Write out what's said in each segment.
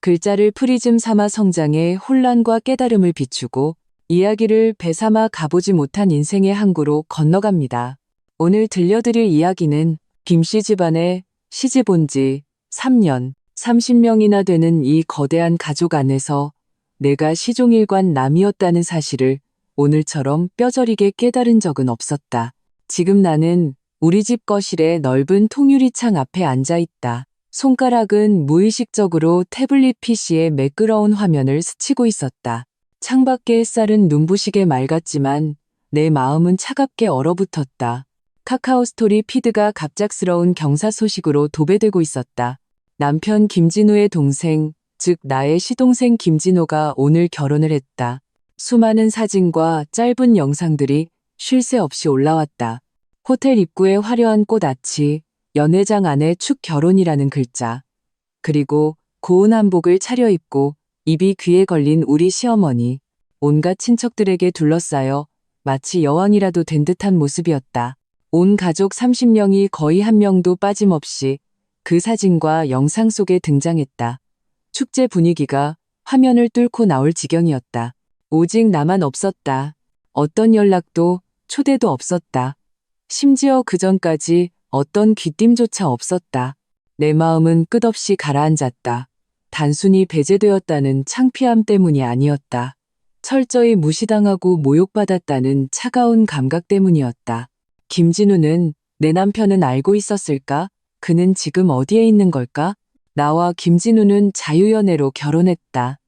글자를 프리즘 삼아 성장해 혼란과 깨달음을 비추고 이야기를 배 삼아 가보지 못한 인생의 항구로 건너갑니다. 오늘 들려드릴 이야기는 김씨 집안에 시집 온 지 3년, 30명이나 되는 이 거대한 가족 안에서 내가 시종일관 남이었다는 사실을 오늘처럼 뼈저리게 깨달은 적은 없었다. 지금 나는 우리 집 거실의 넓은 통유리창 앞에 앉아 있다. 손가락은 무의식적으로 태블릿 PC의 매끄러운 화면을 스치고 있었다. 창밖의 햇살은 눈부시게 맑았지만 내 마음은 차갑게 얼어붙었다. 카카오 스토리 피드가 갑작스러운 경사 소식으로 도배되고 있었다. 남편 김진우의 동생, 즉 나의 시동생 김진호가 오늘 결혼을 했다. 수많은 사진과 짧은 영상들이 쉴 새 없이 올라왔다. 호텔 입구에 화려한 꽃아치, 연회장 안에 축 결혼이라는 글자, 그리고 고운 한복을 차려입고 입이 귀에 걸린 우리 시어머니, 온갖 친척들에게 둘러싸여 마치 여왕이라도 된 듯한 모습이었다. 온 가족 30명이 거의 한 명도 빠짐없이 그 사진과 영상 속에 등장했다. 축제 분위기가 화면을 뚫고 나올 지경이었다. 오직 나만 없었다. 어떤 연락도 초대도 없었다. 심지어 그 전까지 어떤 귀띔조차 없었다. 내 마음은 끝없이 가라앉았다. 단순히 배제되었다는 창피함 때문이 아니었다. 철저히 무시당하고 모욕받았다는 차가운 감각 때문이었다. 김진우는 내 남편은 알고 있었을까? 그는 지금 어디에 있는 걸까? 나와 김진우는 자유연애로 결혼했다.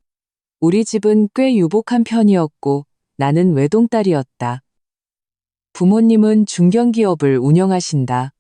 우리 집은 꽤 유복한 편이었고 나는 외동딸이었다. 부모님은 중견기업을 운영하신다.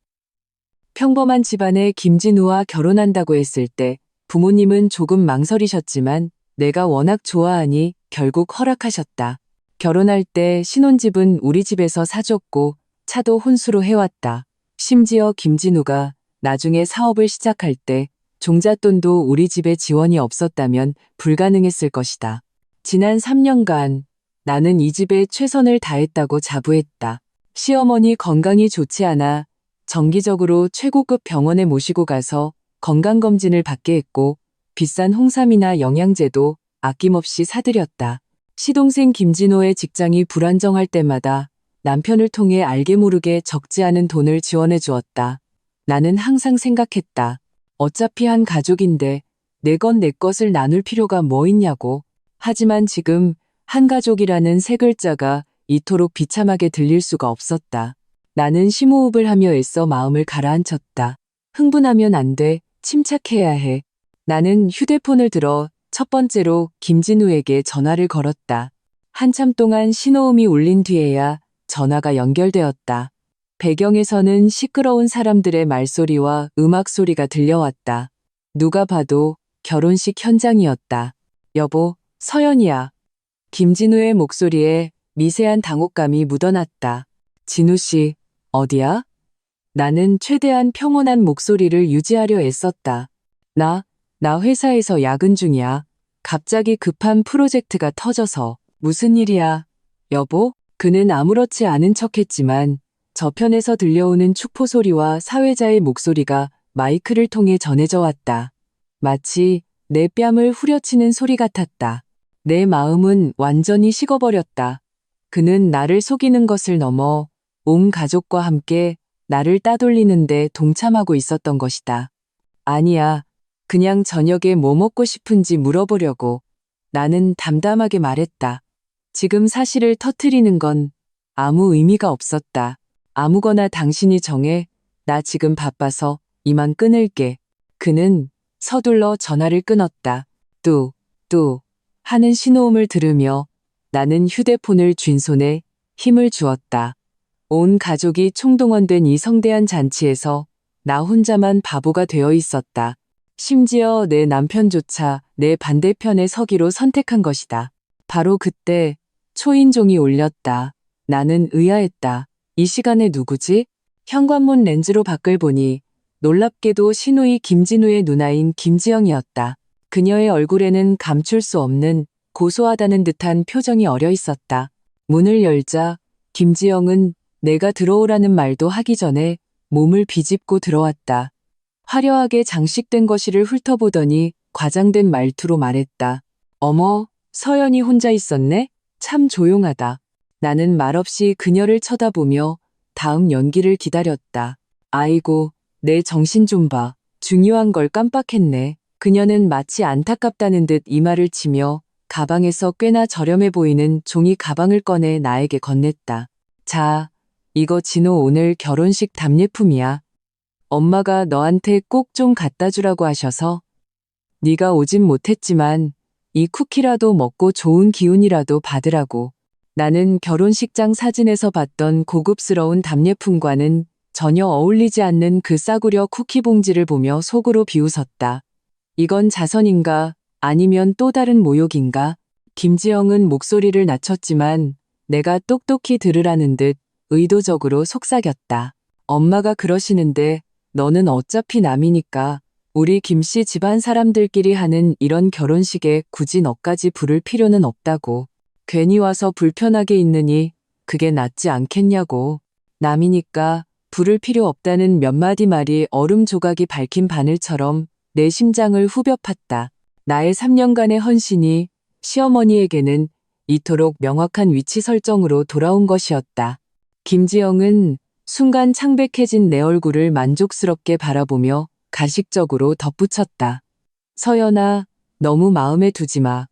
평범한 집안에 김진우와 결혼한다고 했을 때 부모님은 조금 망설이셨지만 내가 워낙 좋아하니 결국 허락하셨다. 결혼할 때 신혼집은 우리 집에서 사줬고 차도 혼수로 해왔다. 심지어 김진우가 나중에 사업을 시작할 때 종잣돈도 우리 집에 지원이 없었다면 불가능했을 것이다. 지난 3년간 나는 이 집에 최선을 다했다고 자부했다. 시어머니 건강이 좋지 않아 정기적으로 최고급 병원에 모시고 가서 건강검진을 받게 했고 비싼 홍삼이나 영양제도 아낌없이 사드렸다. 시동생 김진호의 직장이 불안정할 때마다 남편을 통해 알게 모르게 적지 않은 돈을 지원해 주었다. 나는 항상 생각했다. 어차피 한 가족인데 내 건 내 것을 나눌 필요가 뭐 있냐고. 하지만 지금 한 가족이라는 세 글자가 이토록 비참하게 들릴 수가 없었다. 나는 심호흡을 하며 애써 마음을 가라앉혔다. 흥분하면 안 돼. 침착해야 해. 나는 휴대폰을 들어 첫 번째로 김진우에게 전화를 걸었다. 한참 동안 신호음이 울린 뒤에야 전화가 연결되었다. 배경에서는 시끄러운 사람들의 말소리와 음악 소리가 들려왔다. 누가 봐도 결혼식 현장이었다. 여보, 서연이야. 김진우의 목소리에 미세한 당혹감이 묻어났다. 진우 씨, 어디야? 나는 최대한 평온한 목소리를 유지하려 애썼다. 나 회사에서 야근 중이야. 갑자기 급한 프로젝트가 터져서. 무슨 일이야? 여보? 그는 아무렇지 않은 척했지만 저편에서 들려오는 축포 소리와 사회자의 목소리가 마이크를 통해 전해져 왔다. 마치 내 뺨을 후려치는 소리 같았다. 내 마음은 완전히 식어버렸다. 그는 나를 속이는 것을 넘어 온 가족과 함께 나를 따돌리는데 동참하고 있었던 것이다. 아니야. 그냥 저녁에 뭐 먹고 싶은지 물어보려고. 나는 담담하게 말했다. 지금 사실을 터뜨리는 건 아무 의미가 없었다. 아무거나 당신이 정해. 나 지금 바빠서 이만 끊을게. 그는 서둘러 전화를 끊었다. 뚜 하는 신호음을 들으며 나는 휴대폰을 쥔 손에 힘을 주었다. 온 가족이 총동원된 이 성대한 잔치에서 나 혼자만 바보가 되어 있었다. 심지어 내 남편조차 내 반대편에 서기로 선택한 것이다. 바로 그때 초인종이 울렸다. 나는 의아했다. 이 시간에 누구지? 현관문 렌즈로 밖을 보니 놀랍게도 시누이 김진우의 누나인 김지영이었다. 그녀의 얼굴에는 감출 수 없는 고소하다는 듯한 표정이 어려 있었다. 문을 열자 김지영은 내가 들어오라는 말도 하기 전에 몸을 비집고 들어왔다. 화려하게 장식된 거실을 훑어보더니 과장된 말투로 말했다. 어머, 서연이 혼자 있었네? 참 조용하다. 나는 말없이 그녀를 쳐다보며 다음 연기를 기다렸다. 아이고, 내 정신 좀 봐. 중요한 걸 깜빡했네. 그녀는 마치 안타깝다는 듯 이마를 치며 가방에서 꽤나 저렴해 보이는 종이 가방을 꺼내 나에게 건넸다. 자, 이거 진호 오늘 결혼식 답례품이야. 엄마가 너한테 꼭 좀 갖다 주라고 하셔서. 네가 오진 못했지만 이 쿠키라도 먹고 좋은 기운이라도 받으라고. 나는 결혼식장 사진에서 봤던 고급스러운 답례품과는 전혀 어울리지 않는 그 싸구려 쿠키 봉지를 보며 속으로 비웃었다. 이건 자선인가? 아니면 또 다른 모욕인가? 김지영은 목소리를 낮췄지만 내가 똑똑히 들으라는 듯 의도적으로 속삭였다. 엄마가 그러시는데 너는 어차피 남이니까 우리 김씨 집안 사람들끼리 하는 이런 결혼식에 굳이 너까지 부를 필요는 없다고. 괜히 와서 불편하게 있느니 그게 낫지 않겠냐고. 남이니까 부를 필요 없다는 몇 마디 말이 얼음 조각이 밝힌 바늘처럼 내 심장을 후벼 팠다. 나의 3년간의 헌신이 시어머니에게는 이토록 명확한 위치 설정으로 돌아온 것이었다. 김지영은 순간 창백해진 내 얼굴을 만족스럽게 바라보며 가식적으로 덧붙였다. 서연아, 너무 마음에 두지 마.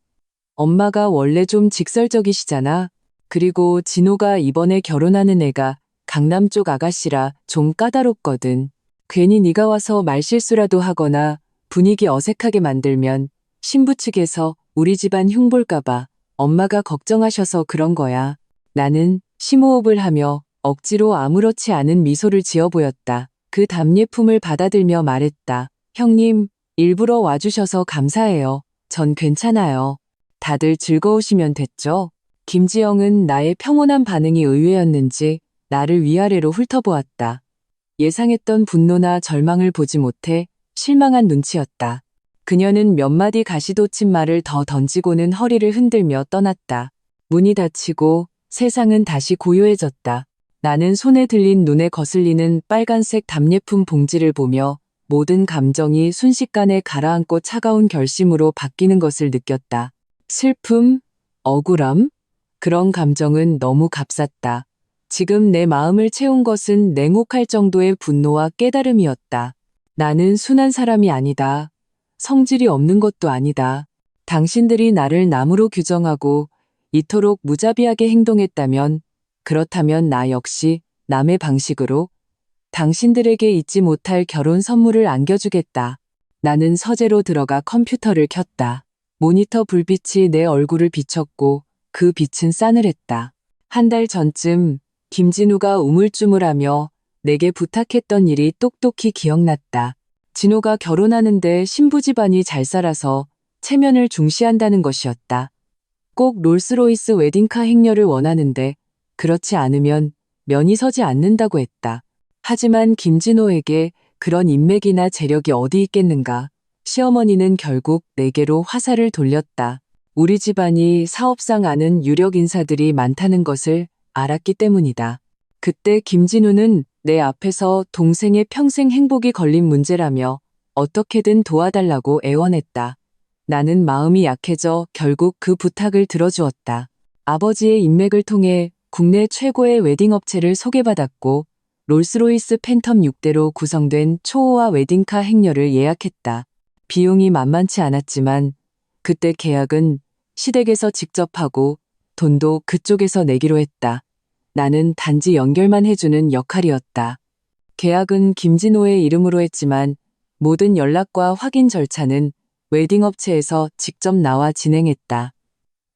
엄마가 원래 좀 직설적이시잖아. 그리고 진호가 이번에 결혼하는 애가 강남 쪽 아가씨라 좀 까다롭거든. 괜히 네가 와서 말실수라도 하거나 분위기 어색하게 만들면 신부 측에서 우리 집안 흉볼까봐 엄마가 걱정하셔서 그런 거야. 나는 심호흡을 하며 억지로 아무렇지 않은 미소를 지어 보였다. 그 답례품을 받아들며 말했다. 형님, 일부러 와주셔서 감사해요. 전 괜찮아요. 다들 즐거우시면 됐죠? 김지영은 나의 평온한 반응이 의외였는지 나를 위아래로 훑어보았다. 예상했던 분노나 절망을 보지 못해 실망한 눈치였다. 그녀는 몇 마디 가시돋친 말을 더 던지고는 허리를 흔들며 떠났다. 문이 닫히고 세상은 다시 고요해졌다. 나는 손에 들린 눈에 거슬리는 빨간색 답례품 봉지를 보며 모든 감정이 순식간에 가라앉고 차가운 결심으로 바뀌는 것을 느꼈다. 슬픔, 억울함, 그런 감정은 너무 값쌌다. 지금 내 마음을 채운 것은 냉혹할 정도의 분노와 깨달음이었다. 나는 순한 사람이 아니다. 성질이 없는 것도 아니다. 당신들이 나를 남으로 규정하고 이토록 무자비하게 행동했다면 그렇다면 나 역시 남의 방식으로 당신들에게 잊지 못할 결혼 선물을 안겨주겠다. 나는 서재로 들어가 컴퓨터를 켰다. 모니터 불빛이 내 얼굴을 비췄고 그 빛은 싸늘했다. 한 달 전쯤 김진우가 우물쭈물하며 내게 부탁했던 일이 똑똑히 기억났다. 진호가 결혼하는데 신부 집안이 잘 살아서 체면을 중시한다는 것이었다. 꼭 롤스로이스 웨딩카 행렬을 원하는데 그렇지 않으면 면이 서지 않는다고 했다. 하지만 김진호에게 그런 인맥이나 재력이 어디 있겠는가. 시어머니는 결국 내게로 화살을 돌렸다. 우리 집안이 사업상 아는 유력 인사들이 많다는 것을 알았기 때문이다. 그때 김진우는 내 앞에서 동생의 평생 행복이 걸린 문제라며 어떻게든 도와달라고 애원했다. 나는 마음이 약해져 결국 그 부탁을 들어주었다. 아버지의 인맥을 통해 국내 최고의 웨딩업체를 소개받았고 롤스로이스 팬텀 6대로 구성된 초호화 웨딩카 행렬을 예약했다. 비용이 만만치 않았지만 그때 계약은 시댁에서 직접 하고 돈도 그쪽에서 내기로 했다. 나는 단지 연결만 해주는 역할이었다. 계약은 김진호의 이름으로 했지만 모든 연락과 확인 절차는 웨딩업체에서 직접 나와 진행했다.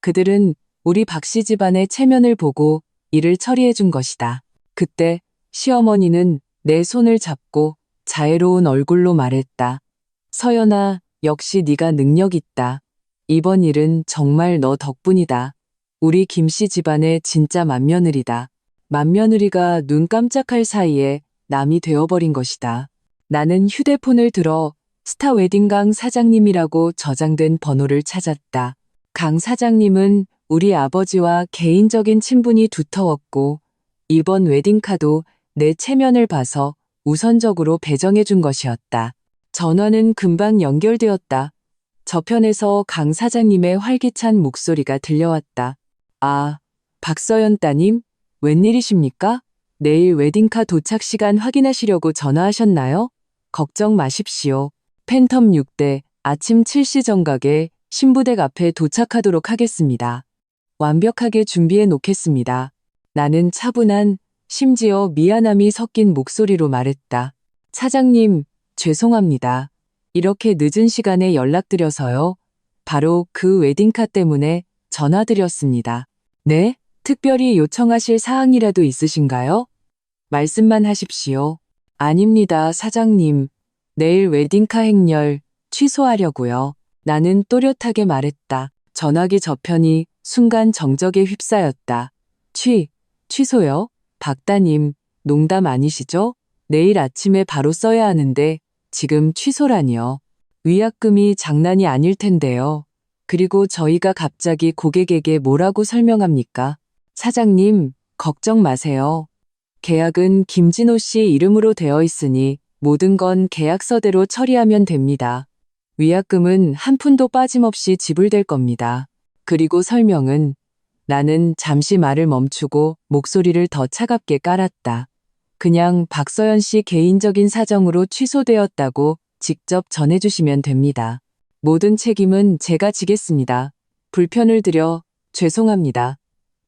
그들은 우리 박씨 집안의 체면을 보고 일을 처리해 준 것이다. 그때 시어머니는 내 손을 잡고 자애로운 얼굴로 말했다. 서연아, 역시 네가 능력 있다. 이번 일은 정말 너 덕분이다. 우리 김씨 집안의 진짜 맏며느리다. 맏며느리가 눈 깜짝할 사이에 남이 되어버린 것이다. 나는 휴대폰을 들어 스타 웨딩 강 사장님이라고 저장된 번호를 찾았다. 강 사장님은 우리 아버지와 개인적인 친분이 두터웠고 이번 웨딩카도 내 체면을 봐서 우선적으로 배정해 준 것이었다. 전화는 금방 연결되었다. 저편에서 강 사장님의 활기찬 목소리가 들려왔다. 아, 박서연 따님, 웬일이십니까? 내일 웨딩카 도착 시간 확인하시려고 전화하셨나요? 걱정 마십시오. 팬텀 6대 아침 7시 정각에 신부댁 앞에 도착하도록 하겠습니다. 완벽하게 준비해 놓겠습니다. 나는 차분한, 심지어 미안함이 섞인 목소리로 말했다. 사장님, 죄송합니다. 이렇게 늦은 시간에 연락드려서요. 바로 그 웨딩카 때문에 전화드렸습니다. 네? 특별히 요청하실 사항이라도 있으신가요? 말씀만 하십시오. 아닙니다, 사장님. 내일 웨딩카 행렬 취소하려고요. 나는 또렷하게 말했다. 전화기 저편이 순간 정적에 휩싸였다. 취소요? 박따님, 농담 아니시죠? 내일 아침에 바로 써야 하는데 지금 취소라니요. 위약금이 장난이 아닐 텐데요. 그리고 저희가 갑자기 고객에게 뭐라고 설명합니까? 사장님, 걱정 마세요. 계약은 김진호 씨 이름으로 되어 있으니 모든 건 계약서대로 처리하면 됩니다. 위약금은 한 푼도 빠짐없이 지불될 겁니다. 그리고 설명은 나는 잠시 말을 멈추고 목소리를 더 차갑게 깔았다. 그냥 박서연 씨 개인적인 사정으로 취소되었다고 직접 전해주시면 됩니다. 모든 책임은 제가 지겠습니다. 불편을 드려 죄송합니다.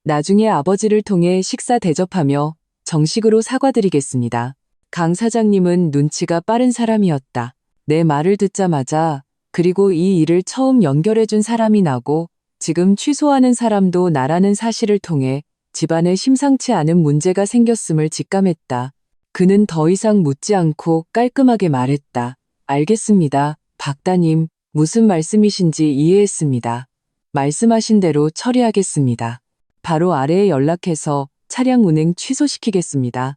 나중에 아버지를 통해 식사 대접하며 정식으로 사과드리겠습니다. 강 사장님은 눈치가 빠른 사람이었다. 내 말을 듣자마자 그리고 이 일을 처음 연결해준 사람이 나고 지금 취소하는 사람도 나라는 사실을 통해 집안에 심상치 않은 문제가 생겼음을 직감했다. 그는 더 이상 묻지 않고 깔끔하게 말했다. 알겠습니다. 박따님, 무슨 말씀이신지 이해했습니다. 말씀하신 대로 처리하겠습니다. 바로 아래에 연락해서 차량 운행 취소시키겠습니다.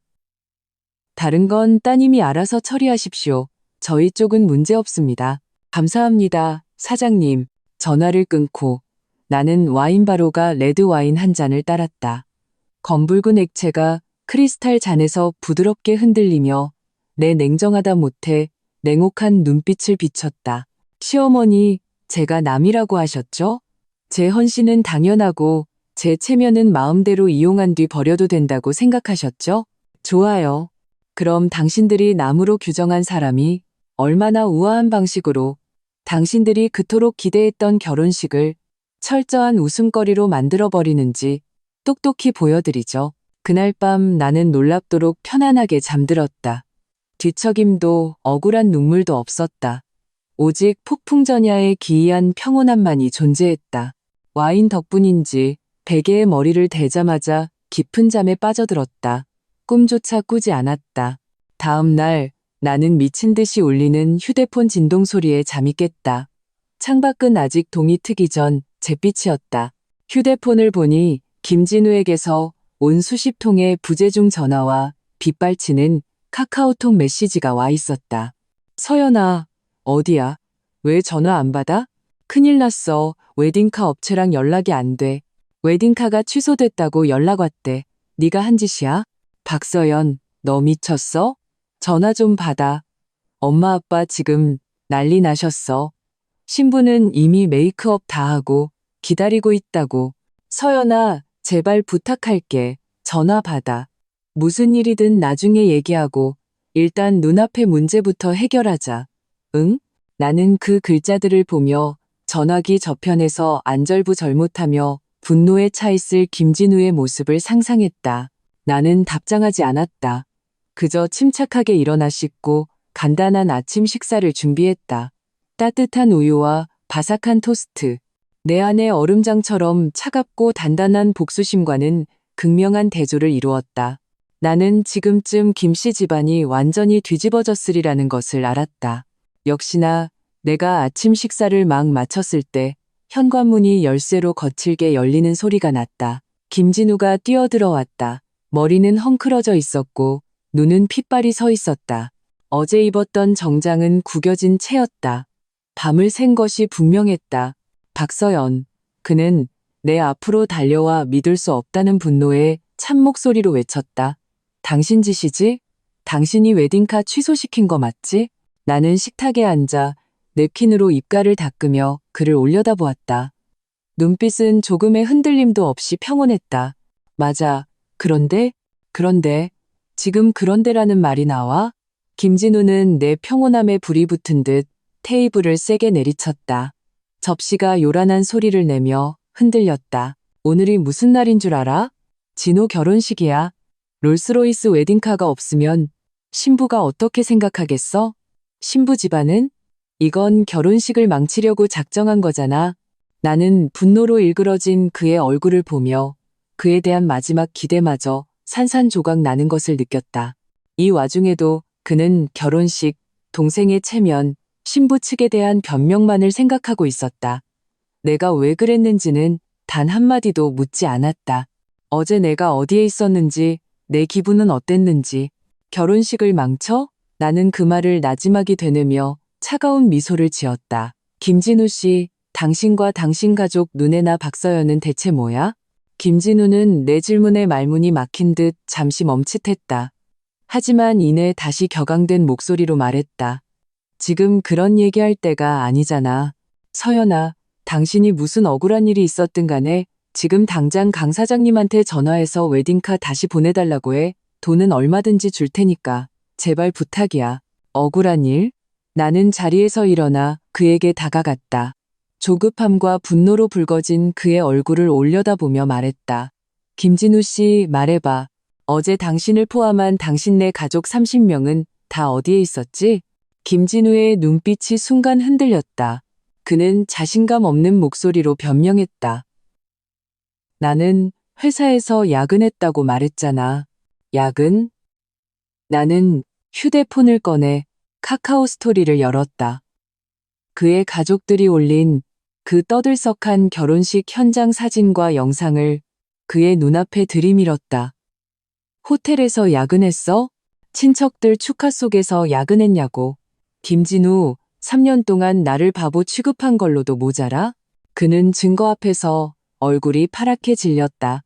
다른 건 따님이 알아서 처리하십시오. 저희 쪽은 문제 없습니다. 감사합니다, 사장님. 전화를 끊고 나는 와인바로가 레드와인 한 잔을 따랐다. 검붉은 액체가 크리스탈 잔에서 부드럽게 흔들리며 내 냉정하다 못해 냉혹한 눈빛을 비췄다. 시어머니, 제가 남이라고 하셨죠? 제 헌신은 당연하고 제 체면은 마음대로 이용한 뒤 버려도 된다고 생각하셨죠? 좋아요. 그럼 당신들이 남으로 규정한 사람이 얼마나 우아한 방식으로 당신들이 그토록 기대했던 결혼식을 철저한 웃음거리로 만들어버리는지 똑똑히 보여드리죠. 그날 밤 나는 놀랍도록 편안하게 잠들었다. 뒤척임도 억울한 눈물도 없었다. 오직 폭풍전야의 기이한 평온함만이 존재했다. 와인 덕분인지 베개에 머리를 대자마자 깊은 잠에 빠져들었다. 꿈조차 꾸지 않았다. 다음 날 나는 미친 듯이 울리는 휴대폰 진동 소리에 잠이 깼다. 창밖은 아직 동이 트기 전 잿빛이었다. 휴대폰을 보니 김진우에게서 온 수십 통의 부재중 전화와 빗발치는 카카오톡 메시지가 와 있었다. 서연아, 어디야? 왜 전화 안 받아? 큰일 났어. 웨딩카 업체랑 연락이 안 돼. 웨딩카가 취소됐다고 연락 왔대. 네가 한 짓이야? 박서연, 너 미쳤어? 전화 좀 받아. 엄마 아빠 지금 난리 나셨어. 신부는 이미 메이크업 다 하고 기다리고 있다고. 서연아, 제발 부탁할게. 전화 받아. 무슨 일이든 나중에 얘기하고 일단 눈앞의 문제부터 해결하자. 응? 나는 그 글자들을 보며 전화기 저편에서 안절부절못하며 분노에 차 있을 김진우의 모습을 상상했다. 나는 답장하지 않았다. 그저 침착하게 일어나 씻고 간단한 아침 식사를 준비했다. 따뜻한 우유와 바삭한 토스트. 내 안의 얼음장처럼 차갑고 단단한 복수심과는 극명한 대조를 이루었다. 나는 지금쯤 김씨 집안이 완전히 뒤집어졌으리라는 것을 알았다. 역시나 내가 아침 식사를 막 마쳤을 때 현관문이 열쇠로 거칠게 열리는 소리가 났다. 김진우가 뛰어들어왔다. 머리는 헝클어져 있었고 눈은 핏발이 서 있었다. 어제 입었던 정장은 구겨진 채였다. 밤을 샌 것이 분명했다. 박서연. 그는 내 앞으로 달려와 믿을 수 없다는 분노에 찬 목소리로 외쳤다. 당신 짓이지? 당신이 웨딩카 취소시킨 거 맞지? 나는 식탁에 앉아 냅킨으로 입가를 닦으며 그를 올려다보았다. 눈빛은 조금의 흔들림도 없이 평온했다. 맞아. 그런데, 지금 그런데라는 말이 나와? 김진우는 내 평온함에 불이 붙은 듯 테이블을 세게 내리쳤다. 접시가 요란한 소리를 내며 흔들렸다. 오늘이 무슨 날인 줄 알아? 진호 결혼식이야. 롤스로이스 웨딩카가 없으면 신부가 어떻게 생각하겠어? 신부 집안은? 이건 결혼식을 망치려고 작정한 거잖아. 나는 분노로 일그러진 그의 얼굴을 보며 그에 대한 마지막 기대마저 산산조각 나는 것을 느꼈다. 이 와중에도 그는 결혼식, 동생의 체면, 신부 측에 대한 변명만을 생각하고 있었다. 내가 왜 그랬는지는 단 한마디도 묻지 않았다. 어제 내가 어디에 있었는지, 내 기분은 어땠는지, 결혼식을 망쳐? 나는 그 말을 나지막이 되뇌며 차가운 미소를 지었다. 김진우 씨, 당신과 당신 가족 눈에나 박서연은 대체 뭐야? 김진우는 내 질문에 말문이 막힌 듯 잠시 멈칫했다. 하지만 이내 다시 격앙된 목소리로 말했다. 지금 그런 얘기할 때가 아니잖아. 서연아, 당신이 무슨 억울한 일이 있었든 간에 지금 당장 강 사장님한테 전화해서 웨딩카 다시 보내달라고 해. 돈은 얼마든지 줄 테니까. 제발 부탁이야. 억울한 일? 나는 자리에서 일어나 그에게 다가갔다. 조급함과 분노로 붉어진 그의 얼굴을 올려다보며 말했다. 김진우 씨, 말해봐. 어제 당신을 포함한 당신네 가족 30명은 다 어디에 있었지? 김진우의 눈빛이 순간 흔들렸다. 그는 자신감 없는 목소리로 변명했다. 나는 회사에서 야근했다고 말했잖아. 야근? 나는 휴대폰을 꺼내 카카오 스토리를 열었다. 그의 가족들이 올린 그 떠들썩한 결혼식 현장 사진과 영상을 그의 눈앞에 들이밀었다. 호텔에서 야근했어? 친척들 축하 속에서 야근했냐고. 김진우, 3년 동안 나를 바보 취급한 걸로도 모자라? 그는 증거 앞에서 얼굴이 파랗게 질렸다.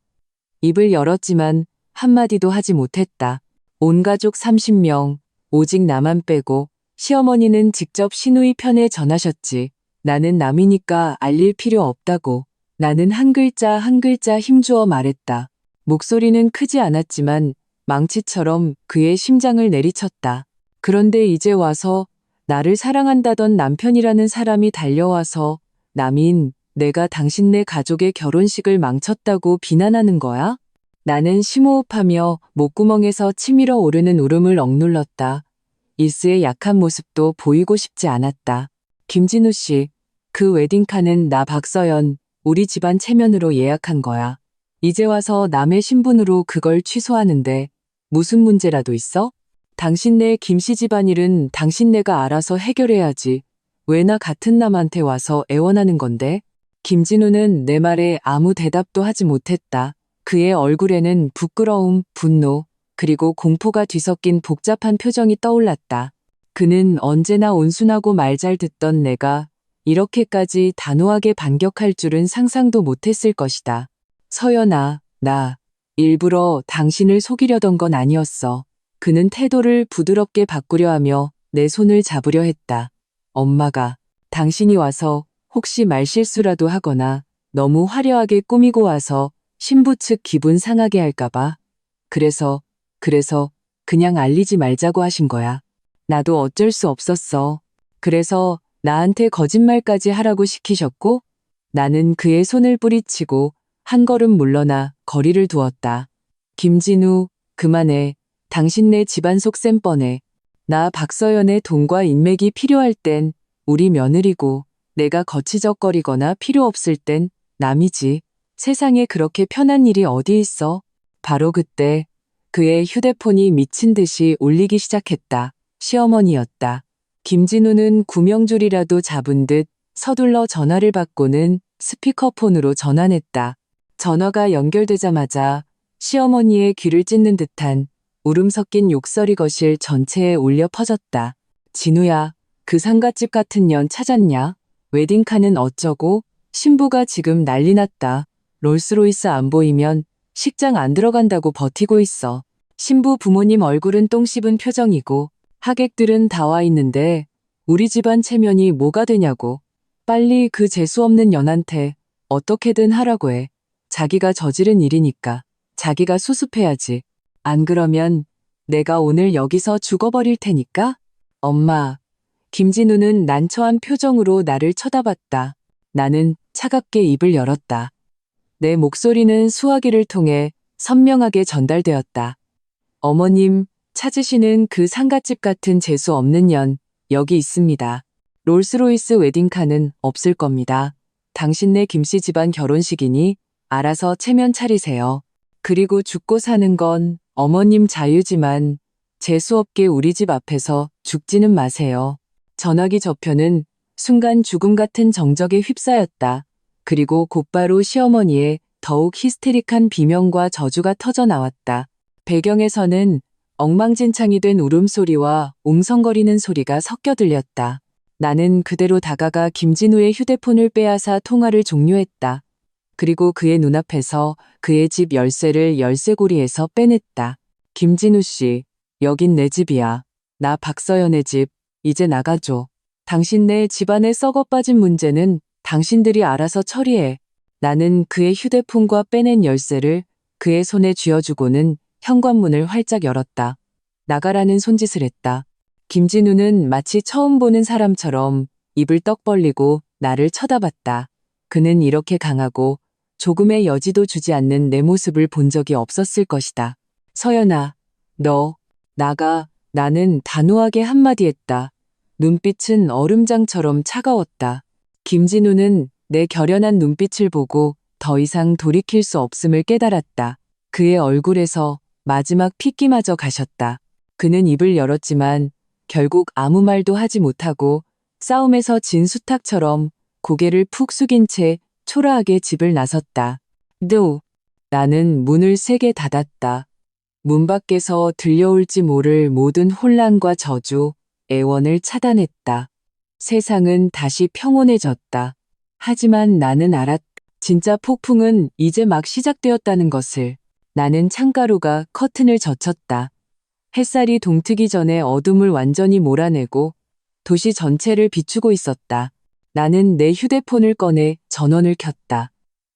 입을 열었지만 한마디도 하지 못했다. 온 가족 30명, 오직 나만 빼고 시어머니는 직접 시누이 편에 전하셨지. 나는 남이니까 알릴 필요 없다고. 나는 한 글자 한 글자 힘주어 말했다. 목소리는 크지 않았지만 망치처럼 그의 심장을 내리쳤다. 그런데 이제 와서 나를 사랑한다던 남편이라는 사람이 달려와서 남인 내가 당신네 가족의 결혼식을 망쳤다고 비난하는 거야? 나는 심호흡하며 목구멍에서 치밀어 오르는 울음을 억눌렀다. 일스의 약한 모습도 보이고 싶지 않았다. 김진우 씨, 그 웨딩카는 나 박서연, 우리 집안 체면으로 예약한 거야. 이제 와서 남의 신분으로 그걸 취소하는데 무슨 문제라도 있어? 당신네 김씨 집안일은 당신네가 알아서 해결해야지. 왜 나 같은 남한테 와서 애원하는 건데? 김진우는 내 말에 아무 대답도 하지 못했다. 그의 얼굴에는 부끄러움, 분노, 그리고 공포가 뒤섞인 복잡한 표정이 떠올랐다. 그는 언제나 온순하고 말 잘 듣던 내가 이렇게까지 단호하게 반격할 줄은 상상도 못했을 것이다. 서연아, 나 일부러 당신을 속이려던 건 아니었어. 그는 태도를 부드럽게 바꾸려 하며 내 손을 잡으려 했다. 엄마가 당신이 와서 혹시 말실수라도 하거나 너무 화려하게 꾸미고 와서 신부 측 기분 상하게 할까봐. 그래서 그냥 알리지 말자고 하신 거야. 나도 어쩔 수 없었어. 그래서 나한테 거짓말까지 하라고 시키셨고 나는 그의 손을 뿌리치고 한 걸음 물러나 거리를 두었다. 김진우, 그만해. 당신네 집안 속셈 뻔해. 나 박서연의 돈과 인맥이 필요할 땐 우리 며느리고 내가 거치적거리거나 필요 없을 땐 남이지. 세상에 그렇게 편한 일이 어디 있어? 바로 그때 그의 휴대폰이 미친 듯이 울리기 시작했다. 시어머니였다. 김진우는 구명줄이라도 잡은 듯 서둘러 전화를 받고는 스피커폰으로 전환했다. 전화가 연결되자마자 시어머니의 귀를 찢는 듯한 울음 섞인 욕설이 거실 전체에 울려 퍼졌다. 진우야, 그 상갓집 같은 년 찾았냐? 웨딩카는 어쩌고? 신부가 지금 난리 났다. 롤스로이스 안 보이면 식장 안 들어간다고 버티고 있어. 신부 부모님 얼굴은 똥 씹은 표정이고 하객들은 다 와 있는데 우리 집안 체면이 뭐가 되냐고. 빨리 그 재수없는 년한테 어떻게든 하라고 해. 자기가 저지른 일이니까 자기가 수습해야지. 안 그러면 내가 오늘 여기서 죽어버릴 테니까? 엄마. 김진우는 난처한 표정으로 나를 쳐다봤다. 나는 차갑게 입을 열었다. 내 목소리는 수화기를 통해 선명하게 전달되었다. 어머님, 찾으시는 그 상갓집 같은 재수 없는 년, 여기 있습니다. 롤스로이스 웨딩카는 없을 겁니다. 당신네 김씨 집안 결혼식이니 알아서 체면 차리세요. 그리고 죽고 사는 건 어머님 자유지만 재수 없게 우리 집 앞에서 죽지는 마세요. 전화기 저편은 순간 죽음 같은 정적에 휩싸였다. 그리고 곧바로 시어머니의 더욱 히스테릭한 비명과 저주가 터져 나왔다. 배경에서는 엉망진창이 된 울음소리와 웅성거리는 소리가 섞여 들렸다. 나는 그대로 다가가 김진우의 휴대폰을 빼앗아 통화를 종료했다. 그리고 그의 눈앞에서 그의 집 열쇠를 열쇠고리에서 빼냈다. 김진우 씨, 여긴 내 집이야. 나 박서연의 집, 이제 나가줘. 당신네 집안에 썩어 빠진 문제는 당신들이 알아서 처리해. 나는 그의 휴대폰과 빼낸 열쇠를 그의 손에 쥐어주고는 현관문을 활짝 열었다. 나가라는 손짓을 했다. 김진우는 마치 처음 보는 사람처럼 입을 떡 벌리고 나를 쳐다봤다. 그는 이렇게 강하고 조금의 여지도 주지 않는 내 모습을 본 적이 없었을 것이다. 서연아, 너, 나가. 나는 단호하게 한마디 했다. 눈빛은 얼음장처럼 차가웠다. 김진우는 내 결연한 눈빛을 보고 더 이상 돌이킬 수 없음을 깨달았다. 그의 얼굴에서 마지막 핏기마저 가셨다. 그는 입을 열었지만 결국 아무 말도 하지 못하고 싸움에서 진 수탉처럼 고개를 푹 숙인 채 초라하게 집을 나섰다. 나는 문을 세게 닫았다. 문 밖에서 들려올지 모를 모든 혼란과 저주, 애원을 차단했다. 세상은 다시 평온해졌다. 하지만 나는 알았다. 진짜 폭풍은 이제 막 시작되었다는 것을. 나는 창가로가 커튼을 젖혔다. 햇살이 동트기 전에 어둠을 완전히 몰아내고 도시 전체를 비추고 있었다. 나는 내 휴대폰을 꺼내 전원을 켰다.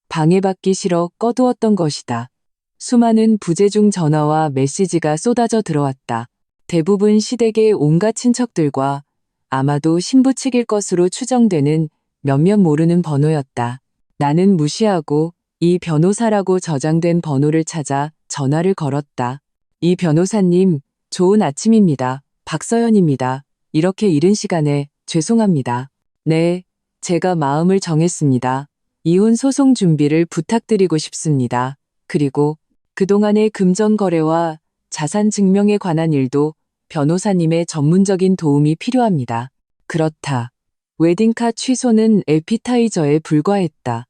방해받기 싫어 꺼두었던 것이다. 수많은 부재중 전화와 메시지가 쏟아져 들어왔다. 대부분 시댁의 온갖 친척들과 아마도 신부 측일 것으로 추정되는 몇몇 모르는 번호였다. 나는 무시하고 이 변호사라고 저장된 번호를 찾아 전화를 걸었다. 이 변호사님, 좋은 아침입니다. 박서연입니다. 이렇게 이른 시간에 죄송합니다. 네, 제가 마음을 정했습니다. 이혼 소송 준비를 부탁드리고 싶습니다. 그리고 그동안의 금전 거래와 자산 증명에 관한 일도 변호사님의 전문적인 도움이 필요합니다. 그렇다. 웨딩카 취소는 에피타이저에 불과했다.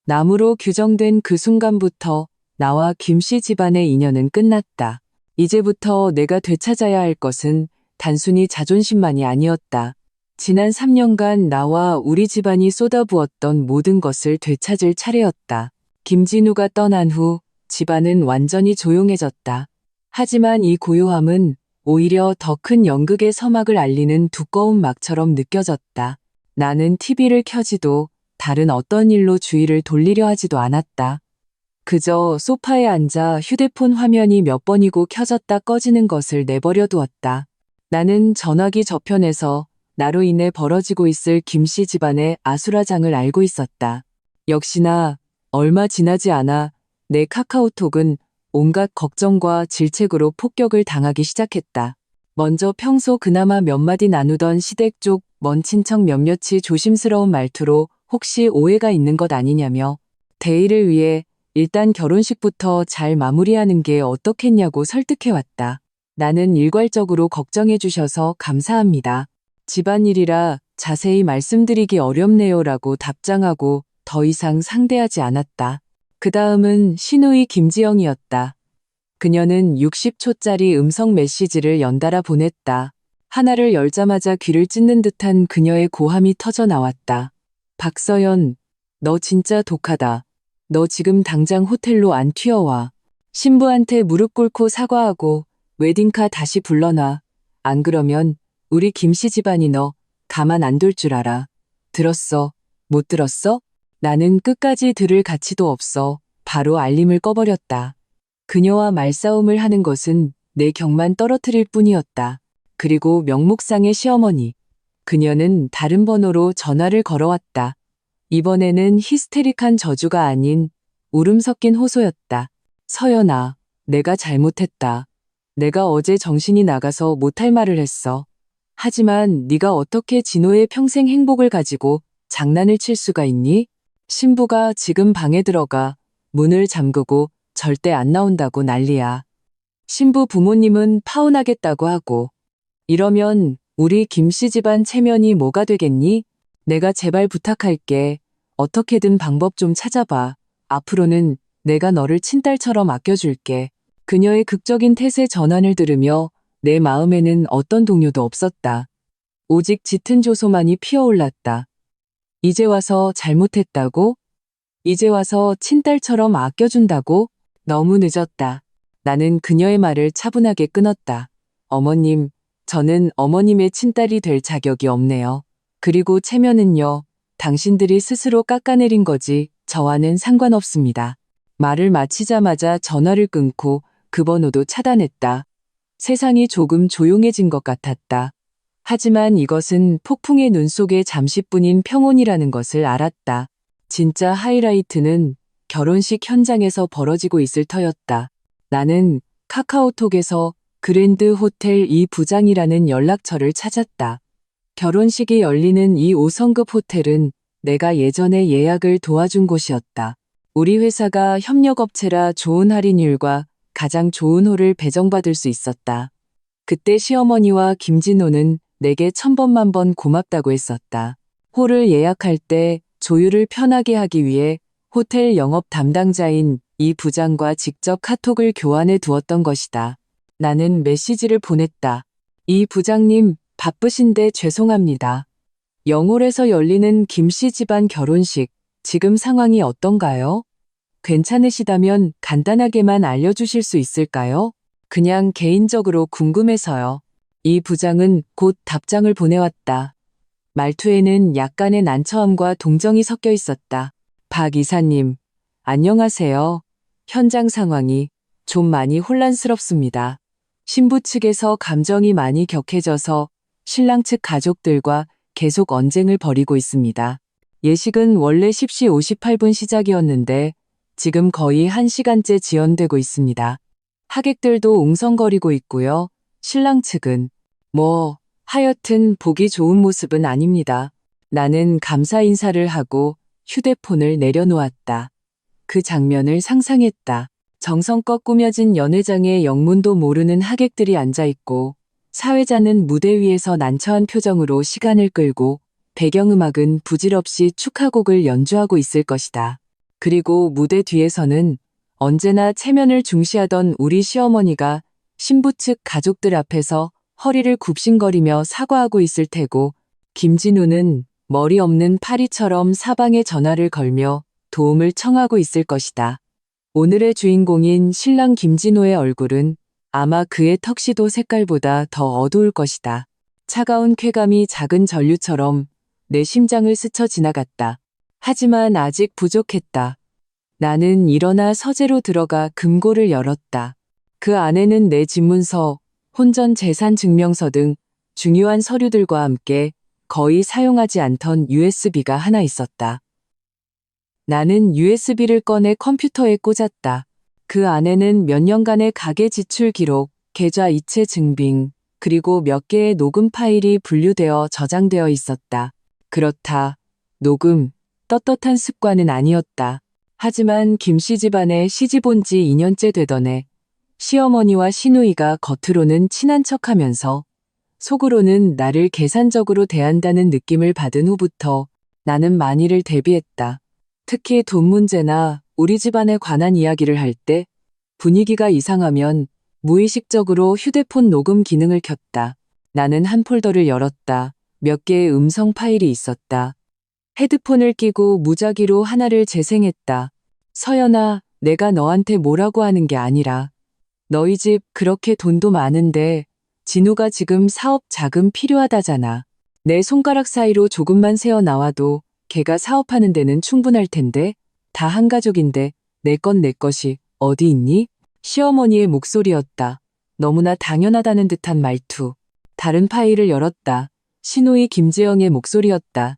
남으로 규정된 그 순간부터 나와 김씨 집안의 인연은 끝났다. 이제부터 내가 되찾아야 할 것은 단순히 자존심만이 아니었다. 지난 3년간 나와 우리 집안이 쏟아부었던 모든 것을 되찾을 차례였다. 김진우가 떠난 후 집안은 완전히 조용해졌다. 하지만 이 고요함은 오히려 더 큰 연극의 서막을 알리는 두꺼운 막처럼 느껴졌다. 나는 TV를 켜지도 다른 어떤 일로 주의를 돌리려 하지도 않았다. 그저 소파에 앉아 휴대폰 화면이 몇 번이고 켜졌다 꺼지는 것을 내버려 두었다. 나는 전화기 저편에서 나로 인해 벌어지고 있을 김씨 집안의 아수라장을 알고 있었다. 역시나 얼마 지나지 않아 내 카카오톡은 온갖 걱정과 질책으로 폭격을 당하기 시작했다. 먼저 평소 그나마 몇 마디 나누던 시댁 쪽 먼 친척 몇몇이 조심스러운 말투로 혹시 오해가 있는 것 아니냐며 대의를 위해 일단 결혼식부터 잘 마무리하는 게 어떻겠냐고 설득해왔다. 나는 일괄적으로 걱정해 주셔서 감사합니다. 집안일이라 자세히 말씀드리기 어렵네요라고 답장하고 더 이상 상대하지 않았다. 그 다음은 시누이 김지영이었다. 그녀는 60초짜리 음성 메시지를 연달아 보냈다. 하나를 열자마자 귀를 찢는 듯한 그녀의 고함이 터져 나왔다. 박서연, 너 진짜 독하다. 너 지금 당장 호텔로 안 튀어와. 신부한테 무릎 꿇고 사과하고 웨딩카 다시 불러놔. 안 그러면 우리 김씨 집안이 너 가만 안 둘 줄 알아. 들었어? 못 들었어? 나는 끝까지 들을 가치도 없어. 바로 알림을 꺼버렸다. 그녀와 말싸움을 하는 것은 내 격만 떨어뜨릴 뿐이었다. 그리고 명목상의 시어머니. 그녀는 다른 번호로 전화를 걸어왔다. 이번에는 히스테릭한 저주가 아닌 울음 섞인 호소였다. 서연아, 내가 잘못했다. 내가 어제 정신이 나가서 못할 말을 했어. 하지만 네가 어떻게 진호의 평생 행복을 가지고 장난을 칠 수가 있니? 신부가 지금 방에 들어가 문을 잠그고 절대 안 나온다고 난리야. 신부 부모님은 파혼하겠다고 하고. 이러면 우리 김씨 집안 체면이 뭐가 되겠니? 내가 제발 부탁할게. 어떻게든 방법 좀 찾아봐. 앞으로는 내가 너를 친딸처럼 아껴줄게. 그녀의 극적인 태세 전환을 들으며 내 마음에는 어떤 동요도 없었다. 오직 짙은 조소만이 피어올랐다. 이제 와서 잘못했다고? 이제 와서 친딸처럼 아껴준다고? 너무 늦었다. 나는 그녀의 말을 차분하게 끊었다. 어머님, 저는 어머님의 친딸이 될 자격이 없네요. 그리고 체면은요, 당신들이 스스로 깎아내린 거지 저와는 상관없습니다. 말을 마치자마자 전화를 끊고 그 번호도 차단했다. 세상이 조금 조용해진 것 같았다. 하지만 이것은 폭풍의 눈 속의 잠시뿐인 평온이라는 것을 알았다. 진짜 하이라이트는 결혼식 현장에서 벌어지고 있을 터였다. 나는 카카오톡에서 그랜드 호텔 이 부장이라는 연락처를 찾았다. 결혼식이 열리는 이 5성급 호텔은 내가 예전에 예약을 도와준 곳이었다. 우리 회사가 협력업체라 좋은 할인율과 가장 좋은 홀을 배정받을 수 있었다. 그때 시어머니와 김진호는 내게 1000번만번 고맙다고 했었다. 홀을 예약할 때 조율을 편하게 하기 위해 호텔 영업 담당자인 이 부장과 직접 카톡을 교환해 두었던 것이다. 나는 메시지를 보냈다. 이 부장님, 바쁘신데 죄송합니다. 영홀에서 열리는 김씨 집안 결혼식, 지금 상황이 어떤가요? 괜찮으시다면 간단하게만 알려주실 수 있을까요? 그냥 개인적으로 궁금해서요. 이 부장은 곧 답장을 보내왔다. 말투에는 약간의 난처함과 동정이 섞여 있었다. 박 이사님, 안녕하세요. 현장 상황이 좀 많이 혼란스럽습니다. 신부 측에서 감정이 많이 격해져서 신랑 측 가족들과 계속 언쟁을 벌이고 있습니다. 예식은 원래 10시 58분 시작이었는데 지금 거의 1시간째 지연되고 있습니다. 하객들도 웅성거리고 있고요. 신랑 측은 하여튼 보기 좋은 모습은 아닙니다. 나는 감사 인사를 하고 휴대폰을 내려놓았다. 그 장면을 상상했다. 정성껏 꾸며진 연회장에 영문도 모르는 하객들이 앉아있고 사회자는 무대 위에서 난처한 표정으로 시간을 끌고 배경음악은 부질없이 축하곡을 연주하고 있을 것이다. 그리고 무대 뒤에서는 언제나 체면을 중시하던 우리 시어머니가 신부 측 가족들 앞에서 허리를 굽신거리며 사과하고 있을 테고 김진우는 머리 없는 파리처럼 사방에 전화를 걸며 도움을 청하고 있을 것이다. 오늘의 주인공인 신랑 김진호의 얼굴은 아마 그의 턱시도 색깔보다 더 어두울 것이다. 차가운 쾌감이 작은 전류처럼 내 심장을 스쳐 지나갔다. 하지만 아직 부족했다. 나는 일어나 서재로 들어가 금고를 열었다. 그 안에는 내 집문서, 혼전 재산 증명서 등 중요한 서류들과 함께 거의 사용하지 않던 USB가 하나 있었다. 나는 USB를 꺼내 컴퓨터에 꽂았다. 그 안에는 몇 년간의 가계 지출 기록, 계좌 이체 증빙, 그리고 몇 개의 녹음 파일이 분류되어 저장되어 있었다. 그렇다. 녹음, 떳떳한 습관은 아니었다. 하지만 김씨 집안에 시집 온 지 2년째 되던 해 시어머니와 시누이가 겉으로는 친한 척하면서 속으로는 나를 계산적으로 대한다는 느낌을 받은 후부터 나는 만일을 대비했다. 특히 돈 문제나 우리 집안에 관한 이야기를 할 때 분위기가 이상하면 무의식적으로 휴대폰 녹음 기능을 켰다. 나는 한 폴더를 열었다. 몇 개의 음성 파일이 있었다. 헤드폰을 끼고 무작위로 하나를 재생했다. 서연아, 내가 너한테 뭐라고 하는 게 아니라 너희 집 그렇게 돈도 많은데 진우가 지금 사업 자금 필요하다잖아. 내 손가락 사이로 조금만 새어 나와도 걔가 사업하는 데는 충분할 텐데 다 한 가족인데 내 건 내 것이 어디 있니? 시어머니의 목소리였다. 너무나 당연하다는 듯한 말투. 다른 파일을 열었다. 신호이 김재영의 목소리였다.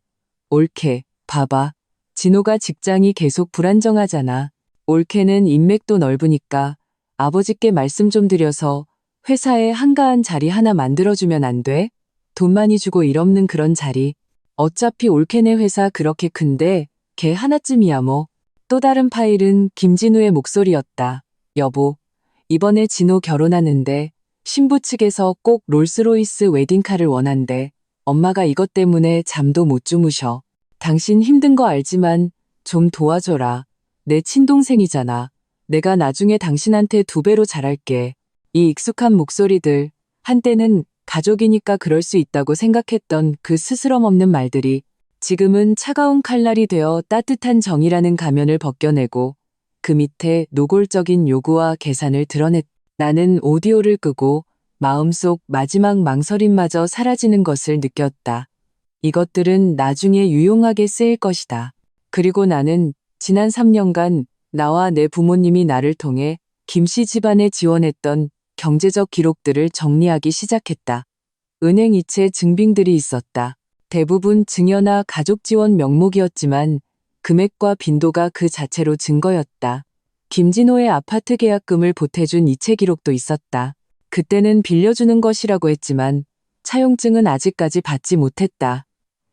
옳게, 봐봐. 진호가 직장이 계속 불안정하잖아. 옳게는 인맥도 넓으니까 아버지께 말씀 좀 드려서 회사에 한가한 자리 하나 만들어주면 안 돼? 돈 많이 주고 일 없는 그런 자리. 어차피 옳게네 회사 그렇게 큰데 걔 하나쯤이야 뭐. 또 다른 파일은 김진우의 목소리였다. 여보, 이번에 진호 결혼하는데 신부 측에서 꼭 롤스로이스 웨딩카를 원한대. 엄마가 이것 때문에 잠도 못 주무셔. 당신 힘든 거 알지만 좀 도와줘라. 내 친동생이잖아. 내가 나중에 당신한테 2배로 잘할게. 이 익숙한 목소리들, 한때는 가족이니까 그럴 수 있다고 생각했던 그 스스럼 없는 말들이 지금은 차가운 칼날이 되어 따뜻한 정이라는 가면을 벗겨내고 그 밑에 노골적인 요구와 계산을 드러냈다. 나는 오디오를 끄고 마음속 마지막 망설임마저 사라지는 것을 느꼈다. 이것들은 나중에 유용하게 쓰일 것이다. 그리고 나는 지난 3년간 나와 내 부모님이 나를 통해 김씨 집안에 지원했던 경제적 기록들을 정리하기 시작했다. 은행 이체 증빙들이 있었다. 대부분 증여나 가족 지원 명목이었지만 금액과 빈도가 그 자체로 증거였다. 김진호의 아파트 계약금을 보태준 이체 기록도 있었다. 그때는 빌려주는 것이라고 했지만 차용증은 아직까지 받지 못했다.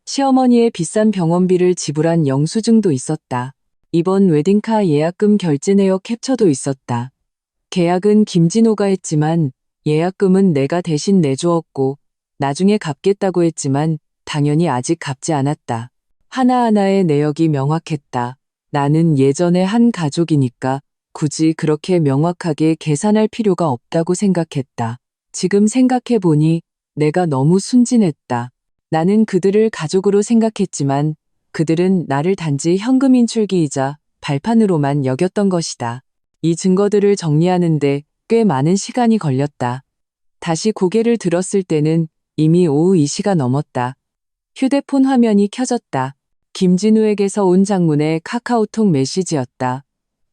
시어머니의 비싼 병원비를 지불한 영수증도 있었다. 이번 웨딩카 예약금 결제 내역 캡처도 있었다. 계약은 김진호가 했지만 예약금은 내가 대신 내주었고 나중에 갚겠다고 했지만 당연히 아직 갚지 않았다. 하나하나의 내역이 명확했다. 나는 예전에 한 가족이니까 굳이 그렇게 명확하게 계산할 필요가 없다고 생각했다. 지금 생각해보니 내가 너무 순진했다. 나는 그들을 가족으로 생각했지만 그들은 나를 단지 현금 인출기이자 발판으로만 여겼던 것이다. 이 증거들을 정리하는데 꽤 많은 시간이 걸렸다. 다시 고개를 들었을 때는 이미 오후 2시가 넘었다. 휴대폰 화면이 켜졌다. 김진우에게서 온 장문의 카카오톡 메시지였다.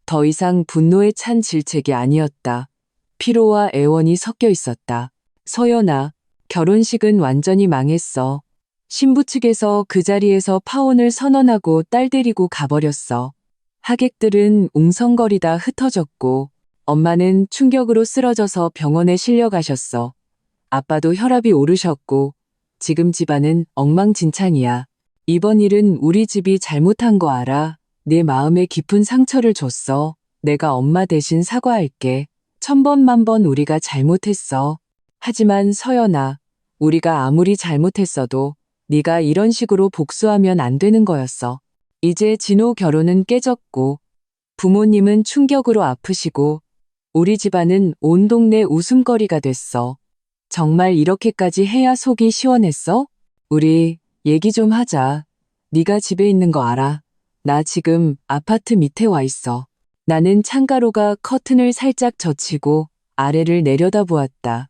더 이상 분노에 찬 질책이 아니었다. 피로와 애원이 섞여 있었다. 서연아, 결혼식은 완전히 망했어. 신부 측에서 그 자리에서 파혼을 선언하고 딸 데리고 가버렸어. 하객들은 웅성거리다 흩어졌고 엄마는 충격으로 쓰러져서 병원에 실려가셨어. 아빠도 혈압이 오르셨고 지금 집안은 엉망진창이야. 이번 일은 우리 집이 잘못한 거 알아. 내 마음에 깊은 상처를 줬어. 내가 엄마 대신 사과할게. 1000번 만번 우리가 잘못했어. 하지만 서연아, 우리가 아무리 잘못했어도 네가 이런 식으로 복수하면 안 되는 거였어. 이제 진호 결혼은 깨졌고 부모님은 충격으로 아프시고 우리 집안은 온 동네 웃음거리가 됐어. 정말 이렇게까지 해야 속이 시원했어? 우리 얘기 좀 하자. 네가 집에 있는 거 알아. 나 지금 아파트 밑에 와 있어. 나는 창가로가 커튼을 살짝 젖히고 아래를 내려다보았다.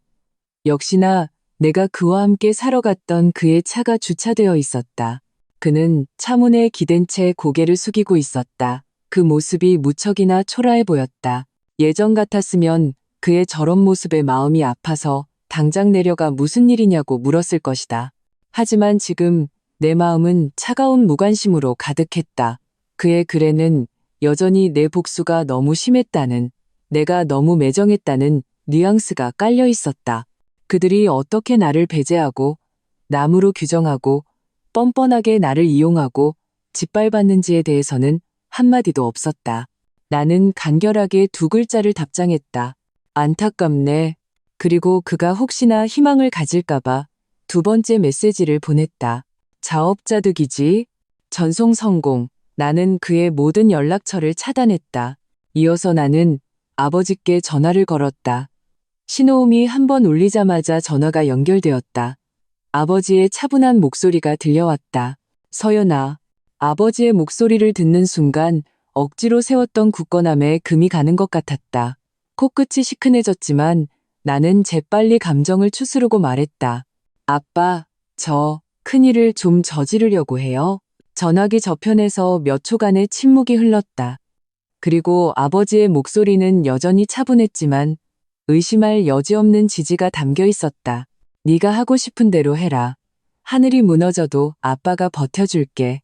역시나 내가 그와 함께 사러 갔던 그의 차가 주차되어 있었다. 그는 차문에 기댄 채 고개를 숙이고 있었다. 그 모습이 무척이나 초라해 보였다. 예전 같았으면 그의 저런 모습에 마음이 아파서 당장 내려가 무슨 일이냐고 물었을 것이다. 하지만 지금 내 마음은 차가운 무관심으로 가득했다. 그의 글에는 여전히 내 복수가 너무 심했다는, 내가 너무 매정했다는 뉘앙스가 깔려 있었다. 그들이 어떻게 나를 배제하고 남으로 규정하고 뻔뻔하게 나를 이용하고 짓밟았는지에 대해서는 한마디도 없었다. 나는 간결하게 2글자를 답장했다. 안타깝네. 그리고 그가 혹시나 희망을 가질까봐 2번째 메시지를 보냈다. 자업자득이지. 전송 성공. 나는 그의 모든 연락처를 차단했다. 이어서 나는 아버지께 전화를 걸었다. 신호음이 한 번 울리자마자 전화가 연결되었다. 아버지의 차분한 목소리가 들려왔다. 서연아. 아버지의 목소리를 듣는 순간 억지로 세웠던 굳건함에 금이 가는 것 같았다. 코끝이 시큰해졌지만 나는 재빨리 감정을 추스르고 말했다. 아빠, 저 큰일을 좀 저지르려고 해요. 전화기 저편에서 몇 초간의 침묵이 흘렀다. 그리고 아버지의 목소리는 여전히 차분했지만 의심할 여지 없는 지지가 담겨 있었다. 네가 하고 싶은 대로 해라. 하늘이 무너져도 아빠가 버텨줄게.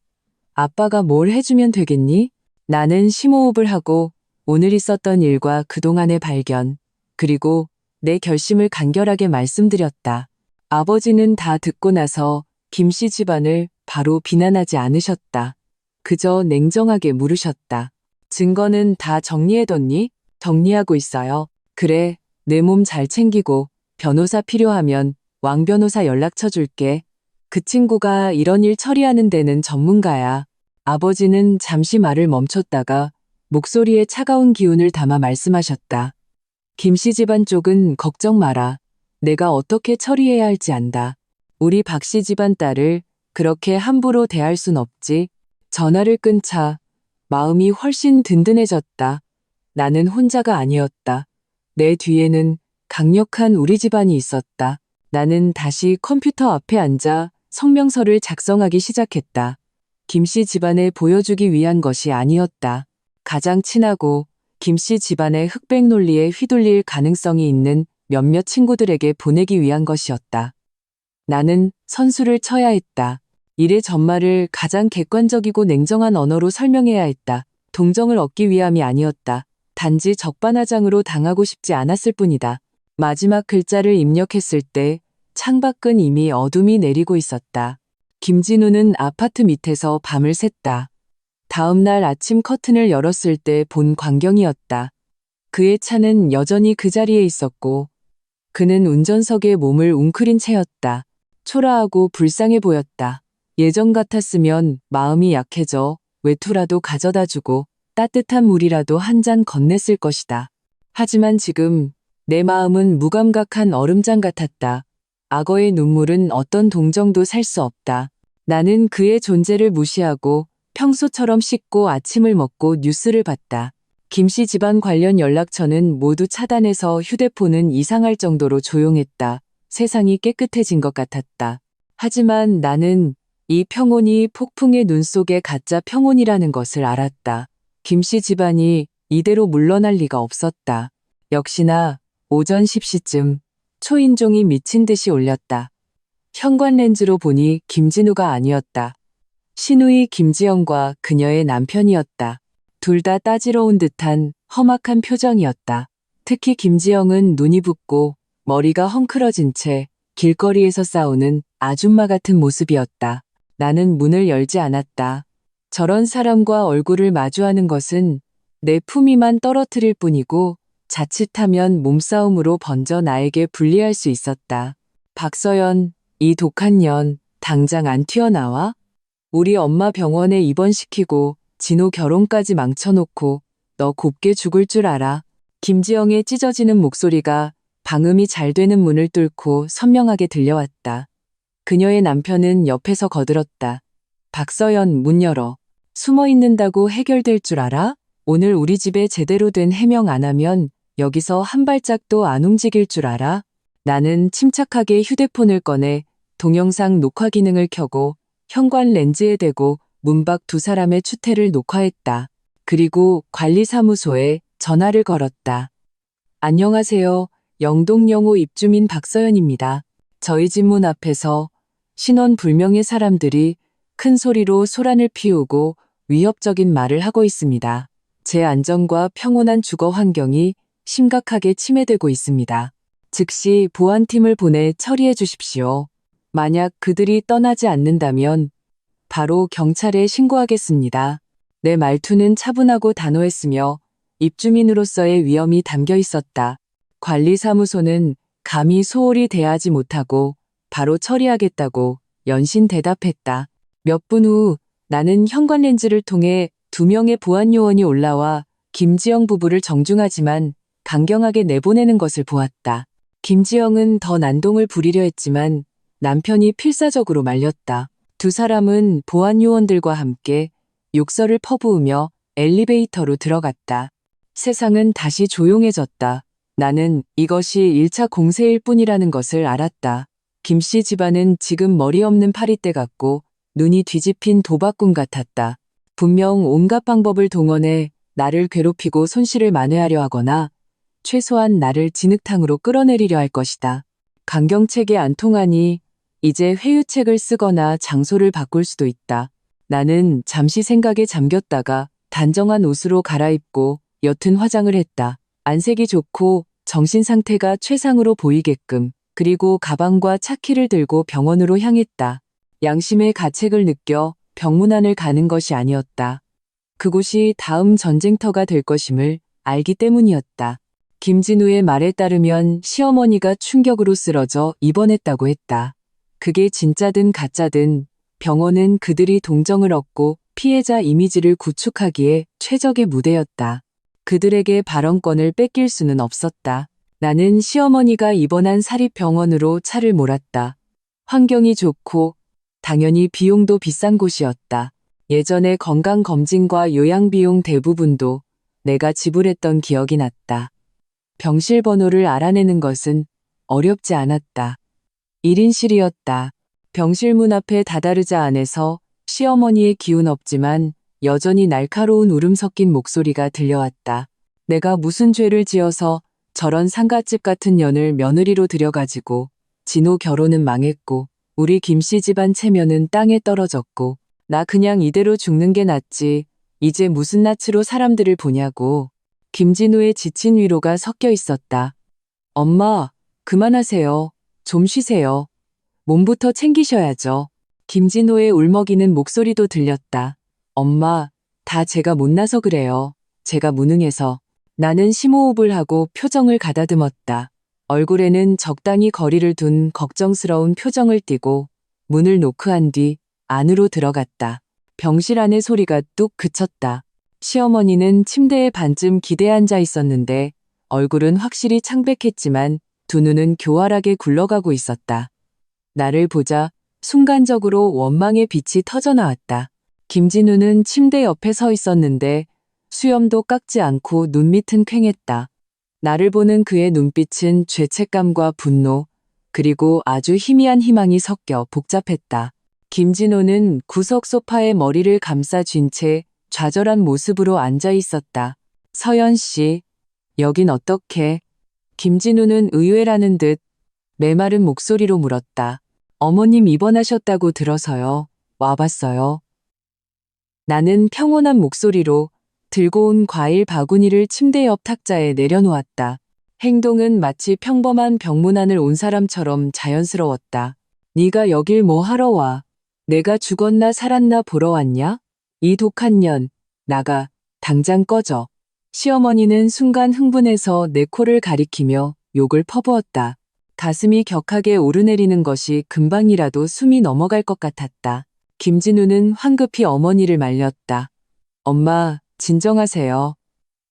아빠가 뭘 해주면 되겠니? 나는 심호흡을 하고 오늘 있었던 일과 그동안의 발견, 그리고 내 결심을 간결하게 말씀드렸다. 아버지는 다 듣고 나서 김씨 집안을 바로 비난하지 않으셨다. 그저 냉정하게 물으셨다. 증거는 다 정리해뒀니? 정리하고 있어요. 그래, 내 몸 잘 챙기고 변호사 필요하면 왕 변호사 연락처 줄게. 그 친구가 이런 일 처리하는 데는 전문가야. 아버지는 잠시 말을 멈췄다가 목소리에 차가운 기운을 담아 말씀하셨다. 김씨 집안 쪽은 걱정 마라. 내가 어떻게 처리해야 할지 안다. 우리 박씨 집안 딸을 그렇게 함부로 대할 순 없지. 전화를 끊자 마음이 훨씬 든든해졌다. 나는 혼자가 아니었다. 내 뒤에는 강력한 우리 집안이 있었다. 나는 다시 컴퓨터 앞에 앉아 성명서를 작성하기 시작했다. 김씨 집안에 보여주기 위한 것이 아니었다. 가장 친하고 김씨 집안의 흑백 논리에 휘둘릴 가능성이 있는 몇몇 친구들에게 보내기 위한 것이었다. 나는 선수를 쳐야 했다. 일의 전말을 가장 객관적이고 냉정한 언어로 설명해야 했다. 동정을 얻기 위함이 아니었다. 단지 적반하장으로 당하고 싶지 않았을 뿐이다. 마지막 글자를 입력했을 때 창밖은 이미 어둠이 내리고 있었다. 김진우는 아파트 밑에서 밤을 샜다. 다음 날 아침 커튼을 열었을 때 본 광경이었다. 그의 차는 여전히 그 자리에 있었고 그는 운전석에 몸을 웅크린 채였다. 초라하고 불쌍해 보였다. 예전 같았으면 마음이 약해져 외투라도 가져다주고 따뜻한 물이라도 한 잔 건넸을 것이다. 하지만 지금 내 마음은 무감각한 얼음장 같았다. 악어의 눈물은 어떤 동정도 살 수 없다. 나는 그의 존재를 무시하고 평소처럼 씻고 아침을 먹고 뉴스를 봤다. 김씨 집안 관련 연락처는 모두 차단해서 휴대폰은 이상할 정도로 조용했다. 세상이 깨끗해진 것 같았다. 하지만 나는 이 평온이 폭풍의 눈 속의 가짜 평온이라는 것을 알았다. 김씨 집안이 이대로 물러날 리가 없었다. 역시나 오전 10시쯤 초인종이 미친 듯이 울렸다. 현관렌즈로 보니 김진우가 아니었다. 신우이 김지영과 그녀의 남편이었다. 둘 다 따지러운 듯한 험악한 표정이었다. 특히 김지영은 눈이 붓고 머리가 헝클어진 채 길거리에서 싸우는 아줌마 같은 모습이었다. 나는 문을 열지 않았다. 저런 사람과 얼굴을 마주하는 것은 내 품위만 떨어뜨릴 뿐이고 자칫하면 몸싸움으로 번져 나에게 불리할 수 있었다. 박서연, 이 독한 년, 당장 안 튀어나와? 우리 엄마 병원에 입원시키고 진호 결혼까지 망쳐놓고 너 곱게 죽을 줄 알아. 김지영의 찢어지는 목소리가 방음이 잘 되는 문을 뚫고 선명하게 들려왔다. 그녀의 남편은 옆에서 거들었다. 박서연, 문 열어. 숨어 있는다고 해결될 줄 알아? 오늘 우리 집에 제대로 된 해명 안 하면 여기서 한 발짝도 안 움직일 줄 알아? 나는 침착하게 휴대폰을 꺼내 동영상 녹화 기능을 켜고 현관 렌즈에 대고 문 밖 두 사람의 추태를 녹화했다. 그리고 관리사무소에 전화를 걸었다. 안녕하세요. 영동영호 입주민 박서연입니다. 저희 집 문 앞에서 신원 불명의 사람들이 큰 소리로 소란을 피우고 위협적인 말을 하고 있습니다. 제 안전과 평온한 주거 환경이 심각하게 침해되고 있습니다. 즉시 보안팀을 보내 처리해 주십시오. 만약 그들이 떠나지 않는다면 바로 경찰에 신고하겠습니다. 내 말투는 차분하고 단호했으며 입주민으로서의 위험이 담겨 있었다. 관리사무소는 감히 소홀히 대하지 못하고 바로 처리하겠다고 연신 대답했다. 몇 분 후 나는 현관 렌즈를 통해 2명의 보안 요원이 올라와 김지영 부부를 정중하지만 강경하게 내보내는 것을 보았다. 김지영은 더 난동을 부리려 했지만 남편이 필사적으로 말렸다. 두 사람은 보안 요원들과 함께 욕설을 퍼부으며 엘리베이터로 들어갔다. 세상은 다시 조용해졌다. 나는 이것이 1차 공세일 뿐이라는 것을 알았다. 김씨 집안은 지금 머리 없는 파리떼 같고 눈이 뒤집힌 도박꾼 같았다. 분명 온갖 방법을 동원해 나를 괴롭히고 손실을 만회하려 하거나 최소한 나를 진흙탕으로 끌어내리려 할 것이다. 강경책이 안 통하니 이제 회유책을 쓰거나 장소를 바꿀 수도 있다. 나는 잠시 생각에 잠겼다가 단정한 옷으로 갈아입고 옅은 화장을 했다. 안색이 좋고 정신 상태가 최상으로 보이게끔. 그리고 가방과 차키를 들고 병원으로 향했다. 양심의 가책을 느껴 병문안을 가는 것이 아니었다. 그곳이 다음 전쟁터가 될 것임을 알기 때문이었다. 김진우의 말에 따르면 시어머니가 충격으로 쓰러져 입원했다고 했다. 그게 진짜든 가짜든 병원은 그들이 동정을 얻고 피해자 이미지를 구축하기에 최적의 무대였다. 그들에게 발언권을 뺏길 수는 없었다. 나는 시어머니가 입원한 사립병원으로 차를 몰았다. 환경이 좋고 당연히 비용도 비싼 곳이었다. 예전에 건강검진과 요양비용 대부분도 내가 지불했던 기억이 났다. 병실 번호를 알아내는 것은 어렵지 않았다. 1인실이었다. 병실 문 앞에 다다르자 안에서 시어머니의 기운 없지만 여전히 날카로운 울음 섞인 목소리가 들려왔다. 내가 무슨 죄를 지어서 저런 상갓집 같은 년을 며느리로 들여가지고 진호 결혼은 망했고 우리 김씨 집안 체면은 땅에 떨어졌고 나 그냥 이대로 죽는 게 낫지 이제 무슨 낯으로 사람들을 보냐고. 김진우의 지친 위로가 섞여 있었다. 엄마, 그만하세요. 좀 쉬세요. 몸부터 챙기셔야죠. 김진호의 울먹이는 목소리도 들렸다. 엄마, 다 제가 못나서 그래요. 제가 무능해서. 나는 심호흡을 하고 표정을 가다듬었다. 얼굴에는 적당히 거리를 둔 걱정스러운 표정을 띠고 문을 노크한 뒤 안으로 들어갔다. 병실 안의 소리가 뚝 그쳤다. 시어머니는 침대에 반쯤 기대 앉아 있었는데 얼굴은 확실히 창백했지만 두 눈은 교활하게 굴러가고 있었다. 나를 보자 순간적으로 원망의 빛이 터져나왔다. 김진우는 침대 옆에 서 있었는데 수염도 깎지 않고 눈밑은 퀭했다. 나를 보는 그의 눈빛은 죄책감과 분노, 그리고 아주 희미한 희망이 섞여 복잡했다. 김진호는 구석 소파에 머리를 감싸 쥔 채 좌절한 모습으로 앉아 있었다. 서연 씨, 여긴 어떻게? 김진우는 의외라는 듯 메마른 목소리로 물었다. 어머님 입원하셨다고 들어서요. 와봤어요. 나는 평온한 목소리로 들고 온 과일 바구니를 침대 옆 탁자에 내려놓았다. 행동은 마치 평범한 병문안을 온 사람처럼 자연스러웠다. 네가 여길 뭐 하러 와? 내가 죽었나 살았나 보러 왔냐? 이 독한 년, 나가, 당장 꺼져. 시어머니는 순간 흥분해서 내 코를 가리키며 욕을 퍼부었다. 가슴이 격하게 오르내리는 것이 금방이라도 숨이 넘어갈 것 같았다. 김진우는 황급히 어머니를 말렸다. 엄마, 진정하세요.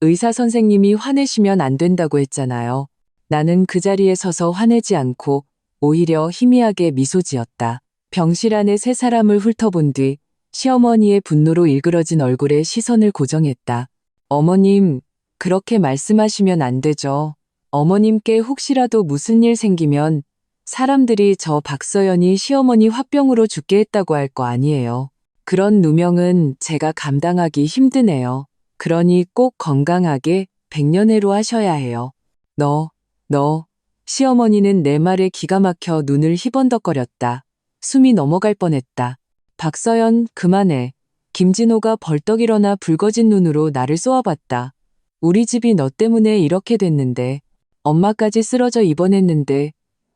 의사 선생님이 화내시면 안 된다고 했잖아요. 나는 그 자리에 서서 화내지 않고 오히려 희미하게 미소 지었다. 병실 안에 세 사람을 훑어본 뒤 시어머니의 분노로 일그러진 얼굴에 시선을 고정했다. 어머님, 그렇게 말씀하시면 안 되죠. 어머님께 혹시라도 무슨 일 생기면 사람들이 저 박서연이 시어머니 화병으로 죽게 했다고 할 거 아니에요. 그런 누명은 제가 감당하기 힘드네요. 그러니 꼭 건강하게 백년해로 하셔야 해요. 너. 시어머니는 내 말에 기가 막혀 눈을 희번덕거렸다. 숨이 넘어갈 뻔했다. 박서연, 그만해. 김진호가 벌떡 일어나 붉어진 눈으로 나를 쏘아봤다. 우리 집이 너 때문에 이렇게 됐는데, 엄마까지 쓰러져 입원했는데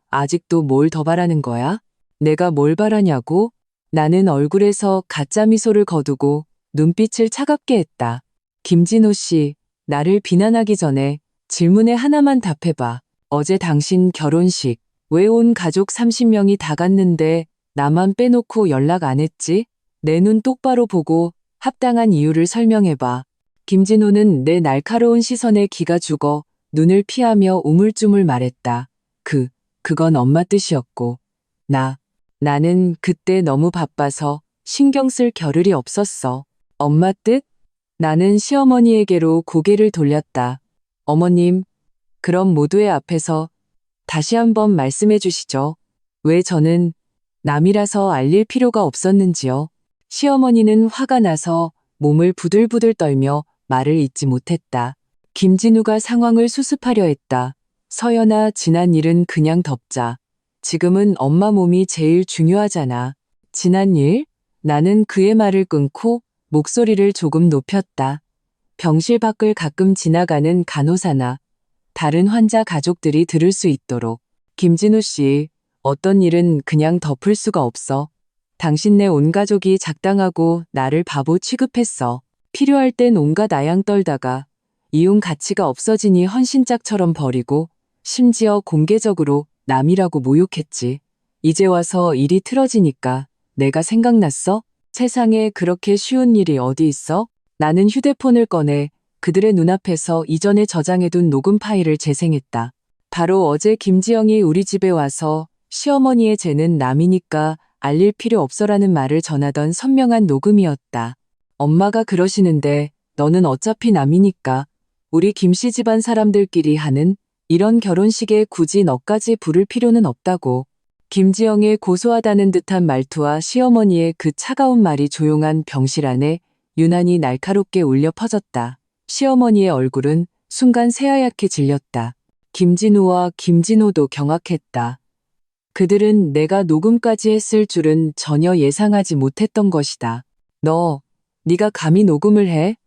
아직도 뭘 더 바라는 거야? 내가 뭘 바라냐고? 나는 얼굴에서 가짜 미소를 거두고 눈빛을 차갑게 했다. 김진호 씨, 나를 비난하기 전에 질문에 하나만 답해봐. 어제 당신 결혼식, 왜 온 가족 30명이 다 갔는데 나만 빼놓고 연락 안 했지? 내 눈 똑바로 보고 합당한 이유를 설명해봐. 김진호는 내 날카로운 시선에 기가 죽어 눈을 피하며 우물쭈물 말했다. 그건 엄마 뜻이었고. 나는 그때 너무 바빠서 신경 쓸 겨를이 없었어. 엄마 뜻? 나는 시어머니에게로 고개를 돌렸다. 어머님, 그럼 모두의 앞에서 다시 한번 말씀해 주시죠. 왜 저는 남이라서 알릴 필요가 없었는지요. 시어머니는 화가 나서 몸을 부들부들 떨며 말을 잇지 못했다. 김진우가 상황을 수습하려 했다. 서연아, 지난 일은 그냥 덮자. 지금은 엄마 몸이 제일 중요하잖아. 지난 일? 나는 그의 말을 끊고 목소리를 조금 높였다. 병실 밖을 가끔 지나가는 간호사나 다른 환자 가족들이 들을 수 있도록. 김진우 씨, 어떤 일은 그냥 덮을 수가 없어. 당신네 온 가족이 작당하고 나를 바보 취급했어. 필요할 땐 온갖 아양 떨다가 이용 가치가 없어지니 헌신짝처럼 버리고 심지어 공개적으로 남이라고 모욕했지. 이제 와서 일이 틀어지니까 내가 생각났어? 세상에 그렇게 쉬운 일이 어디 있어? 나는 휴대폰을 꺼내 그들의 눈앞에서 이전에 저장해둔 녹음 파일을 재생했다. 바로 어제 김지영이 우리 집에 와서 시어머니의 죄는 남이니까 알릴 필요 없어라는 말을 전하던 선명한 녹음이었다. 엄마가 그러시는데 너는 어차피 남이니까 우리 김씨 집안 사람들끼리 하는 이런 결혼식에 굳이 너까지 부를 필요는 없다고. 김지영의 고소하다는 듯한 말투와 시어머니의 그 차가운 말이 조용한 병실 안에 유난히 날카롭게 울려 퍼졌다. 시어머니의 얼굴은 순간 새하얗게 질렸다. 김진우와 김진호도 경악했다. 그들은 내가 녹음까지 했을 줄은 전혀 예상하지 못했던 것이다. 네가 감히 녹음을 해?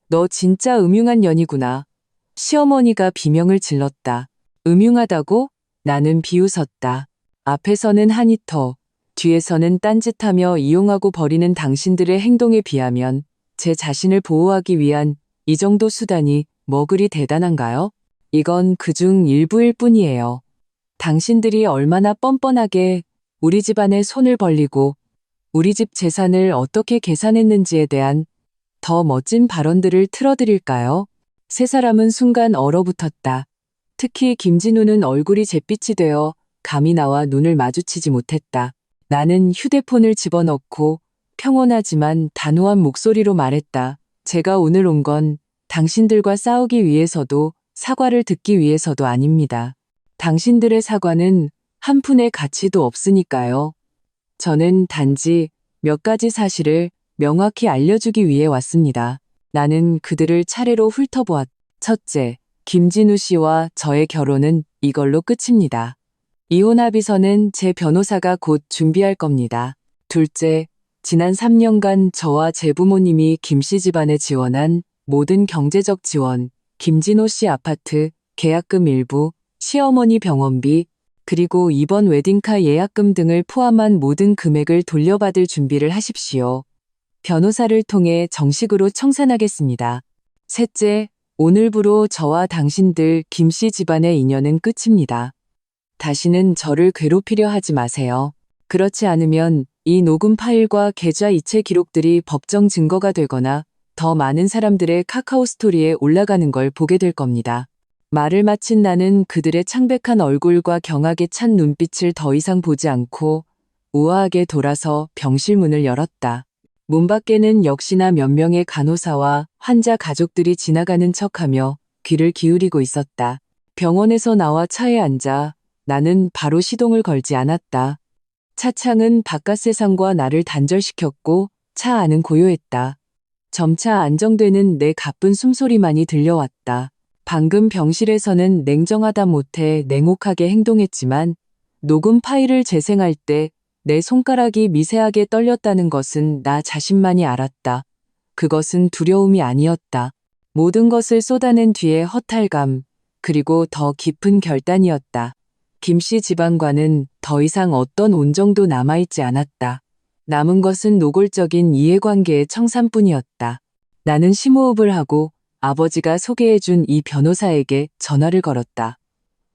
너 진짜 음흉한 년이구나. 시어머니가 비명을 질렀다. 음흉하다고? 나는 비웃었다. 앞에서는 한이터, 뒤에서는 딴짓하며 이용하고 버리는 당신들의 행동에 비하면 제 자신을 보호하기 위한 이 정도 수단이 뭐 그리 대단한가요? 이건 그중 일부일 뿐이에요. 당신들이 얼마나 뻔뻔하게 우리 집안에 손을 벌리고 우리 집 재산을 어떻게 계산했는지에 대한 더 멋진 발언들을 틀어드릴까요? 세 사람은 순간 얼어붙었다. 특히 김진우는 얼굴이 잿빛이 되어 감히 나와 눈을 마주치지 못했다. 나는 휴대폰을 집어넣고 평온하지만 단호한 목소리로 말했다. 제가 오늘 온 건 당신들과 싸우기 위해서도 사과를 듣기 위해서도 아닙니다. 당신들의 사과는 한 푼의 가치도 없으니까요. 저는 단지 몇 가지 사실을 명확히 알려주기 위해 왔습니다. 나는 그들을 차례로 훑어보았다. 첫째, 김진우 씨와 저의 결혼은 이걸로 끝입니다. 이혼 합의서는 제 변호사가 곧 준비할 겁니다. 둘째, 지난 3년간 저와 제 부모님이 김씨 집안에 지원한 모든 경제적 지원, 김진호 씨 아파트, 계약금 일부, 시어머니 병원비, 그리고 이번 웨딩카 예약금 등을 포함한 모든 금액을 돌려받을 준비를 하십시오. 변호사를 통해 정식으로 청산하겠습니다. 셋째, 오늘부로 저와 당신들 김씨 집안의 인연은 끝입니다. 다시는 저를 괴롭히려 하지 마세요. 그렇지 않으면 이 녹음 파일과 계좌 이체 기록들이 법정 증거가 되거나 더 많은 사람들의 카카오 스토리에 올라가는 걸 보게 될 겁니다. 말을 마친 나는 그들의 창백한 얼굴과 경악에 찬 눈빛을 더 이상 보지 않고 우아하게 돌아서 병실 문을 열었다. 문 밖에는 역시나 몇 명의 간호사와 환자 가족들이 지나가는 척하며 귀를 기울이고 있었다. 병원에서 나와 차에 앉아 나는 바로 시동을 걸지 않았다. 차창은 바깥 세상과 나를 단절시켰고 차 안은 고요했다. 점차 안정되는 내 가쁜 숨소리만이 들려왔다. 방금 병실에서는 냉정하다 못해 냉혹하게 행동했지만 녹음 파일을 재생할 때 내 손가락이 미세하게 떨렸다는 것은 나 자신만이 알았다. 그것은 두려움이 아니었다. 모든 것을 쏟아낸 뒤의 허탈감, 그리고 더 깊은 결단이었다. 김씨 집안과는 더 이상 어떤 온정도 남아있지 않았다. 남은 것은 노골적인 이해관계의 청산뿐이었다. 나는 심호흡을 하고 아버지가 소개해준 이 변호사에게 전화를 걸었다.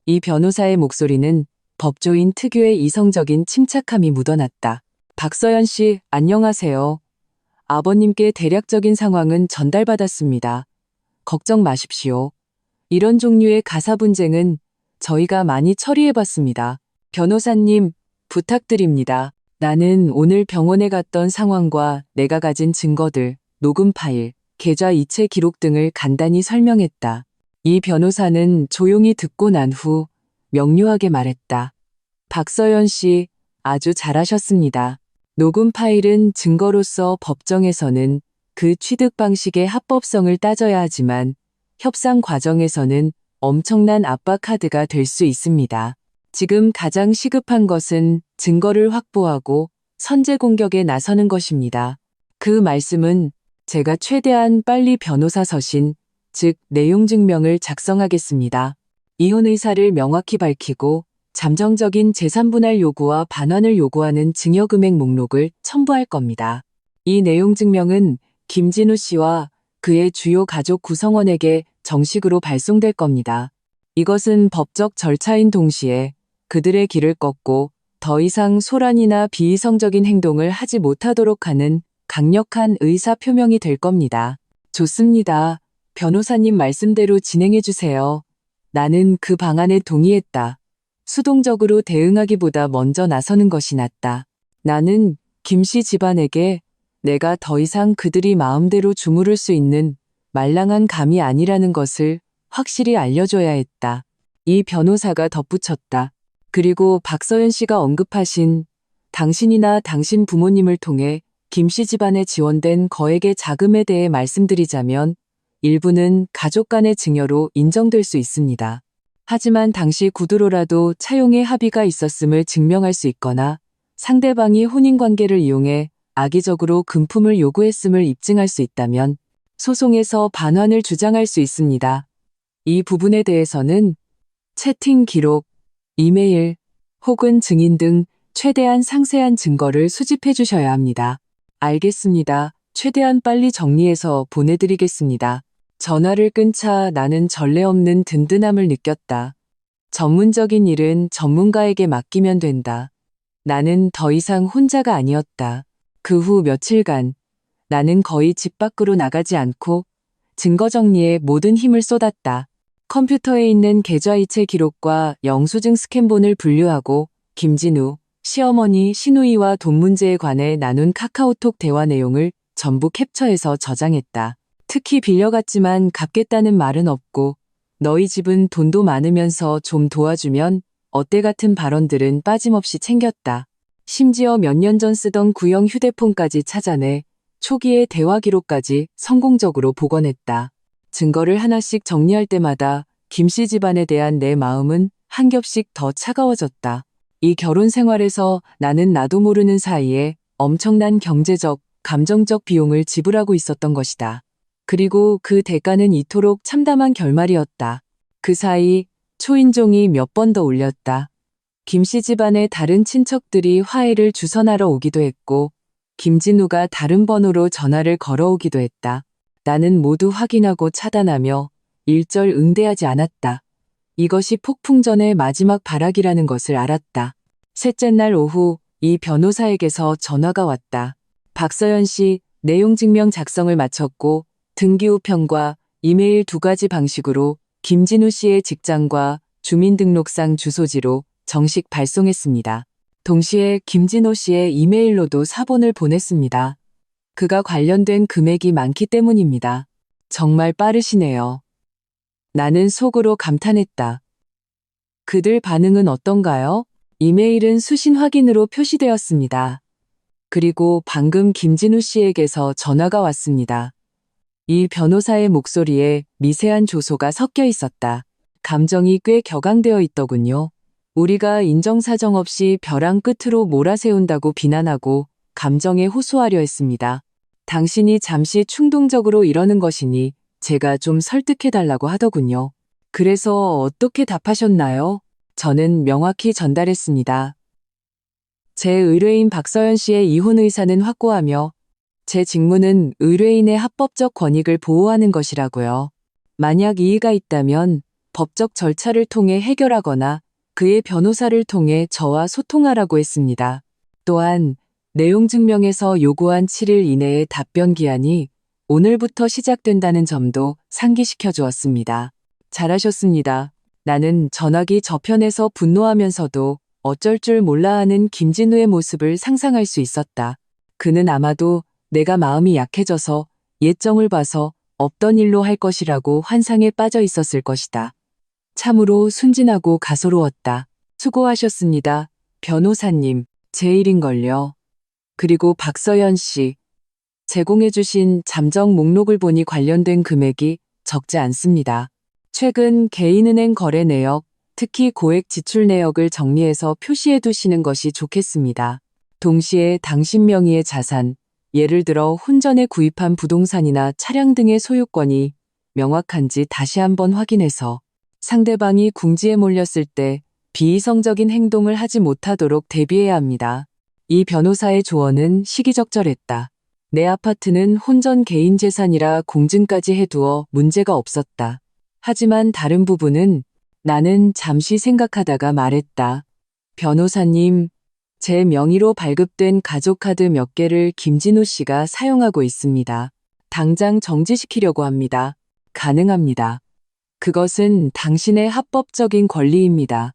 이 변호사의 목소리는 법조인 특유의 이성적인 침착함이 묻어났다. 박서연 씨, 안녕하세요. 아버님께 대략적인 상황은 전달받았습니다. 걱정 마십시오. 이런 종류의 가사 분쟁은 저희가 많이 처리해봤습니다. 변호사님, 부탁드립니다. 나는 오늘 병원에 갔던 상황과 내가 가진 증거들, 녹음 파일, 계좌 이체 기록 등을 간단히 설명했다. 이 변호사는 조용히 듣고 난 후 명료하게 말했다. 박서연 씨, 아주 잘하셨습니다. 녹음 파일은 증거로서 법정에서는 그 취득 방식의 합법성을 따져야 하지만 협상 과정에서는 엄청난 압박 카드가 될 수 있습니다. 지금 가장 시급한 것은 증거를 확보하고 선제 공격에 나서는 것입니다. 그 말씀은 제가 최대한 빨리 변호사 서신, 즉 내용 증명을 작성하겠습니다. 이혼 의사를 명확히 밝히고 잠정적인 재산 분할 요구와 반환을 요구하는 증여금액 목록을 첨부할 겁니다. 이 내용 증명은 김진우 씨와 그의 주요 가족 구성원에게 정식으로 발송될 겁니다. 이것은 법적 절차인 동시에 그들의 길을 꺾고 더 이상 소란이나 비이성적인 행동을 하지 못하도록 하는 강력한 의사 표명이 될 겁니다. 좋습니다. 변호사님 말씀대로 진행해 주세요. 나는 그 방안에 동의했다. 수동적으로 대응하기보다 먼저 나서는 것이 낫다. 나는 김씨 집안에게 내가 더 이상 그들이 마음대로 주무를 수 있는 말랑한 감이 아니라는 것을 확실히 알려줘야 했다. 이 변호사가 덧붙였다. 그리고 박서연 씨가 언급하신 당신이나 당신 부모님을 통해 김씨 집안에 지원된 거액의 자금에 대해 말씀드리자면 일부는 가족 간의 증여로 인정될 수 있습니다. 하지만 당시 구두로라도 차용의 합의가 있었음을 증명할 수 있거나 상대방이 혼인관계를 이용해 악의적으로 금품을 요구했음을 입증할 수 있다면 소송에서 반환을 주장할 수 있습니다. 이 부분에 대해서는 채팅 기록, 이메일 혹은 증인 등 최대한 상세한 증거를 수집해 주셔야 합니다. 알겠습니다. 최대한 빨리 정리해서 보내드리겠습니다. 전화를 끊자 나는 전례 없는 든든함을 느꼈다. 전문적인 일은 전문가에게 맡기면 된다. 나는 더 이상 혼자가 아니었다. 그 후 며칠간 나는 거의 집 밖으로 나가지 않고 증거 정리에 모든 힘을 쏟았다. 컴퓨터에 있는 계좌이체 기록과 영수증 스캔본을 분류하고 김진우, 시어머니 신우이와 돈 문제에 관해 나눈 카카오톡 대화 내용을 전부 캡처해서 저장했다. 특히 빌려갔지만 갚겠다는 말은 없고 너희 집은 돈도 많으면서 좀 도와주면 어때 같은 발언들은 빠짐없이 챙겼다. 심지어 몇 년 전 쓰던 구형 휴대폰까지 찾아내 초기의 대화 기록까지 성공적으로 복원했다. 증거를 하나씩 정리할 때마다 김씨 집안에 대한 내 마음은 한 겹씩 더 차가워졌다. 이 결혼 생활에서 나는 나도 모르는 사이에 엄청난 경제적, 감정적 비용을 지불하고 있었던 것이다. 그리고 그 대가는 이토록 참담한 결말이었다. 그 사이 초인종이 몇 번 더 울렸다. 김씨 집안의 다른 친척들이 화해를 주선하러 오기도 했고 김진우가 다른 번호로 전화를 걸어오기도 했다. 나는 모두 확인하고 차단하며 일절 응대하지 않았다. 이것이 폭풍 전의 마지막 발악이라는 것을 알았다. 셋째 날 오후 이 변호사에게서 전화가 왔다. 박서연 씨 내용 증명 작성을 마쳤고 등기우편과 이메일 2가지 방식으로 김진우 씨의 직장과 주민등록상 주소지로 정식 발송했습니다. 동시에 김진호 씨의 이메일로도 사본을 보냈습니다. 그가 관련된 금액이 많기 때문입니다. 정말 빠르시네요. 나는 속으로 감탄했다. 그들 반응은 어떤가요? 이메일은 수신 확인으로 표시되었습니다. 그리고 방금 김진우 씨에게서 전화가 왔습니다. 이 변호사의 목소리에 미세한 조소가 섞여 있었다. 감정이 꽤 격앙되어 있더군요. 우리가 인정사정 없이 벼랑 끝으로 몰아세운다고 비난하고 감정에 호소하려 했습니다. 당신이 잠시 충동적으로 이러는 것이니 제가 좀 설득해달라고 하더군요. 그래서 어떻게 답하셨나요? 저는 명확히 전달했습니다. 제 의뢰인 박서연 씨의 이혼 의사는 확고하며 제 직무는 의뢰인의 합법적 권익을 보호하는 것이라고요. 만약 이의가 있다면 법적 절차를 통해 해결하거나 그의 변호사를 통해 저와 소통하라고 했습니다. 또한 내용 증명에서 요구한 7일 이내의 답변 기한이 오늘부터 시작된다는 점도 상기시켜 주었습니다. 잘하셨습니다. 나는 전화기 저편에서 분노하면서도 어쩔 줄 몰라 하는 김진우의 모습을 상상할 수 있었다. 그는 아마도 내가 마음이 약해져서 예정을 봐서 없던 일로 할 것이라고 환상에 빠져 있었을 것이다. 참으로 순진하고 가소로웠다. 수고하셨습니다. 변호사님. 제일인걸요. 그리고 박서연 씨, 제공해주신 잠정 목록을 보니 관련된 금액이 적지 않습니다. 최근 개인은행 거래 내역, 특히 고액 지출 내역을 정리해서 표시해 두시는 것이 좋겠습니다. 동시에 당신 명의의 자산, 예를 들어 혼전에 구입한 부동산이나 차량 등의 소유권이 명확한지 다시 한번 확인해서 상대방이 궁지에 몰렸을 때 비이성적인 행동을 하지 못하도록 대비해야 합니다. 이 변호사의 조언은 시기적절했다. 내 아파트는 혼전 개인 재산이라 공증까지 해두어 문제가 없었다. 하지만 다른 부분은 나는 잠시 생각하다가 말했다. 변호사님, 제 명의로 발급된 가족카드 몇 개를 김진우 씨가 사용하고 있습니다. 당장 정지시키려고 합니다. 가능합니다. 그것은 당신의 합법적인 권리입니다.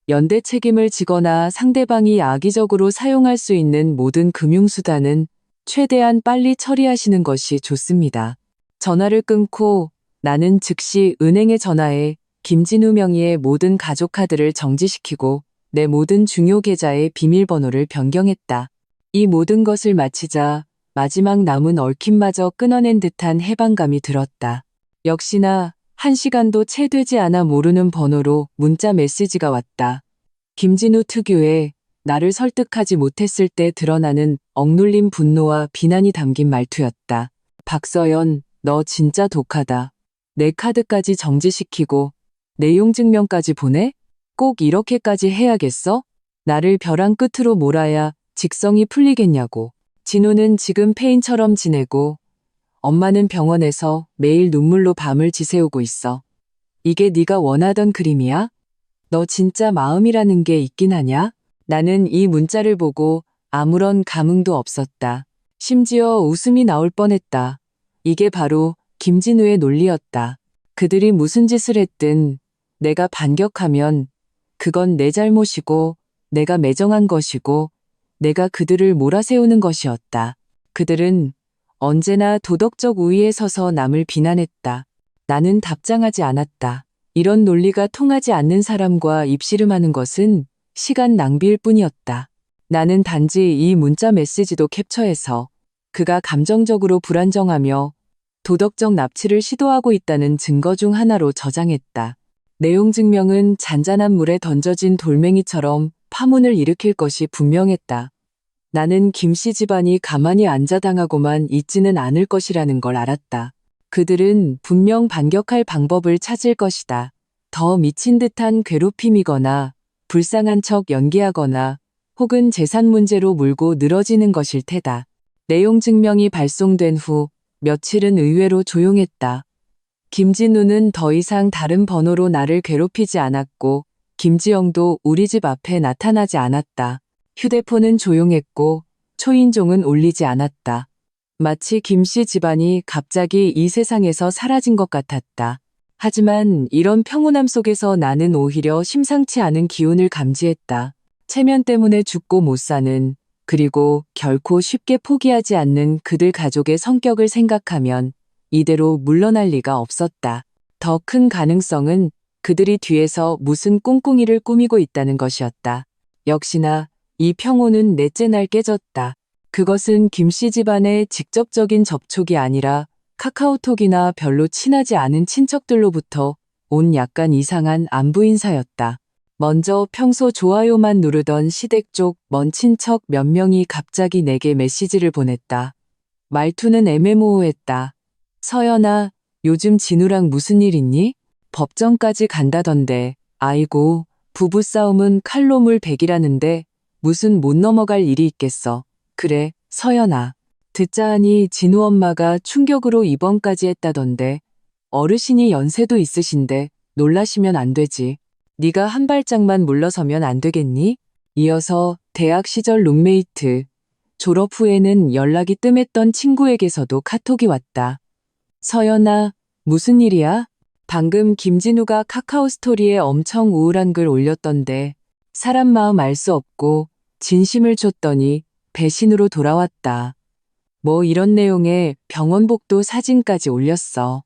연대 책임을 지거나 상대방이 악의적으로 사용할 수 있는 모든 금융수단은 최대한 빨리 처리하시는 것이 좋습니다. 전화를 끊고 나는 즉시 은행에 전화해 김진우 명의의 모든 가족카드를 정지시키고 내 모든 중요 계좌의 비밀번호를 변경했다. 이 모든 것을 마치자 마지막 남은 얽힘마저 끊어낸 듯한 해방감이 들었다. 역시나 1시간도 채 되지 않아 모르는 번호로 문자 메시지가 왔다. 김진우 특유의 나를 설득하지 못했을 때 드러나는 억눌린 분노와 비난이 담긴 말투였다. 박서연, 너 진짜 독하다. 내 카드까지 정지시키고 내용 증명까지 보내? 꼭 이렇게까지 해야겠어? 나를 벼랑 끝으로 몰아야 직성이 풀리겠냐고. 진우는 지금 폐인처럼 지내고 엄마는 병원에서 매일 눈물로 밤을 지새우고 있어. 이게 네가 원하던 그림이야? 너 진짜 마음이라는 게 있긴 하냐? 나는 이 문자를 보고 아무런 감흥도 없었다. 심지어 웃음이 나올 뻔했다. 이게 바로 김진우의 논리였다. 그들이 무슨 짓을 했든 내가 반격하면 그건 내 잘못이고 내가 매정한 것이고 내가 그들을 몰아세우는 것이었다. 그들은 언제나 도덕적 우위에 서서 남을 비난했다. 나는 답장하지 않았다. 이런 논리가 통하지 않는 사람과 입씨름하는 것은 시간 낭비일 뿐이었다. 나는 단지 이 문자 메시지도 캡처해서 그가 감정적으로 불안정하며 도덕적 납치를 시도하고 있다는 증거 중 하나로 저장했다. 내용 증명은 잔잔한 물에 던져진 돌멩이처럼 파문을 일으킬 것이 분명했다. 나는 김씨 집안이 가만히 앉아당하고만 있지는 않을 것이라는 걸 알았다. 그들은 분명 반격할 방법을 찾을 것이다. 더 미친 듯한 괴롭힘이거나 불쌍한 척 연기하거나 혹은 재산 문제로 물고 늘어지는 것일 테다. 내용 증명이 발송된 후 며칠은 의외로 조용했다. 김진우는 더 이상 다른 번호로 나를 괴롭히지 않았고 김지영도 우리 집 앞에 나타나지 않았다. 휴대폰은 조용했고 초인종은 울리지 않았다. 마치 김씨 집안이 갑자기 이 세상에서 사라진 것 같았다. 하지만 이런 평온함 속에서 나는 오히려 심상치 않은 기운을 감지했다. 체면 때문에 죽고 못 사는, 그리고 결코 쉽게 포기하지 않는 그들 가족의 성격을 생각하면 이대로 물러날 리가 없었다. 더 큰 가능성은 그들이 뒤에서 무슨 꿍꿍이를 꾸미고 있다는 것이었다. 역시나 이 평온은 넷째 날 깨졌다. 그것은 김씨 집안의 직접적인 접촉이 아니라 카카오톡이나 별로 친하지 않은 친척들로부터 온 약간 이상한 안부 인사였다. 먼저 평소 좋아요만 누르던 시댁 쪽 먼 친척 몇 명이 갑자기 내게 메시지를 보냈다. 말투는 애매모호했다. 서연아, 요즘 진우랑 무슨 일 있니? 법정까지 간다던데. 아이고, 부부싸움은 칼로물 100이라는데 무슨 못 넘어갈 일이 있겠어. 그래, 서연아. 듣자 하니 진우 엄마가 충격으로 입원까지 했다던데. 어르신이 연세도 있으신데 놀라시면 안 되지. 네가 한 발짝만 물러서면 안 되겠니? 이어서 대학 시절 룸메이트, 졸업 후에는 연락이 뜸했던 친구에게서도 카톡이 왔다. 서연아, 무슨 일이야? 방금 김진우가 카카오 스토리에 엄청 우울한 글 올렸던데 사람 마음 알 수 없고 진심을 줬더니 배신으로 돌아왔다. 뭐 이런 내용의 병원복도 사진까지 올렸어.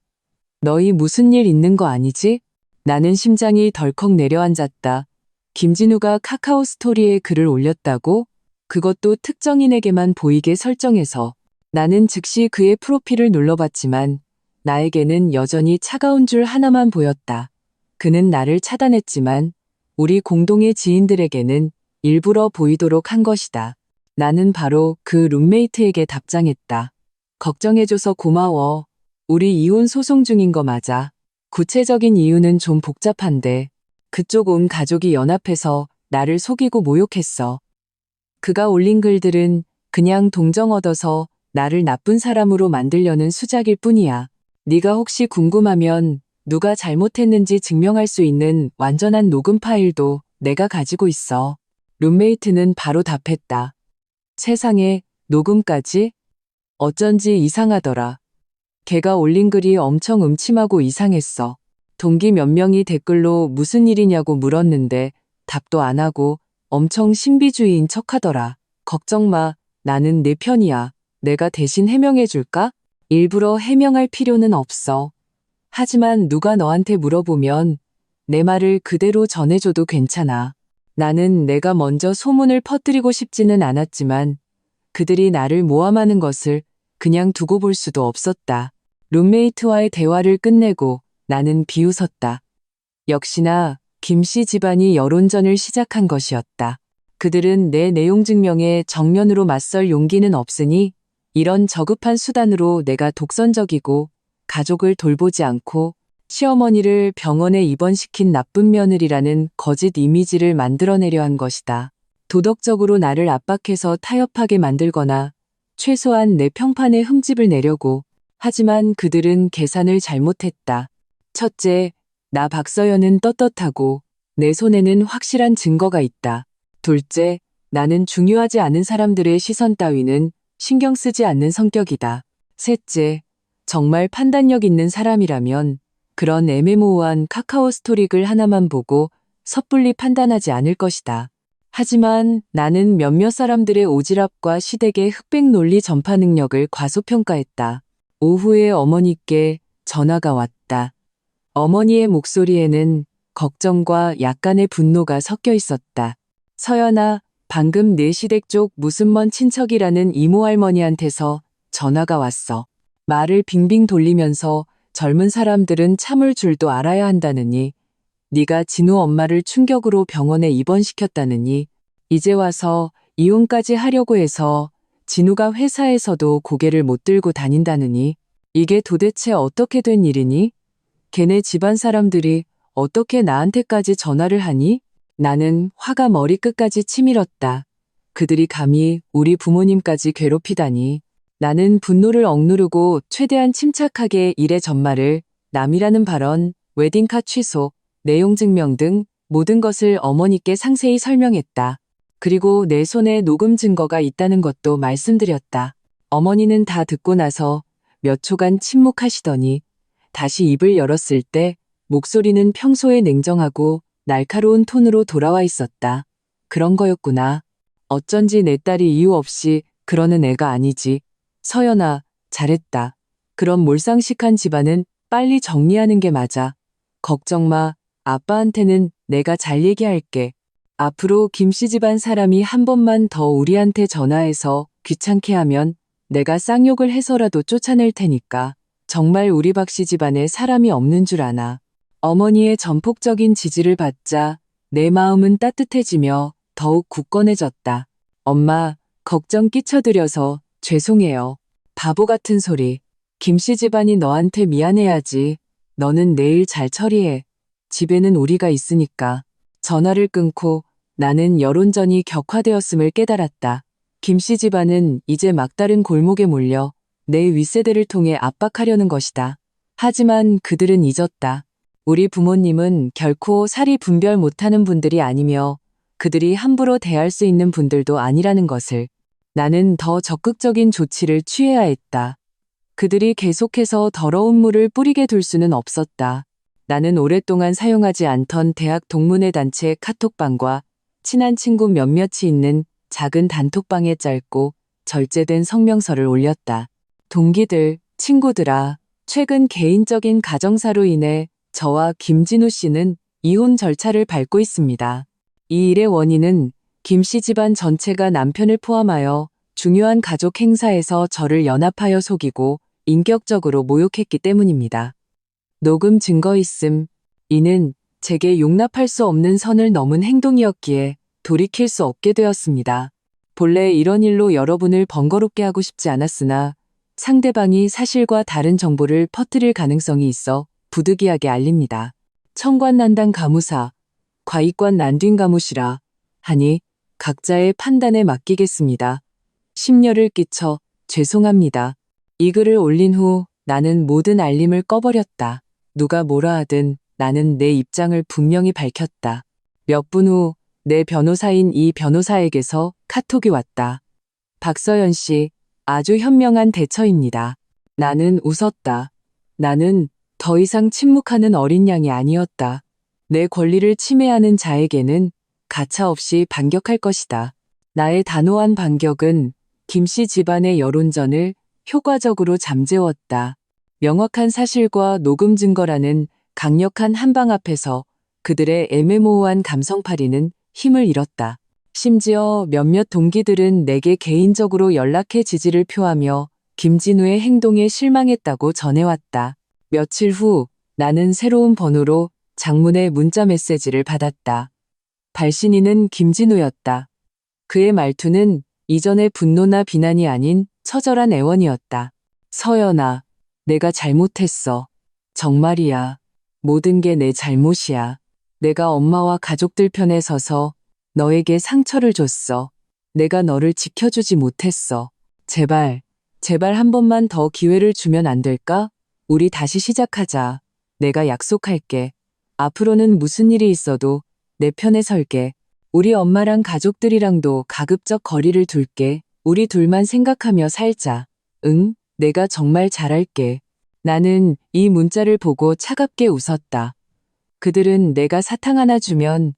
너희 무슨 일 있는 거 아니지? 나는 심장이 덜컥 내려앉았다. 김진우가 카카오 스토리에 글을 올렸다고? 그것도 특정인에게만 보이게 설정해서. 나는 즉시 그의 프로필을 눌러봤지만 나에게는 여전히 차가운 줄 하나만 보였다. 그는 나를 차단했지만 우리 공동의 지인들에게는 일부러 보이도록 한 것이다. 나는 바로 그 룸메이트에게 답장했다. 걱정해줘서 고마워. 우리 이혼 소송 중인 거 맞아. 구체적인 이유는 좀 복잡한데 그쪽 온 가족이 연합해서 나를 속이고 모욕했어. 그가 올린 글들은 그냥 동정 얻어서 나를 나쁜 사람으로 만들려는 수작일 뿐이야. 네가 혹시 궁금하면 누가 잘못했는지 증명할 수 있는 완전한 녹음 파일도 내가 가지고 있어. 룸메이트는 바로 답했다. 세상에, 녹음까지? 어쩐지 이상하더라. 걔가 올린 글이 엄청 음침하고 이상했어. 동기 몇 명이 댓글로 무슨 일이냐고 물었는데 답도 안 하고 엄청 신비주의인 척하더라. 걱정 마, 나는 내 편이야. 내가 대신 해명해 줄까? 일부러 해명할 필요는 없어. 하지만 누가 너한테 물어보면 내 말을 그대로 전해줘도 괜찮아. 나는 내가 먼저 소문을 퍼뜨리고 싶지는 않았지만 그들이 나를 모함하는 것을 그냥 두고 볼 수도 없었다. 룸메이트와의 대화를 끝내고 나는 비웃었다. 역시나 김씨 집안이 여론전을 시작한 것이었다. 그들은 내 내용 증명에 정면으로 맞설 용기는 없으니 이런 저급한 수단으로 내가 독선적이고 가족을 돌보지 않고 시어머니를 병원에 입원시킨 나쁜 며느리라는 거짓 이미지를 만들어내려 한 것이다. 도덕적으로 나를 압박해서 타협하게 만들거나 최소한 내 평판에 흠집을 내려고. 하지만 그들은 계산을 잘못했다. 첫째, 나 박서연은 떳떳하고 내 손에는 확실한 증거가 있다. 둘째, 나는 중요하지 않은 사람들의 시선 따위는 신경 쓰지 않는 성격이다. 셋째, 정말 판단력 있는 사람이라면 그런 애매모호한 카카오 스토리 글 하나만 보고 섣불리 판단하지 않을 것이다. 하지만 나는 몇몇 사람들의 오지랖과 시댁의 흑백 논리 전파 능력을 과소평가했다. 오후에 어머니께 전화가 왔다. 어머니의 목소리에는 걱정과 약간의 분노가 섞여 있었다. 서연아, 방금 내 시댁 쪽 무슨 먼 친척이라는 이모 할머니한테서 전화가 왔어. 말을 빙빙 돌리면서 젊은 사람들은 참을 줄도 알아야 한다느니, 네가 진우 엄마를 충격으로 병원에 입원시켰다느니, 이제 와서 이혼까지 하려고 해서 진우가 회사에서도 고개를 못 들고 다닌다느니, 이게 도대체 어떻게 된 일이니? 걔네 집안 사람들이 어떻게 나한테까지 전화를 하니? 나는 화가 머리끝까지 치밀었다. 그들이 감히 우리 부모님까지 괴롭히다니. 나는 분노를 억누르고 최대한 침착하게 일의 전말을 남이라는 발언, 웨딩카 취소, 내용 증명 등 모든 것을 어머니께 상세히 설명했다. 그리고 내 손에 녹음 증거가 있다는 것도 말씀드렸다. 어머니는 다 듣고 나서 몇 초간 침묵하시더니 다시 입을 열었을 때 목소리는 평소에 냉정하고 날카로운 톤으로 돌아와 있었다. 그런 거였구나. 어쩐지 내 딸이 이유 없이 그러는 애가 아니지. 서연아, 잘했다. 그런 몰상식한 집안은 빨리 정리하는 게 맞아. 걱정 마. 아빠한테는 내가 잘 얘기할게. 앞으로 김씨 집안 사람이 한 번만 더 우리한테 전화해서 귀찮게 하면 내가 쌍욕을 해서라도 쫓아낼 테니까. 정말 우리 박씨 집안에 사람이 없는 줄 아나. 어머니의 전폭적인 지지를 받자 내 마음은 따뜻해지며 더욱 굳건해졌다. 엄마, 걱정 끼쳐드려서 죄송해요. 바보 같은 소리. 김씨 집안이 너한테 미안해야지. 너는 내일 잘 처리해. 집에는 우리가 있으니까. 전화를 끊고 나는 여론전이 격화되었음을 깨달았다. 김씨 집안은 이제 막다른 골목에 몰려 내 윗세대를 통해 압박하려는 것이다. 하지만 그들은 잊었다. 우리 부모님은 결코 사리 분별 못하는 분들이 아니며 그들이 함부로 대할 수 있는 분들도 아니라는 것을. 나는 더 적극적인 조치를 취해야 했다. 그들이 계속해서 더러운 물을 뿌리게 둘 수는 없었다. 나는 오랫동안 사용하지 않던 대학 동문회 단체 카톡방과 친한 친구 몇몇이 있는 작은 단톡방에 짧고 절제된 성명서를 올렸다. 동기들, 친구들아, 최근 개인적인 가정사로 인해 저와 김진우 씨는 이혼 절차를 밟고 있습니다. 이 일의 원인은 김씨 집안 전체가 남편을 포함하여 중요한 가족 행사에서 저를 연합하여 속이고 인격적으로 모욕했기 때문입니다. 녹음 증거 있음. 이는 제게 용납할 수 없는 선을 넘은 행동이었기에 돌이킬 수 없게 되었습니다. 본래 이런 일로 여러분을 번거롭게 하고 싶지 않았으나 상대방이 사실과 다른 정보를 퍼뜨릴 가능성이 있어 부득이하게 알립니다. 청관난당 가무사, 과익관 난딘 가무시라 하니 각자의 판단에 맡기겠습니다. 심려를 끼쳐 죄송합니다. 이 글을 올린 후 나는 모든 알림을 꺼버렸다. 누가 뭐라 하든 나는 내 입장을 분명히 밝혔다. 몇 분 후 내 변호사인 이 변호사에게서 카톡이 왔다. 박서연 씨, 아주 현명한 대처입니다. 나는 웃었다. 나는 더 이상 침묵하는 어린 양이 아니었다. 내 권리를 침해하는 자에게는 가차없이 반격할 것이다. 나의 단호한 반격은 김씨 집안의 여론전을 효과적으로 잠재웠다. 명확한 사실과 녹음 증거라는 강력한 한방 앞에서 그들의 애매모호한 감성파리는 힘을 잃었다. 심지어 몇몇 동기들은 내게 개인적으로 연락해 지지를 표하며 김진우의 행동에 실망했다고 전해왔다. 며칠 후 나는 새로운 번호로 장문의 문자 메시지를 받았다. 발신인은 김진우였다. 그의 말투는 이전의 분노나 비난이 아닌 처절한 애원이었다. 서연아, 내가 잘못했어. 정말이야. 모든 게 내 잘못이야. 내가 엄마와 가족들 편에 서서 너에게 상처를 줬어. 내가 너를 지켜주지 못했어. 제발, 제발 한 번만 더 기회를 주면 안 될까? 우리 다시 시작하자. 내가 약속할게. 앞으로는 무슨 일이 있어도 내 편에 설게. 우리 엄마랑 가족들이랑도 가급적 거리를 둘게. 우리 둘만 생각하며 살자. 응, 내가 정말 잘할게. 나는 이 문자를 보고 차갑게 웃었다. 그들은 내가 사탕 하나 주면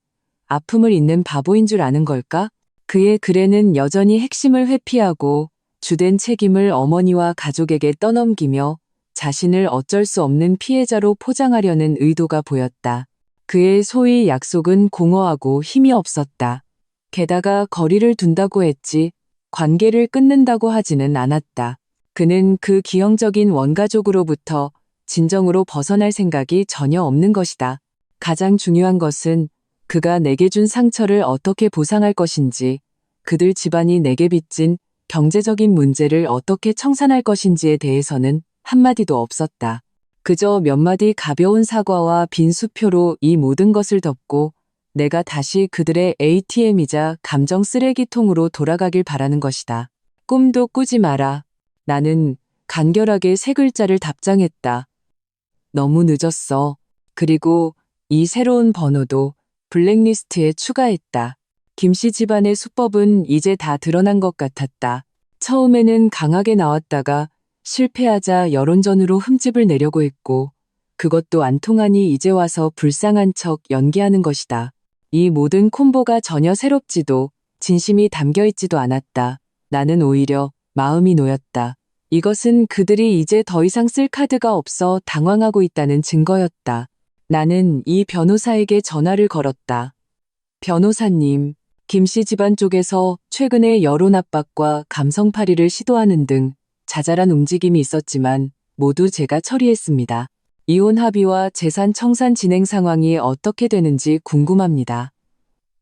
아픔을 잊는 바보인 줄 아는 걸까? 그의 글에는 여전히 핵심을 회피하고 주된 책임을 어머니와 가족에게 떠넘기며 자신을 어쩔 수 없는 피해자로 포장하려는 의도가 보였다. 그의 소위 약속은 공허하고 힘이 없었다. 게다가 거리를 둔다고 했지 관계를 끊는다고 하지는 않았다. 그는 그 기형적인 원가족으로부터 진정으로 벗어날 생각이 전혀 없는 것이다. 가장 중요한 것은 그가 내게 준 상처를 어떻게 보상할 것인지, 그들 집안이 내게 빚진 경제적인 문제를 어떻게 청산할 것인지에 대해서는 한마디도 없었다. 그저 몇 마디 가벼운 사과와 빈 수표로 이 모든 것을 덮고 내가 다시 그들의 ATM이자 감정 쓰레기통으로 돌아가길 바라는 것이다. 꿈도 꾸지 마라. 나는 간결하게 세 글자를 답장했다. 너무 늦었어. 그리고 이 새로운 번호도 블랙리스트에 추가했다. 김씨 집안의 수법은 이제 다 드러난 것 같았다. 처음에는 강하게 나왔다가 실패하자 여론전으로 흠집을 내려고 했고 그것도 안 통하니 이제 와서 불쌍한 척 연기하는 것이다. 이 모든 콤보가 전혀 새롭지도 진심이 담겨있지도 않았다. 나는 오히려 마음이 놓였다. 이것은 그들이 이제 더 이상 쓸 카드가 없어 당황하고 있다는 증거였다. 나는 이 변호사에게 전화를 걸었다. 변호사님, 김씨 집안 쪽에서 최근에 여론 압박과 감성팔이를 시도하는 등 자잘한 움직임이 있었지만 모두 제가 처리했습니다. 이혼 합의와 재산 청산 진행 상황이 어떻게 되는지 궁금합니다.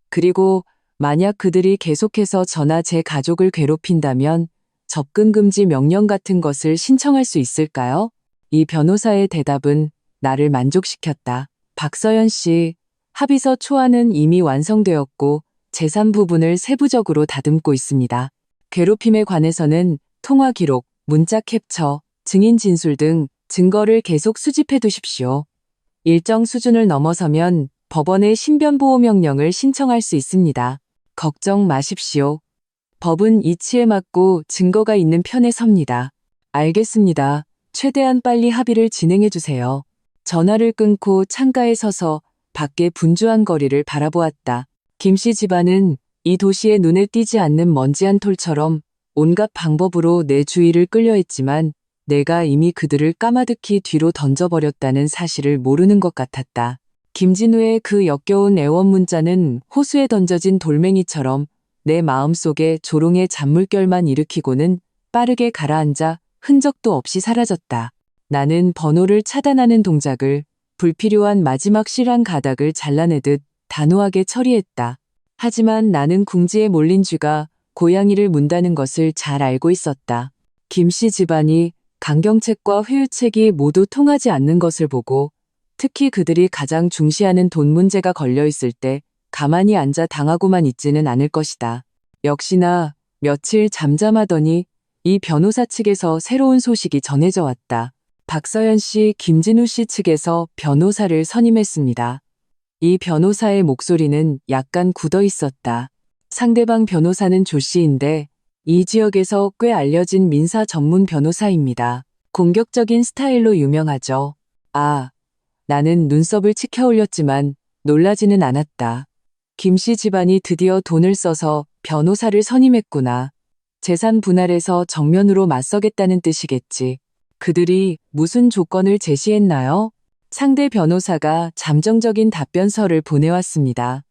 그리고 만약 그들이 계속해서 저나 제 가족을 괴롭힌다면 접근 금지 명령 같은 것을 신청할 수 있을까요? 이 변호사의 대답은 나를 만족시켰다. 박서연 씨, 합의서 초안은 이미 완성되었고 재산 부분을 세부적으로 다듬고 있습니다. 괴롭힘에 관해서는 통화 기록, 문자 캡처, 증인 진술 등 증거를 계속 수집해 두십시오. 일정 수준을 넘어서면 법원에 신변보호 명령을 신청할 수 있습니다. 걱정 마십시오. 법은 이치에 맞고 증거가 있는 편에 섭니다. 알겠습니다. 최대한 빨리 합의를 진행해 주세요. 전화를 끊고 창가에 서서 밖에 분주한 거리를 바라보았다. 김씨 집안은 이 도시의 눈에 띄지 않는 먼지 한 톨처럼 온갖 방법으로 내 주의를 끌려 했지만 내가 이미 그들을 까마득히 뒤로 던져버렸다는 사실을 모르는 것 같았다. 김진우의 그 역겨운 애원 문자는 호수에 던져진 돌멩이처럼 내 마음속에 조롱의 잔물결만 일으키고는 빠르게 가라앉아 흔적도 없이 사라졌다. 나는 번호를 차단하는 동작을 불필요한 마지막 실한 가닥을 잘라내듯 단호하게 처리했다. 하지만 나는 궁지에 몰린 쥐가 고양이를 문다는 것을 잘 알고 있었다. 김씨 집안이 강경책과 회유책이 모두 통하지 않는 것을 보고 특히 그들이 가장 중시하는 돈 문제가 걸려 있을 때 가만히 앉아 당하고만 있지는 않을 것이다. 역시나 며칠 잠잠하더니 이 변호사 측에서 새로운 소식이 전해져 왔다. 박서연 씨, 김진우 씨 측에서 변호사를 선임했습니다. 이 변호사의 목소리는 약간 굳어 있었다. 상대방 변호사는 조 씨인데 이 지역에서 꽤 알려진 민사 전문 변호사입니다. 공격적인 스타일로 유명하죠. 아, 나는 눈썹을 치켜 올렸지만 놀라지는 않았다. 김씨 집안이 드디어 돈을 써서 변호사를 선임했구나. 재산 분할에서 정면으로 맞서겠다는 뜻이겠지. 그들이 무슨 조건을 제시했나요? 상대 변호사가 잠정적인 답변서를 보내왔습니다.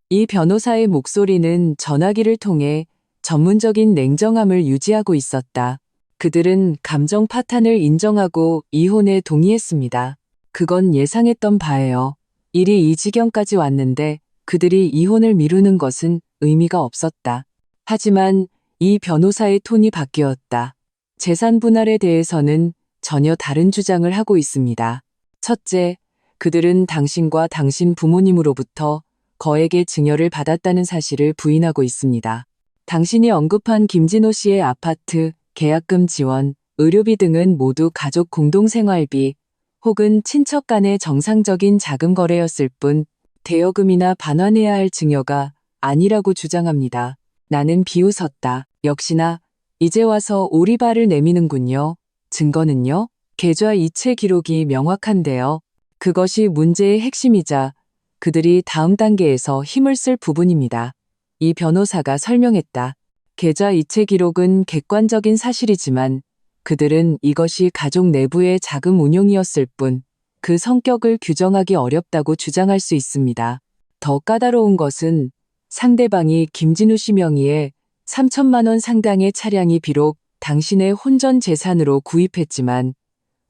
이 변호사의 목소리는 전화기를 통해 전문적인 냉정함을 유지하고 있었다. 그들은 감정 파탄을 인정하고 이혼에 동의했습니다. 그건 예상했던 바예요. 일이 이 지경까지 왔는데 그들이 이혼을 미루는 것은 의미가 없었다. 하지만 이 변호사의 톤이 바뀌었다. 재산 분할에 대해서는 전혀 다른 주장을 하고 있습니다. 첫째, 그들은 당신과 당신 부모님으로부터 거액의 증여를 받았다는 사실을 부인하고 있습니다. 당신이 언급한 김진호 씨의 아파트, 계약금 지원, 의료비 등은 모두 가족 공동생활비 혹은 친척 간의 정상적인 자금 거래였을 뿐 대여금이나 반환해야 할 증여가 아니라고 주장합니다. 나는 비웃었다. 역시나 이제 와서 오리발을 내미는군요. 증거는요? 계좌 이체 기록이 명확한데요. 그것이 문제의 핵심이자 그들이 다음 단계에서 힘을 쓸 부분입니다. 이 변호사가 설명했다. 계좌 이체 기록은 객관적인 사실이지만 그들은 이것이 가족 내부의 자금 운용이었을 뿐 그 성격을 규정하기 어렵다고 주장할 수 있습니다. 더 까다로운 것은 상대방이 김진우 씨 명의의 3천만 원 상당의 차량이 비록 당신의 혼전 재산으로 구입했지만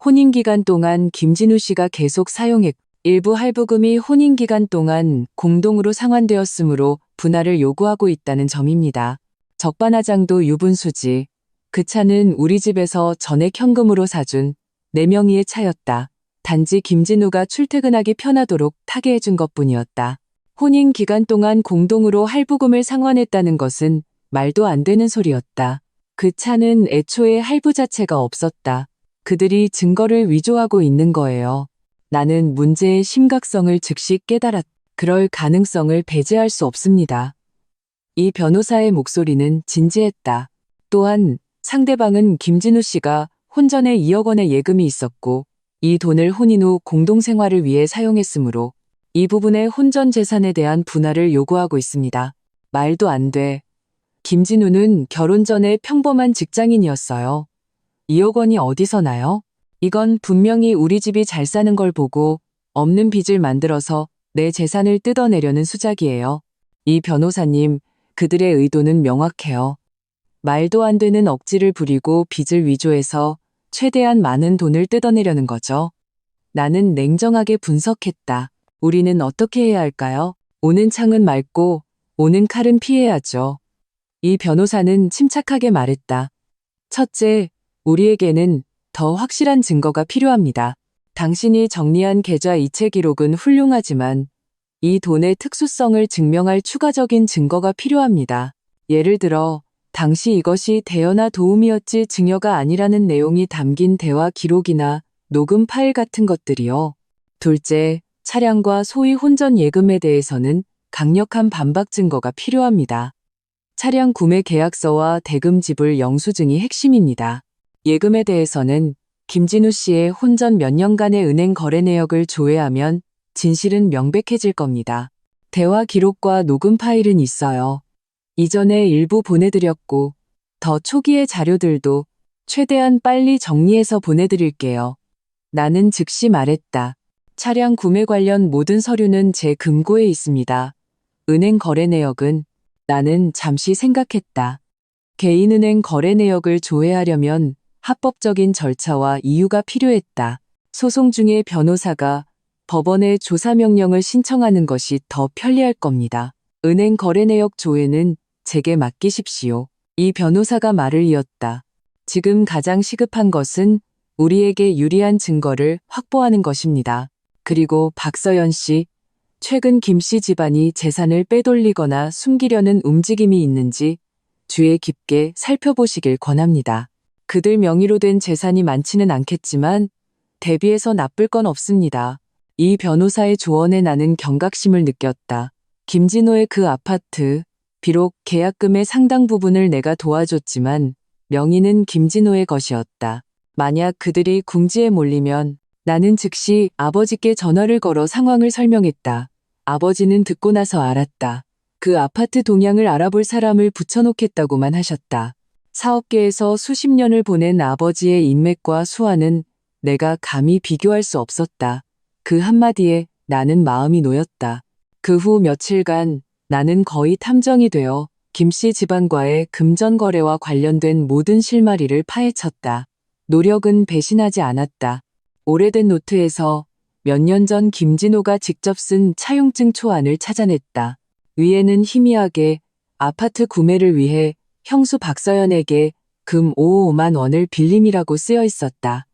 혼인기간 동안 김진우 씨가 계속 사용했고 일부 할부금이 혼인기간 동안 공동으로 상환되었으므로 분할을 요구하고 있다는 점입니다. 적반하장도 유분수지. 그 차는 우리 집에서 전액 현금으로 사준 내 명의의 차였다. 단지 김진우가 출퇴근하기 편하도록 타게 해준 것뿐이었다. 혼인 기간 동안 공동으로 할부금을 상환했다는 것은 말도 안 되는 소리였다. 그 차는 애초에 할부 자체가 없었다. 그들이 증거를 위조하고 있는 거예요. 나는 문제의 심각성을 즉시 깨달았다. 그럴 가능성을 배제할 수 없습니다. 이 변호사의 목소리는 진지했다. 또한 상대방은 김진우 씨가 혼전에 2억 원의 예금이 있었고 이 돈을 혼인 후 공동생활을 위해 사용했으므로 이 부분의 혼전 재산에 대한 분할을 요구하고 있습니다. 말도 안 돼. 김진우는 결혼 전에 평범한 직장인이었어요. 2억 원이 어디서 나요? 이건 분명히 우리 집이 잘 사는 걸 보고 없는 빚을 만들어서 내 재산을 뜯어내려는 수작이에요. 이 변호사님, 그들의 의도는 명확해요. 말도 안 되는 억지를 부리고 빚을 위조해서 최대한 많은 돈을 뜯어내려는 거죠. 나는 냉정하게 분석했다. 우리는 어떻게 해야 할까요? 오는 창은 맑고 오는 칼은 피해야죠. 이 변호사는 침착하게 말했다. 첫째, 우리에게는 더 확실한 증거가 필요합니다. 당신이 정리한 계좌 이체 기록은 훌륭하지만 이 돈의 특수성을 증명할 추가적인 증거가 필요합니다. 예를 들어 당시 이것이 대여나 도움이었지 증여가 아니라는 내용이 담긴 대화 기록이나 녹음 파일 같은 것들이요. 둘째, 차량과 소위 혼전 예금에 대해서는 강력한 반박 증거가 필요합니다. 차량 구매 계약서와 대금 지불 영수증이 핵심입니다. 예금에 대해서는 김진우 씨의 혼전 몇 년간의 은행 거래 내역을 조회하면 진실은 명백해질 겁니다. 대화 기록과 녹음 파일은 있어요. 이전에 일부 보내드렸고 더 초기의 자료들도 최대한 빨리 정리해서 보내드릴게요. 나는 즉시 말했다. 차량 구매 관련 모든 서류는 제 금고에 있습니다. 은행 거래 내역은 나는 잠시 생각했다. 개인은행 거래 내역을 조회하려면 합법적인 절차와 이유가 필요했다. 소송 중에 변호사가 법원에 조사 명령을 신청하는 것이 더 편리할 겁니다. 은행 거래 내역 조회는 제게 맡기십시오. 이 변호사가 말을 이었다. 지금 가장 시급한 것은 우리에게 유리한 증거를 확보하는 것입니다. 그리고 박서연 씨, 최근 김 씨 집안이 재산을 빼돌리거나 숨기려는 움직임이 있는지 주의 깊게 살펴보시길 권합니다. 그들 명의로 된 재산이 많지는 않겠지만 대비해서 나쁠 건 없습니다. 이 변호사의 조언에 나는 경각심을 느꼈다. 김진호의 그 아파트, 비록 계약금의 상당 부분을 내가 도와줬지만 명의는 김진호의 것이었다. 만약 그들이 궁지에 몰리면 나는 즉시 아버지께 전화를 걸어 상황을 설명했다. 아버지는 듣고 나서 알았다. 그 아파트 동향을 알아볼 사람을 붙여놓겠다고만 하셨다. 사업계에서 수십 년을 보낸 아버지의 인맥과 수완은 내가 감히 비교할 수 없었다. 그 한마디에 나는 마음이 놓였다. 그 후 며칠간 나는 거의 탐정이 되어 김씨 집안과의 금전 거래와 관련된 모든 실마리를 파헤쳤다. 노력은 배신하지 않았다. 오래된 노트에서 몇 년 전 김진호가 직접 쓴 차용증 초안을 찾아냈다. 위에는 희미하게 아파트 구매를 위해 형수 박서연에게 금 5만 원을 빌림이라고 쓰여 있었다.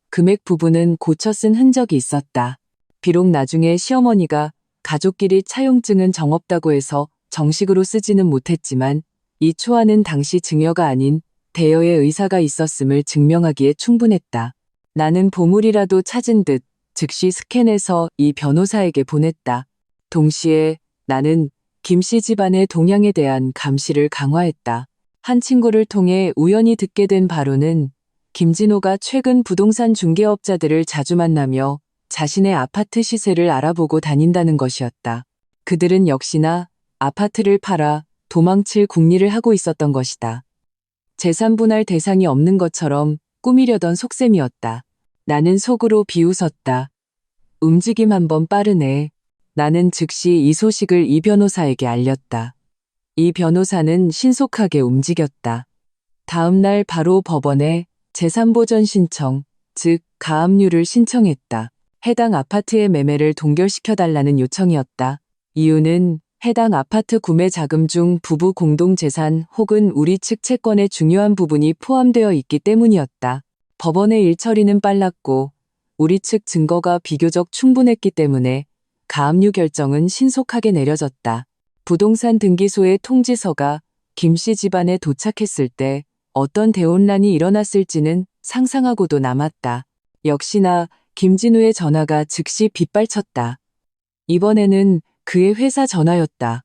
금액 부분은 고쳐 쓴 흔적이 있었다. 비록 나중에 시어머니가 가족끼리 차용증은 정없다고 해서 정식으로 쓰지는 못했지만 이 초안은 당시 증여가 아닌 대여의 의사가 있었음을 증명하기에 충분했다. 나는 보물이라도 찾은 듯 즉시 스캔해서 이 변호사에게 보냈다. 동시에 나는 김씨 집안의 동향에 대한 감시를 강화했다. 한 친구를 통해 우연히 듣게 된 바로는 김진호가 최근 부동산 중개업자들을 자주 만나며 자신의 아파트 시세를 알아보고 다닌다는 것이었다. 그들은 역시나 아파트를 팔아 도망칠 궁리를 하고 있었던 것이다. 재산 분할 대상이 없는 것처럼 꾸미려던 속셈이었다. 나는 속으로 비웃었다. 움직임 한번 빠르네. 나는 즉시 이 소식을 이 변호사에게 알렸다. 이 변호사는 신속하게 움직였다. 다음 날 바로 법원에 재산보전 신청, 즉 가압류를 신청했다. 해당 아파트의 매매를 동결시켜달라는 요청이었다. 이유는 해당 아파트 구매 자금 중 부부 공동재산 혹은 우리 측 채권의 중요한 부분이 포함되어 있기 때문이었다. 법원의 일처리는 빨랐고 우리 측 증거가 비교적 충분했기 때문에 가압류 결정은 신속하게 내려졌다. 부동산 등기소의 통지서가 김씨 집안에 도착했을 때 어떤 대혼란이 일어났을지는 상상하고도 남았다. 역시나 김진우의 전화가 즉시 빗발쳤다. 이번에는 그의 회사 전화였다.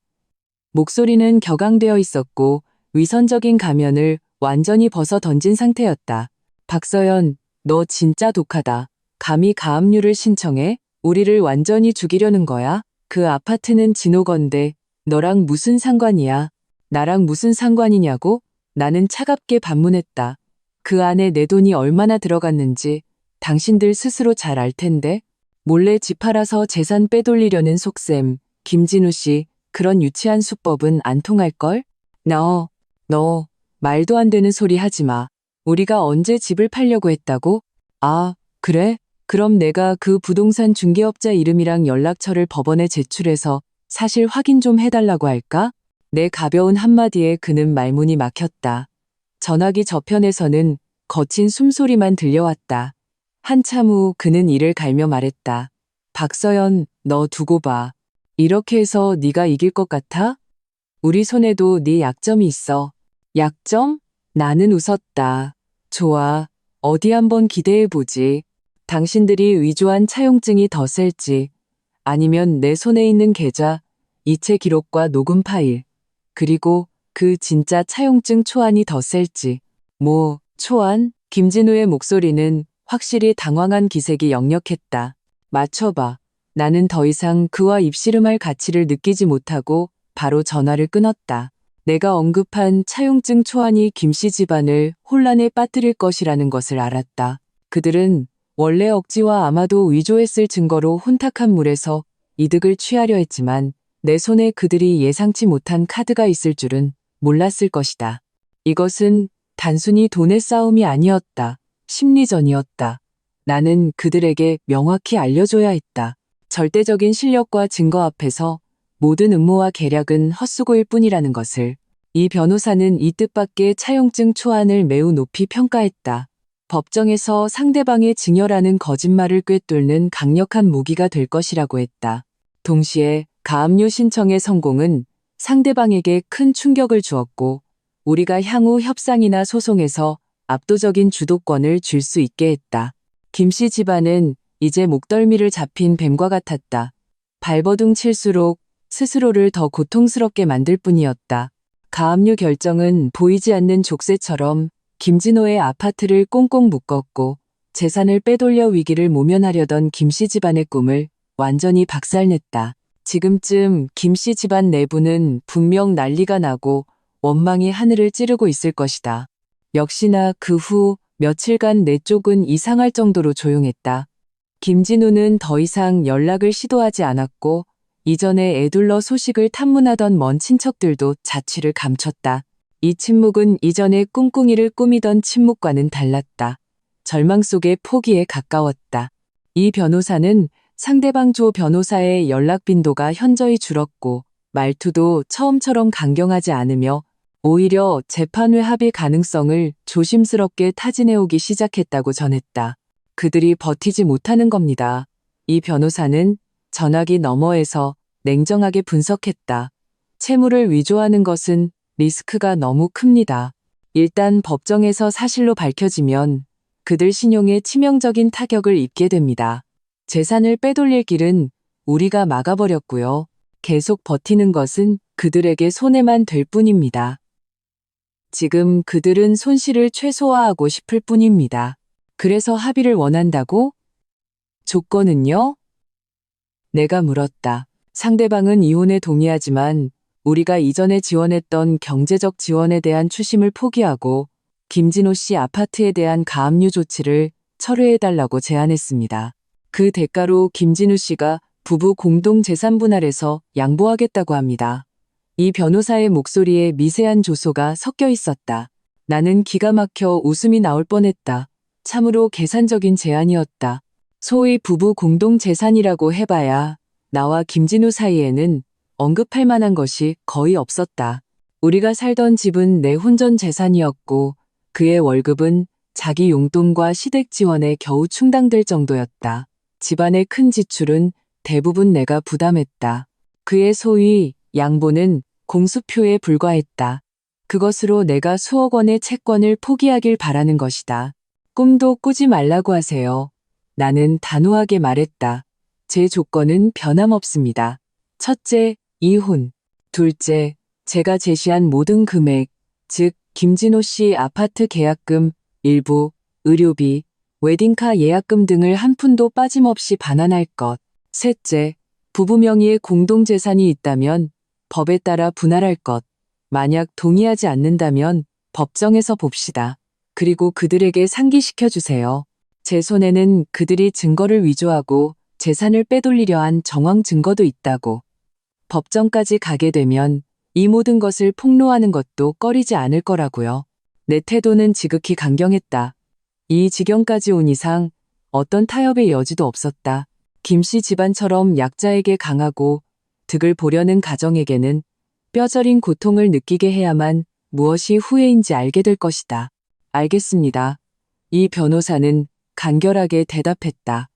목소리는 격앙되어 있었고 위선적인 가면을 완전히 벗어 던진 상태였다. 박서연, 너 진짜 독하다. 감히 가압류를 신청해? 우리를 완전히 죽이려는 거야? 그 아파트는 진호 건데 너랑 무슨 상관이야? 나랑 무슨 상관이냐고? 나는 차갑게 반문했다. 그 안에 내 돈이 얼마나 들어갔는지 당신들 스스로 잘 알 텐데. 몰래 집 팔아서 재산 빼돌리려는 속셈. 김진우 씨, 그런 유치한 수법은 안 통할걸? 너 말도 안 되는 소리 하지 마. 우리가 언제 집을 팔려고 했다고? 아, 그래? 그럼 내가 그 부동산 중개업자 이름이랑 연락처를 법원에 제출해서 사실 확인 좀 해달라고 할까? 내 가벼운 한마디에 그는 말문이 막혔다. 전화기 저편에서는 거친 숨소리만 들려왔다. 한참 후 그는 이를 갈며 말했다. 박서연, 너 두고 봐. 이렇게 해서 네가 이길 것 같아? 우리 손에도 네 약점이 있어. 약점? 나는 웃었다. 좋아. 어디 한번 기대해보지. 당신들이 위조한 차용증이 더 셀지, 아니면 내 손에 있는 계좌, 이체 기록과 녹음 파일, 그리고 그 진짜 차용증 초안이 더 셀지. 뭐, 초안? 김진우의 목소리는 확실히 당황한 기색이 역력했다. 맞춰봐. 나는 더 이상 그와 입씨름할 가치를 느끼지 못하고 바로 전화를 끊었다. 내가 언급한 차용증 초안이 김씨 집안을 혼란에 빠뜨릴 것이라는 것을 알았다. 그들은 원래 억지와 아마도 위조했을 증거로 혼탁한 물에서 이득을 취하려 했지만 내 손에 그들이 예상치 못한 카드가 있을 줄은 몰랐을 것이다. 이것은 단순히 돈의 싸움이 아니었다. 심리전이었다. 나는 그들에게 명확히 알려줘야 했다. 절대적인 실력과 증거 앞에서 모든 음모와 계략은 헛수고일 뿐이라는 것을. 이 변호사는 이 뜻밖의 차용증 초안을 매우 높이 평가했다. 법정에서 상대방의 증여라는 거짓말을 꿰뚫는 강력한 무기가 될 것이라고 했다. 동시에 가압류 신청의 성공은 상대방에게 큰 충격을 주었고 우리가 향후 협상이나 소송에서 압도적인 주도권을 줄 수 있게 했다. 김씨 집안은 이제 목덜미를 잡힌 뱀과 같았다. 발버둥 칠수록 스스로를 더 고통스럽게 만들 뿐이었다. 가압류 결정은 보이지 않는 족쇄처럼 김진호의 아파트를 꽁꽁 묶었고 재산을 빼돌려 위기를 모면하려던 김씨 집안의 꿈을 완전히 박살냈다. 지금쯤 김씨 집안 내부는 분명 난리가 나고 원망이 하늘을 찌르고 있을 것이다. 역시나 그 후 며칠간 내 쪽은 이상할 정도로 조용했다. 김진우는 더 이상 연락을 시도하지 않았고 이전에 애둘러 소식을 탐문하던 먼 친척들도 자취를 감췄다. 이 침묵은 이전에 꿍꿍이를 꾸미던 침묵과는 달랐다. 절망 속의 포기에 가까웠다. 이 변호사는 상대방 조 변호사의 연락 빈도가 현저히 줄었고 말투도 처음처럼 강경하지 않으며 오히려 재판회 합의 가능성을 조심스럽게 타진해오기 시작했다고 전했다. 그들이 버티지 못하는 겁니다. 이 변호사는 전화기 너머에서 냉정하게 분석했다. 채무를 위조하는 것은 리스크가 너무 큽니다. 일단 법정에서 사실로 밝혀지면 그들 신용에 치명적인 타격을 입게 됩니다. 재산을 빼돌릴 길은 우리가 막아버렸고요. 계속 버티는 것은 그들에게 손해만 될 뿐입니다. 지금 그들은 손실을 최소화하고 싶을 뿐입니다. 그래서 합의를 원한다고? 조건은요? 내가 물었다. 상대방은 이혼에 동의하지만 우리가 이전에 지원했던 경제적 지원에 대한 추심을 포기하고 김진호 씨 아파트에 대한 가압류 조치를 철회해달라고 제안했습니다. 그 대가로 김진우 씨가 부부 공동 재산 분할에서 양보하겠다고 합니다. 이 변호사의 목소리에 미세한 조소가 섞여 있었다. 나는 기가 막혀 웃음이 나올 뻔했다. 참으로 계산적인 제안이었다. 소위 부부 공동 재산이라고 해봐야 나와 김진우 사이에는 언급할 만한 것이 거의 없었다. 우리가 살던 집은 내 혼전 재산이었고 그의 월급은 자기 용돈과 시댁 지원에 겨우 충당될 정도였다. 집안의 큰 지출은 대부분 내가 부담했다. 그의 소위 양보는 공수표에 불과했다. 그것으로 내가 수억 원의 채권을 포기하길 바라는 것이다. 꿈도 꾸지 말라고 하세요. 나는 단호하게 말했다. 제 조건은 변함없습니다. 첫째, 이혼. 둘째, 제가 제시한 모든 금액, 즉 김진호 씨 아파트 계약금, 일부, 의료비, 웨딩카 예약금 등을 한 푼도 빠짐없이 반환할 것. 셋째, 부부 명의의 공동재산이 있다면 법에 따라 분할할 것. 만약 동의하지 않는다면 법정에서 봅시다. 그리고 그들에게 상기시켜 주세요. 제 손에는 그들이 증거를 위조하고 재산을 빼돌리려 한 정황 증거도 있다고. 법정까지 가게 되면 이 모든 것을 폭로하는 것도 꺼리지 않을 거라고요. 내 태도는 지극히 강경했다. 이 지경까지 온 이상 어떤 타협의 여지도 없었다. 김씨 집안처럼 약자에게 강하고 득을 보려는 가정에게는 뼈저린 고통을 느끼게 해야만 무엇이 후회인지 알게 될 것이다. 알겠습니다. 이 변호사는 간결하게 대답했다.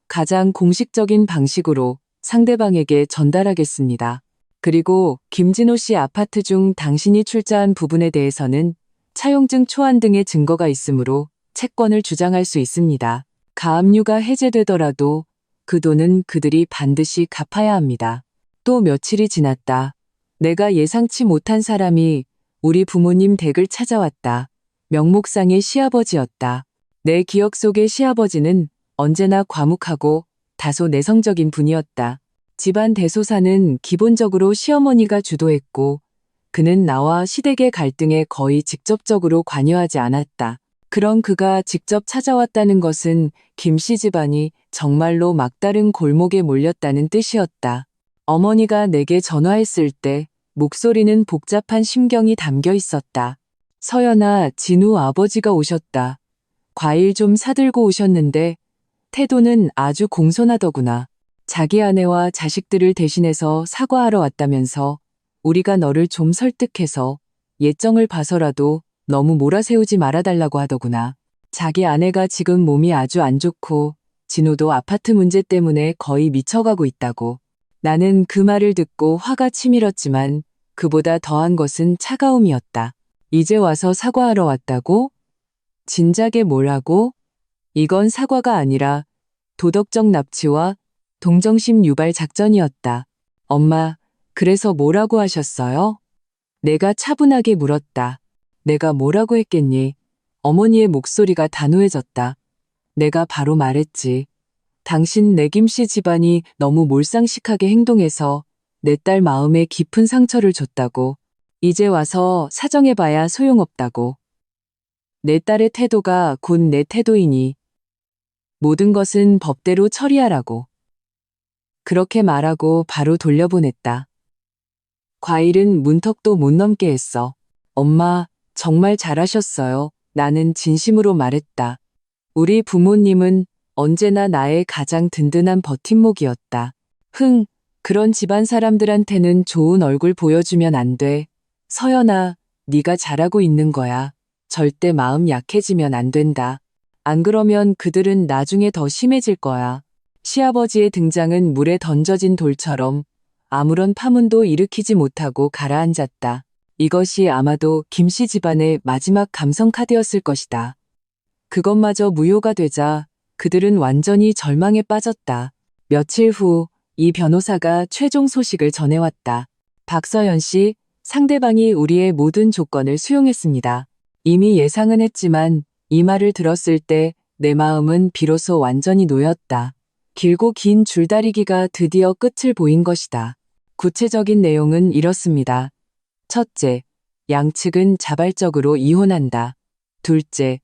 가장 공식적인 방식으로 상대방에게 전달하겠습니다. 그리고 김진호 씨 아파트 중 당신이 출자한 부분에 대해서는 차용증 초안 등의 증거가 있으므로 채권을 주장할 수 있습니다. 가압류가 해제되더라도 그 돈은 그들이 반드시 갚아야 합니다. 또 며칠이 지났다. 내가 예상치 못한 사람이 우리 부모님 댁을 찾아왔다. 명목상의 시아버지였다. 내 기억 속의 시아버지는 언제나 과묵하고 다소 내성적인 분이었다. 집안 대소사는 기본적으로 시어머니가 주도했고 그는 나와 시댁의 갈등에 거의 직접적으로 관여하지 않았다. 그런 그가 직접 찾아왔다는 것은 김씨 집안이 정말로 막다른 골목에 몰렸다는 뜻이었다. 어머니가 내게 전화했을 때 목소리는 복잡한 심경이 담겨 있었다. 서연아, 진우 아버지가 오셨다. 과일 좀 사들고 오셨는데 태도는 아주 공손하더구나. 자기 아내와 자식들을 대신해서 사과하러 왔다면서 우리가 너를 좀 설득해서 예정을 봐서라도 너무 몰아세우지 말아달라고 하더구나. 자기 아내가 지금 몸이 아주 안 좋고 진우도 아파트 문제 때문에 거의 미쳐가고 있다고. 나는 그 말을 듣고 화가 치밀었지만 그보다 더한 것은 차가움이었다. 이제 와서 사과하러 왔다고? 진작에 뭐라고? 이건 사과가 아니라 도덕적 납치와 동정심 유발 작전이었다. 엄마, 그래서 뭐라고 하셨어요? 내가 차분하게 물었다. 내가 뭐라고 했겠니? 어머니의 목소리가 단호해졌다. 내가 바로 말했지. 당신 내 김씨 집안이 너무 몰상식하게 행동해서 내 딸 마음에 깊은 상처를 줬다고. 이제 와서 사정해봐야 소용없다고. 내 딸의 태도가 곧 내 태도이니 모든 것은 법대로 처리하라고. 그렇게 말하고 바로 돌려보냈다. 과일은 문턱도 못 넘게 했어. 엄마, 정말 잘하셨어요. 나는 진심으로 말했다. 우리 부모님은 언제나 나의 가장 든든한 버팀목이었다. 그런 집안 사람들한테는 좋은 얼굴 보여주면 안 돼. 서연아, 네가 잘하고 있는 거야. 절대 마음 약해지면 안 된다. 안 그러면 그들은 나중에 더 심해질 거야. 시아버지의 등장은 물에 던져진 돌처럼 아무런 파문도 일으키지 못하고 가라앉았다. 이것이 아마도 김씨 집안의 마지막 감성 카드였을 것이다. 그것마저 무효가 되자 그들은 완전히 절망에 빠졌다. 며칠 후 이 변호사가 최종 소식을 전해왔다. 박서연 씨, 상대방이 우리의 모든 조건을 수용했습니다. 이미 예상은 했지만 이 말을 들었을 때 내 마음은 비로소 완전히 놓였다. 길고 긴 줄다리기가 드디어 끝을 보인 것이다. 구체적인 내용은 이렇습니다. 첫째, 양측은 자발적으로 이혼한다. 둘째,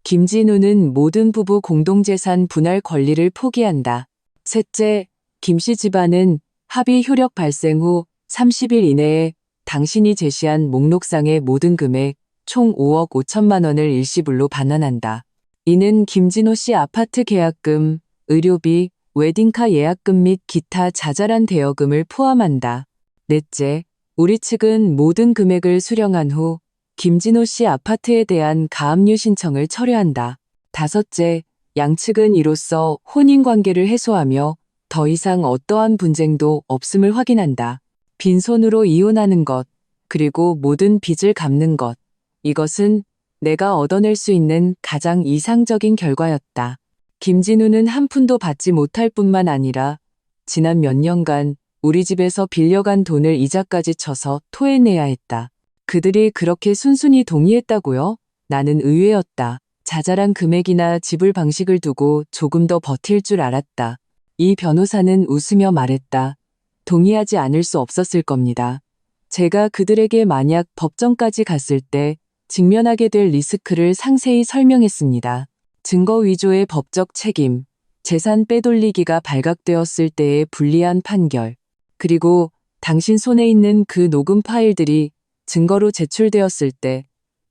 김진우는 모든 부부 공동재산 분할 권리를 포기한다. 셋째, 김씨 집안은 합의 효력 발생 후 30일 이내에 당신이 제시한 목록상의 모든 금액 총 5억 5천만 원을 일시불로 반환한다. 이는 김진호 씨 아파트 계약금, 의료비, 웨딩카 예약금 및 기타 자잘한 대여금을 포함한다. 넷째, 우리 측은 모든 금액을 수령한 후 김진호 씨 아파트에 대한 가압류 신청을 철회한다. 다섯째, 양측은 이로써 혼인관계를 해소하며 더 이상 어떠한 분쟁도 없음을 확인한다. 빈손으로 이혼하는 것, 그리고 모든 빚을 갚는 것. 이것은 내가 얻어낼 수 있는 가장 이상적인 결과였다. 김진우는 한 푼도 받지 못할 뿐만 아니라 지난 몇 년간 우리 집에서 빌려간 돈을 이자까지 쳐서 토해내야 했다. 그들이 그렇게 순순히 동의했다고요? 나는 의외였다. 자잘한 금액이나 지불 방식을 두고 조금 더 버틸 줄 알았다. 이 변호사는 웃으며 말했다. 동의하지 않을 수 없었을 겁니다. 제가 그들에게 만약 법정까지 갔을 때 직면하게 될 리스크를 상세히 설명했습니다. 증거 위조의 법적 책임, 재산 빼돌리기가 발각되었을 때의 불리한 판결, 그리고 당신 손에 있는 그 녹음 파일들이 증거로 제출되었을 때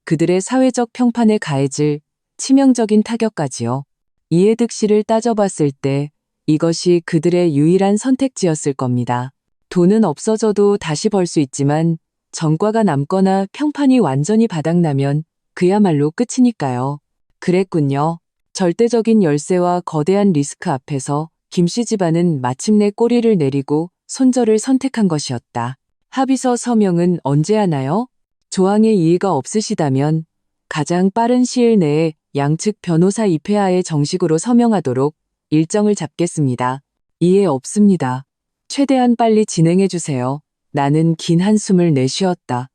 그들의 사회적 평판에 가해질 치명적인 타격까지요. 이해득 씨를 따져봤을 때 이것이 그들의 유일한 선택지였을 겁니다. 돈은 없어져도 다시 벌 수 있지만 전과가 남거나 평판이 완전히 바닥나면 그야말로 끝이니까요. 그랬군요. 절대적인 열세와 거대한 리스크 앞에서 김씨 집안은 마침내 꼬리를 내리고 손절을 선택한 것이었다. 합의서 서명은 언제 하나요? 조항에 이의가 없으시다면 가장 빠른 시일 내에 양측 변호사 입회하에 정식으로 서명하도록 일정을 잡겠습니다. 이해 없습니다. 최대한 빨리 진행해 주세요. 나는 긴 한숨을 내쉬었다.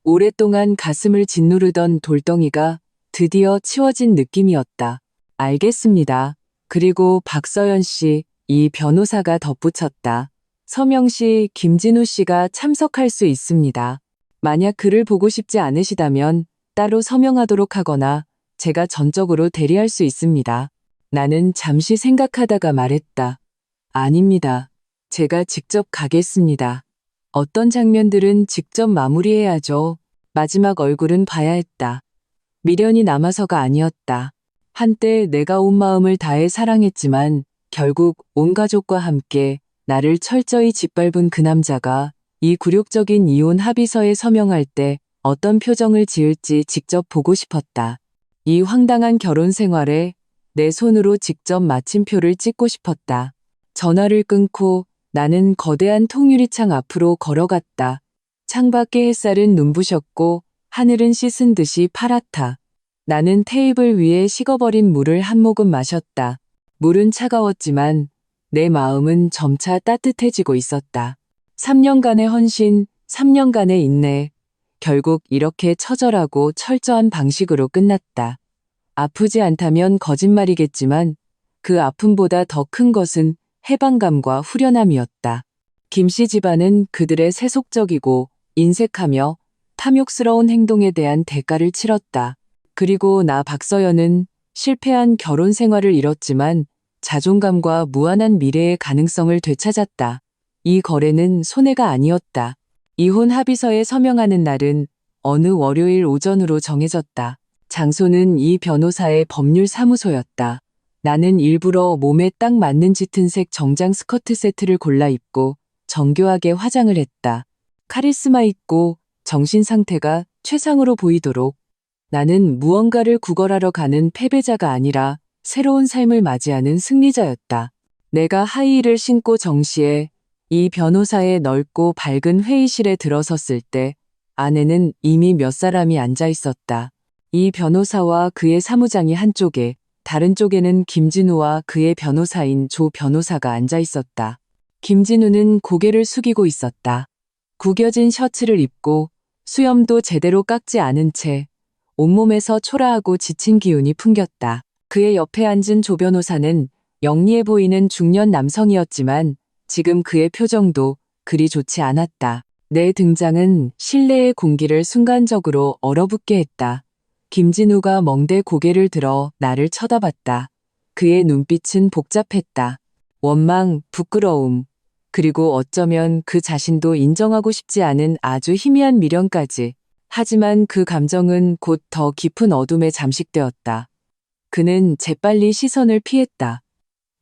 오랫동안 가슴을 짓누르던 돌덩이가 드디어 치워진 느낌이었다. 알겠습니다. 그리고 박서연 씨, 이 변호사가 덧붙였다. 서명 시 김진우 씨가 참석할 수 있습니다. 만약 그를 보고 싶지 않으시다면 따로 서명하도록 하거나 제가 전적으로 대리할 수 있습니다. 나는 잠시 생각하다가 말했다. 아닙니다. 제가 직접 가겠습니다. 어떤 장면들은 직접 마무리해야죠. 마지막 얼굴은 봐야 했다. 미련이 남아서가 아니었다. 한때 내가 온 마음을 다해 사랑했지만 결국 온 가족과 함께 나를 철저히 짓밟은 그 남자가 이 굴욕적인 이혼 합의서에 서명할 때 어떤 표정을 지을지 직접 보고 싶었다. 이 황당한 결혼 생활에 내 손으로 직접 마침표를 찍고 싶었다. 전화를 끊고 나는 거대한 통유리창 앞으로 걸어갔다. 창밖의 햇살은 눈부셨고 하늘은 씻은 듯이 파랗다. 나는 테이블 위에 식어버린 물을 한 모금 마셨다. 물은 차가웠지만 내 마음은 점차 따뜻해지고 있었다. 3년간의 헌신, 3년간의 인내, 결국 이렇게 처절하고 철저한 방식으로 끝났다. 아프지 않다면 거짓말이겠지만 그 아픔보다 더 큰 것은 해방감과 후련함이었다. 김씨 집안은 그들의 세속적이고 인색하며 탐욕스러운 행동에 대한 대가를 치렀다. 그리고 나 박서연은 실패한 결혼 생활을 잃었지만 자존감과 무한한 미래의 가능성을 되찾았다. 이 거래는 손해가 아니었다. 이혼 합의서에 서명하는 날은 어느 월요일 오전으로 정해졌다. 장소는 이 변호사의 법률사무소였다. 나는 일부러 몸에 딱 맞는 짙은 색 정장 스커트 세트를 골라 입고 정교하게 화장을 했다. 카리스마 있고 정신 상태가 최상으로 보이도록. 나는 무언가를 구걸하러 가는 패배자가 아니라 새로운 삶을 맞이하는 승리자였다. 내가 하이힐을 신고 정시에 이 변호사의 넓고 밝은 회의실에 들어섰을 때 안에는 이미 몇 사람이 앉아 있었다. 이 변호사와 그의 사무장이 한쪽에, 다른 쪽에는 김진우와 그의 변호사인 조 변호사가 앉아 있었다. 김진우는 고개를 숙이고 있었다. 구겨진 셔츠를 입고 수염도 제대로 깎지 않은 채 온몸에서 초라하고 지친 기운이 풍겼다. 그의 옆에 앉은 조 변호사는 영리해 보이는 중년 남성이었지만 지금 그의 표정도 그리 좋지 않았다. 내 등장은 실내의 공기를 순간적으로 얼어붙게 했다. 김진우가 멍대 고개를 들어 나를 쳐다봤다. 그의 눈빛은 복잡했다. 원망, 부끄러움, 그리고 어쩌면 그 자신도 인정하고 싶지 않은 아주 희미한 미련까지. 하지만 그 감정은 곧 더 깊은 어둠에 잠식되었다. 그는 재빨리 시선을 피했다.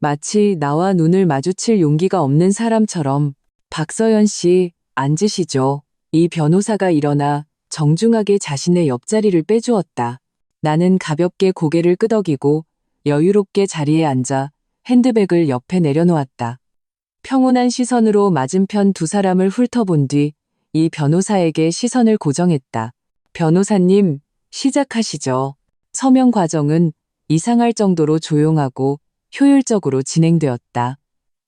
마치 나와 눈을 마주칠 용기가 없는 사람처럼. 박서연 씨, 앉으시죠. 이 변호사가 일어나 정중하게 자신의 옆자리를 빼주었다. 나는 가볍게 고개를 끄덕이고 여유롭게 자리에 앉아 핸드백을 옆에 내려놓았다. 평온한 시선으로 맞은편 두 사람을 훑어본 뒤 이 변호사에게 시선을 고정했다. 변호사님, 시작하시죠. 서명 과정은 이상할 정도로 조용하고 효율적으로 진행되었다.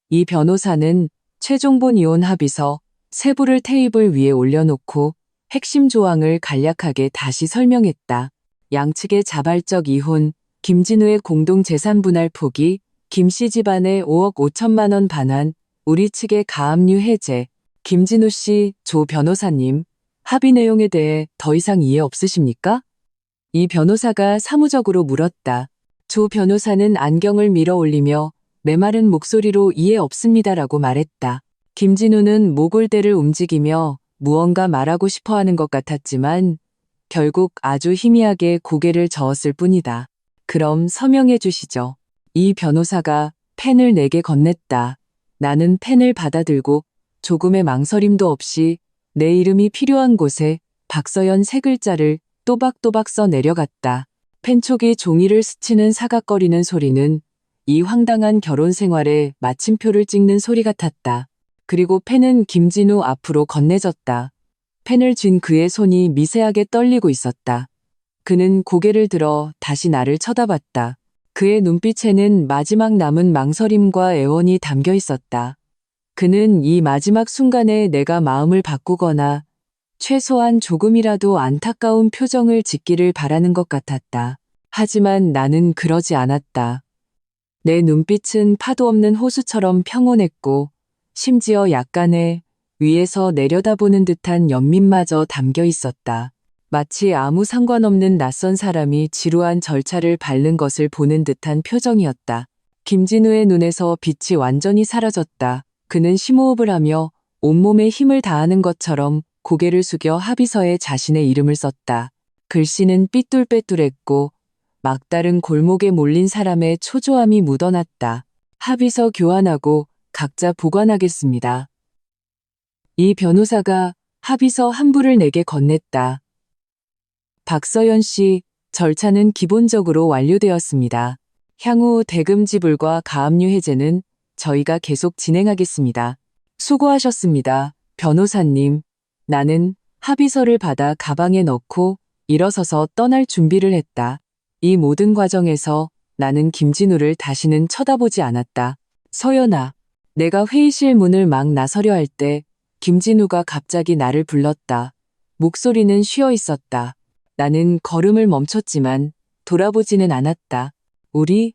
이 변호사는 최종본 이혼 합의서 세부를 테이블 위에 올려놓고 핵심 조항을 간략하게 다시 설명했다. 양측의 자발적 이혼, 김진우의 공동 재산 분할 포기, 김씨 집안의 5억 5천만 원 반환, 우리 측의 가압류 해제. 김진우 씨, 조 변호사님, 합의 내용에 대해 더 이상 이해 없으십니까? 이 변호사가 사무적으로 물었다. 조 변호사는 안경을 밀어 올리며 메마른 목소리로 이해 없습니다라고 말했다. 김진우는 목골대를 움직이며 무언가 말하고 싶어 하는 것 같았지만 결국 아주 희미하게 고개를 저었을 뿐이다. 그럼 서명해 주시죠. 이 변호사가 펜을 내게 건넸다. 나는 펜을 받아들고 조금의 망설임도 없이 내 이름이 필요한 곳에 박서연 세 글자를 또박또박 써 내려갔다. 펜촉이 종이를 스치는 사각거리는 소리는 이 황당한 결혼 생활에 마침표를 찍는 소리 같았다. 그리고 펜은 김진우 앞으로 건네졌다. 펜을 쥔 그의 손이 미세하게 떨리고 있었다. 그는 고개를 들어 다시 나를 쳐다봤다. 그의 눈빛에는 마지막 남은 망설임과 애원이 담겨 있었다. 그는 이 마지막 순간에 내가 마음을 바꾸거나 최소한 조금이라도 안타까운 표정을 짓기를 바라는 것 같았다. 하지만 나는 그러지 않았다. 내 눈빛은 파도 없는 호수처럼 평온했고 심지어 약간의 위에서 내려다보는 듯한 연민마저 담겨 있었다. 마치 아무 상관없는 낯선 사람이 지루한 절차를 밟는 것을 보는 듯한 표정이었다. 김진우의 눈에서 빛이 완전히 사라졌다. 그는 심호흡을 하며 온몸에 힘을 다하는 것처럼 고개를 숙여 합의서에 자신의 이름을 썼다. 글씨는 삐뚤빼뚤했고 막다른 골목에 몰린 사람의 초조함이 묻어났다. 합의서 교환하고 각자 보관하겠습니다. 이 변호사가 합의서 한 부를 내게 건넸다. 박서연 씨, 절차는 기본적으로 완료되었습니다. 향후 대금 지불과 가압류 해제는 저희가 계속 진행하겠습니다. 수고하셨습니다, 변호사님. 나는 합의서를 받아 가방에 넣고 일어서서 떠날 준비를 했다. 이 모든 과정에서 나는 김진우를 다시는 쳐다보지 않았다. 서연아, 내가 회의실 문을 막 나서려 할 때 김진우가 갑자기 나를 불렀다. 목소리는 쉬어 있었다. 나는 걸음을 멈췄지만 돌아보지는 않았다. 우리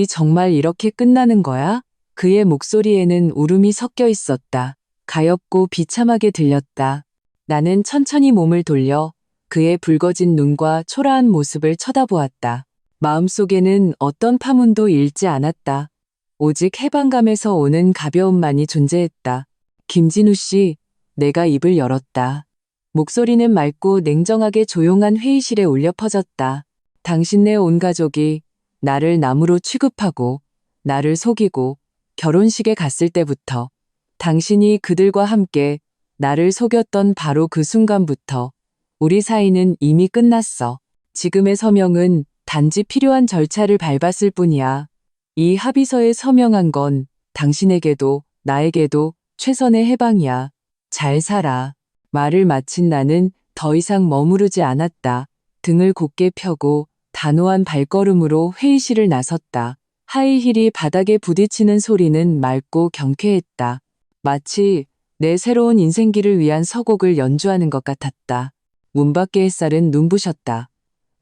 정말 이렇게 끝나는 거야? 그의 목소리에는 울음이 섞여 있었다. 가엾고 비참하게 들렸다. 나는 천천히 몸을 돌려 그의 붉어진 눈과 초라한 모습을 쳐다보았다. 마음속에는 어떤 파문도 일지 않았다. 오직 해방감에서 오는 가벼움만이 존재했다. 김진우 씨, 내가 입을 열었다. 목소리는 맑고 냉정하게 조용한 회의실에 울려 퍼졌다. 당신네 온 가족이 나를 남으로 취급하고 나를 속이고 결혼식에 갔을 때부터 당신이 그들과 함께 나를 속였던 바로 그 순간부터 우리 사이는 이미 끝났어. 지금의 서명은 단지 필요한 절차를 밟았을 뿐이야. 이 합의서에 서명한 건 당신에게도 나에게도 최선의 해방이야. 잘 살아. 말을 마친 나는 더 이상 머무르지 않았다. 등을 곧게 펴고 단호한 발걸음으로 회의실을 나섰다. 하이힐이 바닥에 부딪히는 소리는 맑고 경쾌했다. 마치 내 새로운 인생길을 위한 서곡을 연주하는 것 같았다. 문 밖의 햇살은 눈부셨다.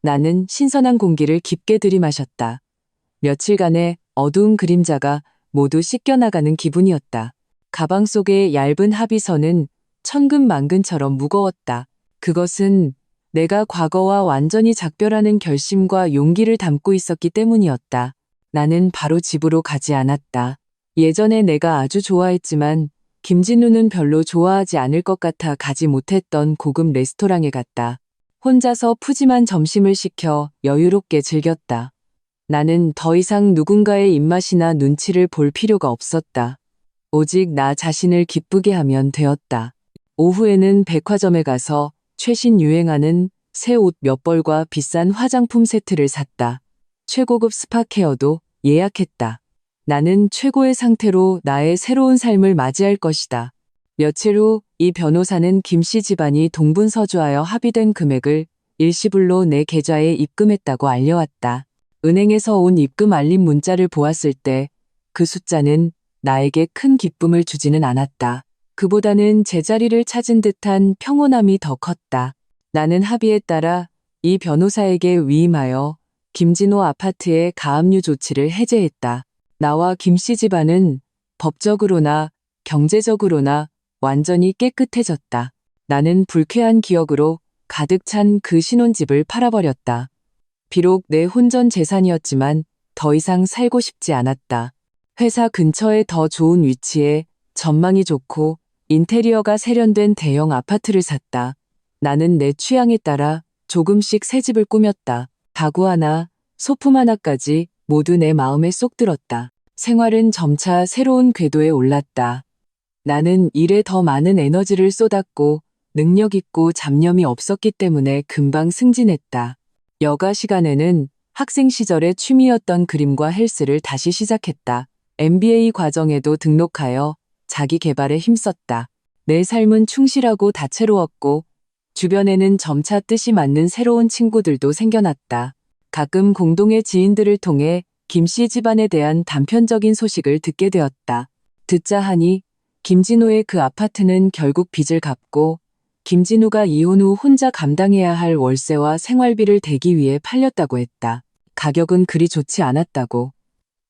나는 신선한 공기를 깊게 들이마셨다. 며칠간의 어두운 그림자가 모두 씻겨나가는 기분이었다. 가방 속의 얇은 합의서는 천근만근처럼 무거웠다. 그것은 내가 과거와 완전히 작별하는 결심과 용기를 담고 있었기 때문이었다. 나는 바로 집으로 가지 않았다. 예전에 내가 아주 좋아했지만 김진우는 별로 좋아하지 않을 것 같아 가지 못했던 고급 레스토랑에 갔다. 혼자서 푸짐한 점심을 시켜 여유롭게 즐겼다. 나는 더 이상 누군가의 입맛이나 눈치를 볼 필요가 없었다. 오직 나 자신을 기쁘게 하면 되었다. 오후에는 백화점에 가서 최신 유행하는 새 옷 몇 벌과 비싼 화장품 세트를 샀다. 최고급 스파 케어도 예약했다. 나는 최고의 상태로 나의 새로운 삶을 맞이할 것이다. 며칠 후 이 변호사는 김씨 집안이 동분서주하여 합의된 금액을 일시불로 내 계좌에 입금했다고 알려왔다. 은행에서 온 입금 알림 문자를 보았을 때 그 숫자는 나에게 큰 기쁨을 주지는 않았다. 그보다는 제자리를 찾은 듯한 평온함이 더 컸다. 나는 합의에 따라 이 변호사에게 위임하여 김진호 아파트의 가압류 조치를 해제했다. 나와 김씨 집안은 법적으로나 경제적으로나 완전히 깨끗해졌다. 나는 불쾌한 기억으로 가득 찬 그 신혼집을 팔아버렸다. 비록 내 혼전 재산이었지만 더 이상 살고 싶지 않았다. 회사 근처에 더 좋은 위치에 전망이 좋고 인테리어가 세련된 대형 아파트를 샀다. 나는 내 취향에 따라 조금씩 새 집을 꾸몄다. 가구 하나, 소품 하나까지 모두 내 마음에 쏙 들었다. 생활은 점차 새로운 궤도에 올랐다. 나는 일에 더 많은 에너지를 쏟았고 능력 있고 잡념이 없었기 때문에 금방 승진했다. 여가 시간에는 학생 시절의 취미였던 그림과 헬스를 다시 시작했다. MBA 과정에도 등록하여 자기 개발에 힘썼다. 내 삶은 충실하고 다채로웠고 주변에는 점차 뜻이 맞는 새로운 친구들도 생겨났다. 가끔 공동의 지인들을 통해 김씨 집안에 대한 단편적인 소식을 듣게 되었다. 듣자 하니 김진우의 그 아파트는 결국 빚을 갚고 김진우가 이혼 후 혼자 감당해야 할 월세와 생활비를 대기 위해 팔렸다고 했다. 가격은 그리 좋지 않았다고.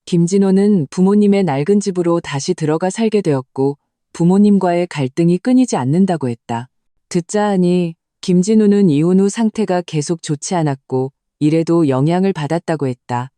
김진호는 부모님의 낡은 집으로 다시 들어가 살게 되었고 부모님과의 갈등이 끊이지 않는다고 했다. 듣자 하니 김진우는 이혼 후 상태가 계속 좋지 않았고 일에도 영향을 받았다고 했다.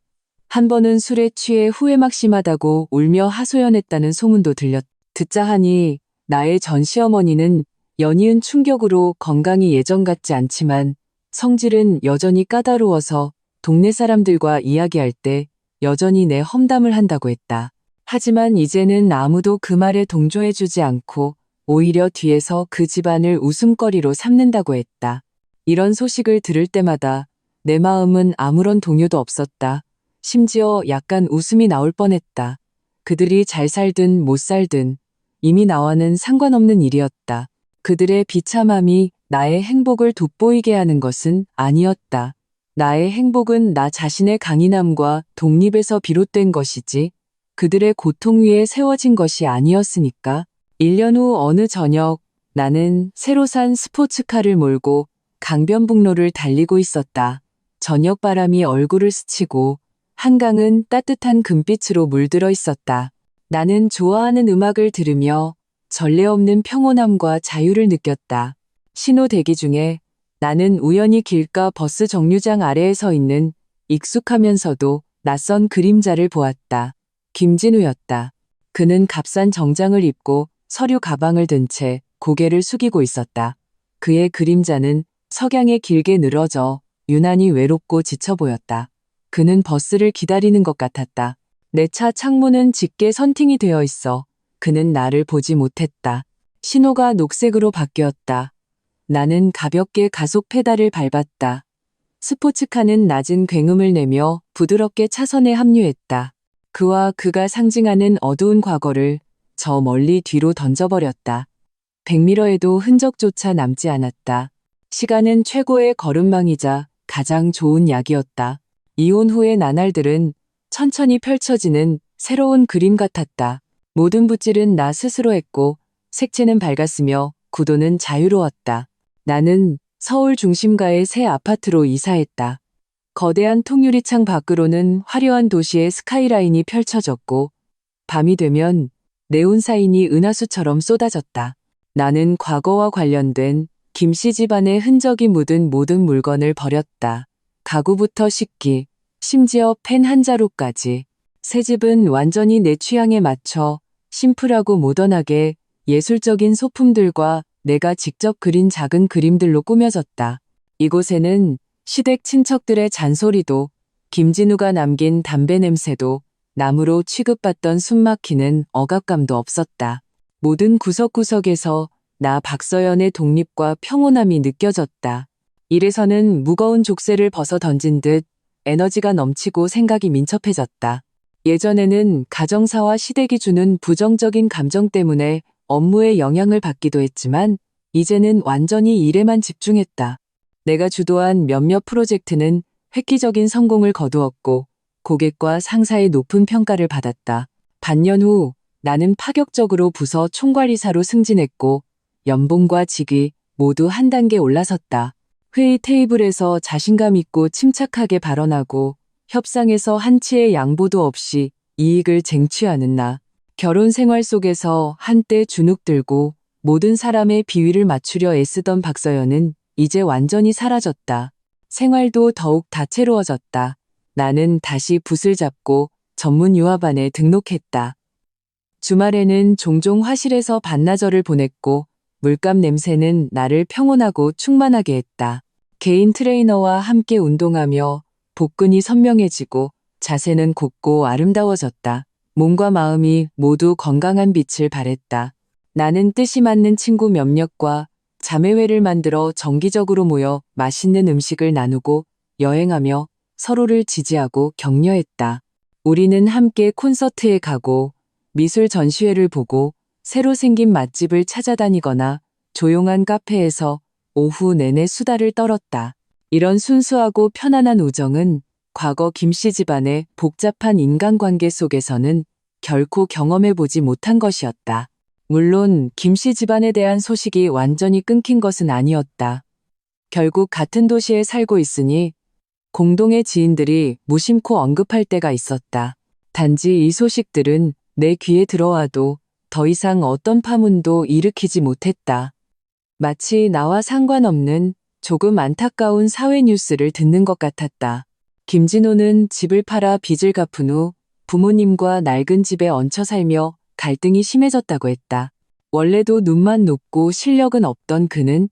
한 번은 술에 취해 후회막 심하다고 울며 하소연했다는 소문도 들렸다. 듣자 하니 나의 전 시어머니는 연이은 충격으로 건강이 예전 같지 않지만 성질은 여전히 까다로워서 동네 사람들과 이야기할 때 여전히 내 험담을 한다고 했다. 하지만 이제는 아무도 그 말에 동조해주지 않고 오히려 뒤에서 그 집안을 웃음거리로 삼는다고 했다. 이런 소식을 들을 때마다 내 마음은 아무런 동요도 없었다. 심지어 약간 웃음이 나올 뻔했다. 그들이 잘 살든 못 살든 이미 나와는 상관없는 일이었다. 그들의 비참함이 나의 행복을 돋보이게 하는 것은 아니었다. 나의 행복은 나 자신의 강인함과 독립에서 비롯된 것이지 그들의 고통 위에 세워진 것이 아니었으니까. 1년 후 어느 저녁 나는 새로 산 스포츠카를 몰고 강변북로를 달리고 있었다. 저녁 바람이 얼굴을 스치고 한강은 따뜻한 금빛으로 물들어 있었다. 나는 좋아하는 음악을 들으며 전례 없는 평온함과 자유를 느꼈다. 신호 대기 중에 나는 우연히 길가 버스 정류장 아래에 서 있는 익숙하면서도 낯선 그림자를 보았다. 김진우였다. 그는 값싼 정장을 입고 서류 가방을 든 채 고개를 숙이고 있었다. 그의 그림자는 석양에 길게 늘어져 유난히 외롭고 지쳐 보였다. 그는 버스를 기다리는 것 같았다. 내 차 창문은 짙게 선팅이 되어 있어 그는 나를 보지 못했다. 신호가 녹색으로 바뀌었다. 나는 가볍게 가속 페달을 밟았다. 스포츠카는 낮은 굉음을 내며 부드럽게 차선에 합류했다. 그와 그가 상징하는 어두운 과거를 저 멀리 뒤로 던져버렸다. 100m에도 흔적조차 남지 않았다. 시간은 최고의 걸음망이자 가장 좋은 약이었다. 이혼 후의 나날들은 천천히 펼쳐지는 새로운 그림 같았다. 모든 붓질은 나 스스로 했고 색채는 밝았으며 구도는 자유로웠다. 나는 서울 중심가의 새 아파트로 이사했다. 거대한 통유리창 밖으로는 화려한 도시의 스카이라인이 펼쳐졌고 밤이 되면 네온사인이 은하수처럼 쏟아졌다. 나는 과거와 관련된 김씨 집안의 흔적이 묻은 모든 물건을 버렸다. 가구부터 식기, 심지어 펜 한 자루까지. 새 집은 완전히 내 취향에 맞춰 심플하고 모던하게 예술적인 소품들과 내가 직접 그린 작은 그림들로 꾸며졌다. 이곳에는 시댁 친척들의 잔소리도 김진우가 남긴 담배 냄새도 나무로 취급받던 숨막히는 억압감도 없었다. 모든 구석구석에서 나 박서연의 독립과 평온함이 느껴졌다. 이래서는 무거운 족쇄를 벗어 던진 듯 에너지가 넘치고 생각이 민첩해졌다. 예전에는 가정사와 시댁이 주는 부정적인 감정 때문에 업무에 영향을 받기도 했지만 이제는 완전히 일에만 집중했다. 내가 주도한 몇몇 프로젝트는 획기적인 성공을 거두었고 고객과 상사의 높은 평가를 받았다. 반년 후 나는 파격적으로 부서 총괄이사로 승진했고 연봉과 직위 모두 한 단계 올라섰다. 회의 테이블에서 자신감 있고 침착하게 발언하고 협상에서 한치의 양보도 없이 이익을 쟁취하는 나. 결혼 생활 속에서 한때 주눅들고 모든 사람의 비위를 맞추려 애쓰던 박서연은 이제 완전히 사라졌다. 생활도 더욱 다채로워졌다. 나는 다시 붓을 잡고 전문 유아반에 등록했다. 주말에는 종종 화실에서 반나절을 보냈고 물감 냄새는 나를 평온하고 충만하게 했다. 개인 트레이너와 함께 운동하며 복근이 선명해지고 자세는 곱고 아름다워졌다. 몸과 마음이 모두 건강한 빛을 발했다. 나는 뜻이 맞는 친구 몇몇과 자매회를 만들어 정기적으로 모여 맛있는 음식을 나누고 여행하며 서로를 지지하고 격려했다. 우리는 함께 콘서트에 가고 미술 전시회를 보고 새로 생긴 맛집을 찾아다니거나 조용한 카페에서 오후 내내 수다를 떨었다. 이런 순수하고 편안한 우정은 과거 김씨 집안의 복잡한 인간관계 속에서는 결코 경험해보지 못한 것이었다. 물론 김씨 집안에 대한 소식이 완전히 끊긴 것은 아니었다. 결국 같은 도시에 살고 있으니 공동의 지인들이 무심코 언급할 때가 있었다. 단지 이 소식들은 내 귀에 들어와도 더 이상 어떤 파문도 일으키지 못했다. 마치 나와 상관없는 조금 안타까운 사회 뉴스를 듣는 것 같았다. 김진호는 집을 팔아 빚을 갚은 후 부모님과 낡은 집에 얹혀 살며 갈등이 심해졌다고 했다. 원래도 눈만 높고 실력은 없던 그는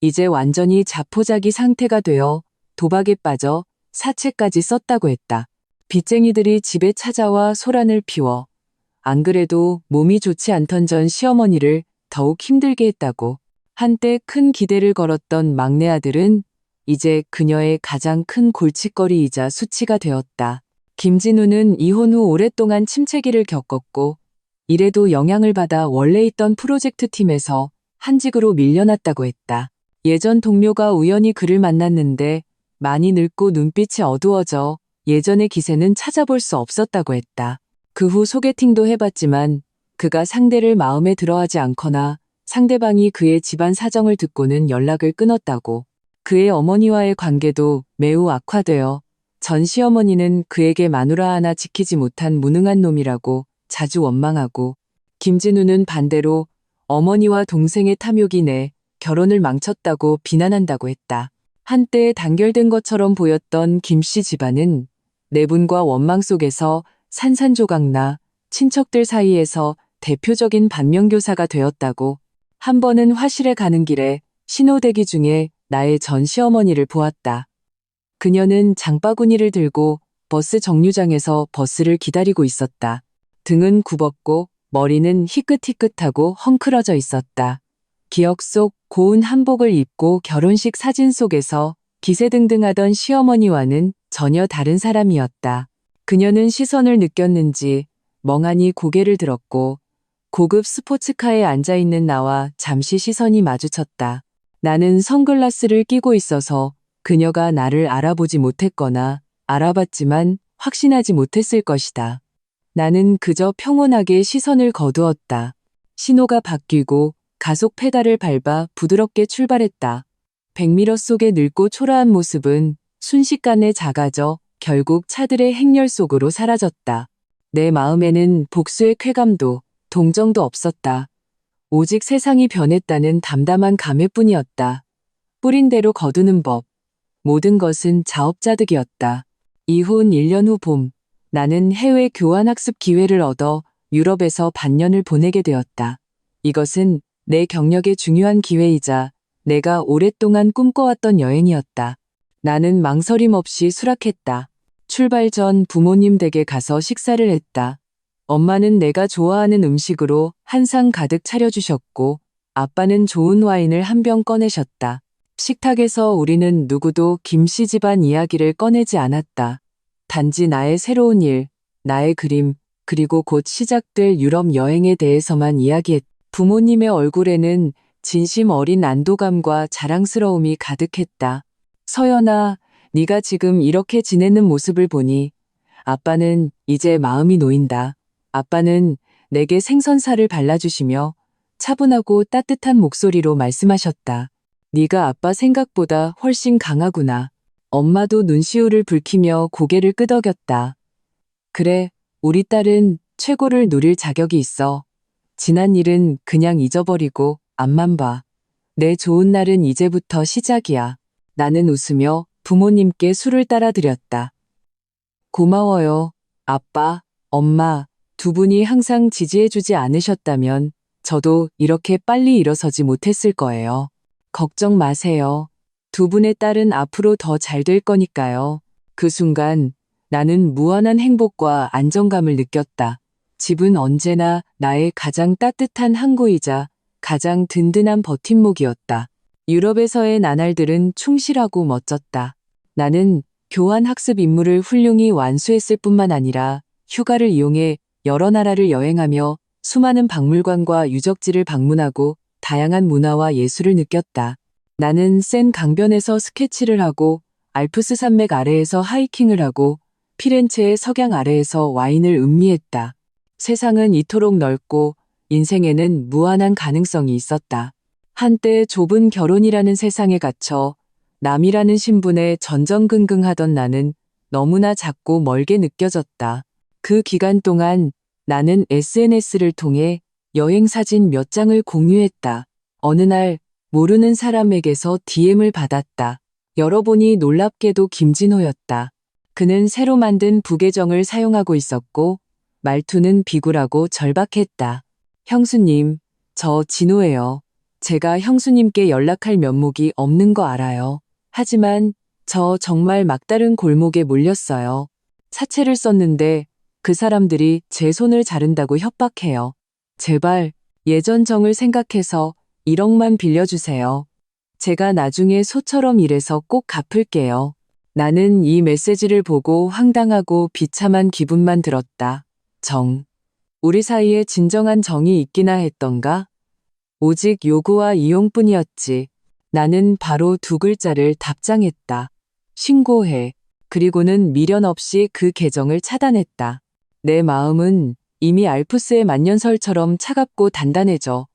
이제 완전히 자포자기 상태가 되어 도박에 빠져 사채까지 썼다고 했다. 빚쟁이들이 집에 찾아와 소란을 피워 안 그래도 몸이 좋지 않던 전 시어머니를 더욱 힘들게 했다고. 한때 큰 기대를 걸었던 막내 아들은 이제 그녀의 가장 큰 골칫거리이자 수치가 되었다. 김진우는 이혼 후 오랫동안 침체기를 겪었고 이래도 영향을 받아 원래 있던 프로젝트 팀에서 한직으로 밀려났다고 했다. 예전 동료가 우연히 그를 만났는데 많이 늙고 눈빛이 어두워져 예전의 기세는 찾아볼 수 없었다고 했다. 그 후 소개팅도 해봤지만 그가 상대를 마음에 들어하지 않거나 상대방이 그의 집안 사정을 듣고는 연락을 끊었다고. 그의 어머니와의 관계도 매우 악화되어 전 시어머니는 그에게 마누라 하나 지키지 못한 무능한 놈이라고 자주 원망하고, 김진우는 반대로 어머니와 동생의 탐욕이 내 결혼을 망쳤다고 비난한다고 했다. 한때 단결된 것처럼 보였던 김씨 집안은 내분과 원망 속에서 산산조각나 친척들 사이에서 대표적인 반면교사가 되었다고. 한 번은 화실에 가는 길에 신호대기 중에 나의 전 시어머니를 보았다. 그녀는 장바구니를 들고 버스 정류장에서 버스를 기다리고 있었다. 등은 굽었고 머리는 희끗희끗하고 헝클어져 있었다. 기억 속 고운 한복을 입고 결혼식 사진 속에서 기세등등하던 시어머니와는 전혀 다른 사람이었다. 그녀는 시선을 느꼈는지 멍하니 고개를 들었고 고급 스포츠카에 앉아있는 나와 잠시 시선이 마주쳤다. 나는 선글라스를 끼고 있어서 그녀가 나를 알아보지 못했거나 알아봤지만 확신하지 못했을 것이다. 나는 그저 평온하게 시선을 거두었다. 신호가 바뀌고 가속 페달을 밟아 부드럽게 출발했다. 백미러 속의 늙고 초라한 모습은 순식간에 작아져 결국 차들의 행렬 속으로 사라졌다. 내 마음에는 복수의 쾌감도 동정도 없었다. 오직 세상이 변했다는 담담한 감회뿐이었다. 뿌린 대로 거두는 법. 모든 것은 자업자득이었다. 이혼 1년 후 봄, 나는 해외 교환학습 기회를 얻어 유럽에서 반년을 보내게 되었다. 이것은 내 경력의 중요한 기회이자 내가 오랫동안 꿈꿔왔던 여행이었다. 나는 망설임 없이 수락했다. 출발 전 부모님 댁에 가서 식사를 했다. 엄마는 내가 좋아하는 음식으로 한 상 가득 차려주셨고 아빠는 좋은 와인을 한 병 꺼내셨다. 식탁에서 우리는 누구도 김씨 집안 이야기를 꺼내지 않았다. 단지 나의 새로운 일, 나의 그림, 그리고 곧 시작될 유럽 여행에 대해서만 이야기했다. 부모님의 얼굴에는 진심 어린 안도감과 자랑스러움이 가득했다. 서연아, 네가 지금 이렇게 지내는 모습을 보니 아빠는 이제 마음이 놓인다. 아빠는 내게 생선살을 발라주시며 차분하고 따뜻한 목소리로 말씀하셨다. 네가 아빠 생각보다 훨씬 강하구나. 엄마도 눈시울을 붉히며 고개를 끄덕였다. 그래, 우리 딸은 최고를 누릴 자격이 있어. 지난 일은 그냥 잊어버리고 앞만 봐. 내 좋은 날은 이제부터 시작이야. 나는 웃으며 부모님께 술을 따라 드렸다. 고마워요, 아빠, 엄마. 두 분이 항상 지지해주지 않으셨다면 저도 이렇게 빨리 일어서지 못했을 거예요. 걱정 마세요. 두 분의 딸은 앞으로 더 잘 될 거니까요. 그 순간 나는 무한한 행복과 안정감을 느꼈다. 집은 언제나 나의 가장 따뜻한 항구이자 가장 든든한 버팀목이었다. 유럽에서의 나날들은 충실하고 멋졌다. 나는 교환학습 임무를 훌륭히 완수했을 뿐만 아니라 휴가를 이용해 여러 나라를 여행하며 수많은 박물관과 유적지를 방문하고 다양한 문화와 예술을 느꼈다. 나는 센 강변에서 스케치를 하고 알프스 산맥 아래에서 하이킹을 하고 피렌체의 석양 아래에서 와인을 음미했다. 세상은 이토록 넓고 인생에는 무한한 가능성이 있었다. 한때 좁은 결혼이라는 세상에 갇혀 남이라는 신분에 전전긍긍하던 나는 너무나 작고 멀게 느껴졌다. 그 기간 동안 나는 SNS를 통해 여행 사진 몇 장을 공유했다. 어느 날 모르는 사람에게서 DM을 받았다. 열어보니 놀랍게도 김진호였다. 그는 새로 만든 부계정을 사용하고 있었고 말투는 비굴하고 절박했다. 형수님, 저 진호예요. 제가 형수님께 연락할 면목이 없는 거 알아요. 하지만 저 정말 막다른 골목에 몰렸어요. 사채를 썼는데 그 사람들이 제 손을 자른다고 협박해요. 제발 예전 정을 생각해서 1억만 빌려주세요. 제가 나중에 소처럼 일해서 꼭 갚을게요. 나는 이 메시지를 보고 황당하고 비참한 기분만 들었다. 정. 우리 사이에 진정한 정이 있기나 했던가? 오직 요구와 이용뿐이었지. 나는 바로 2글자를 답장했다. 신고해. 그리고는 미련 없이 그 계정을 차단했다. 내 마음은 이미 알프스의 만년설처럼 차갑고 단단해져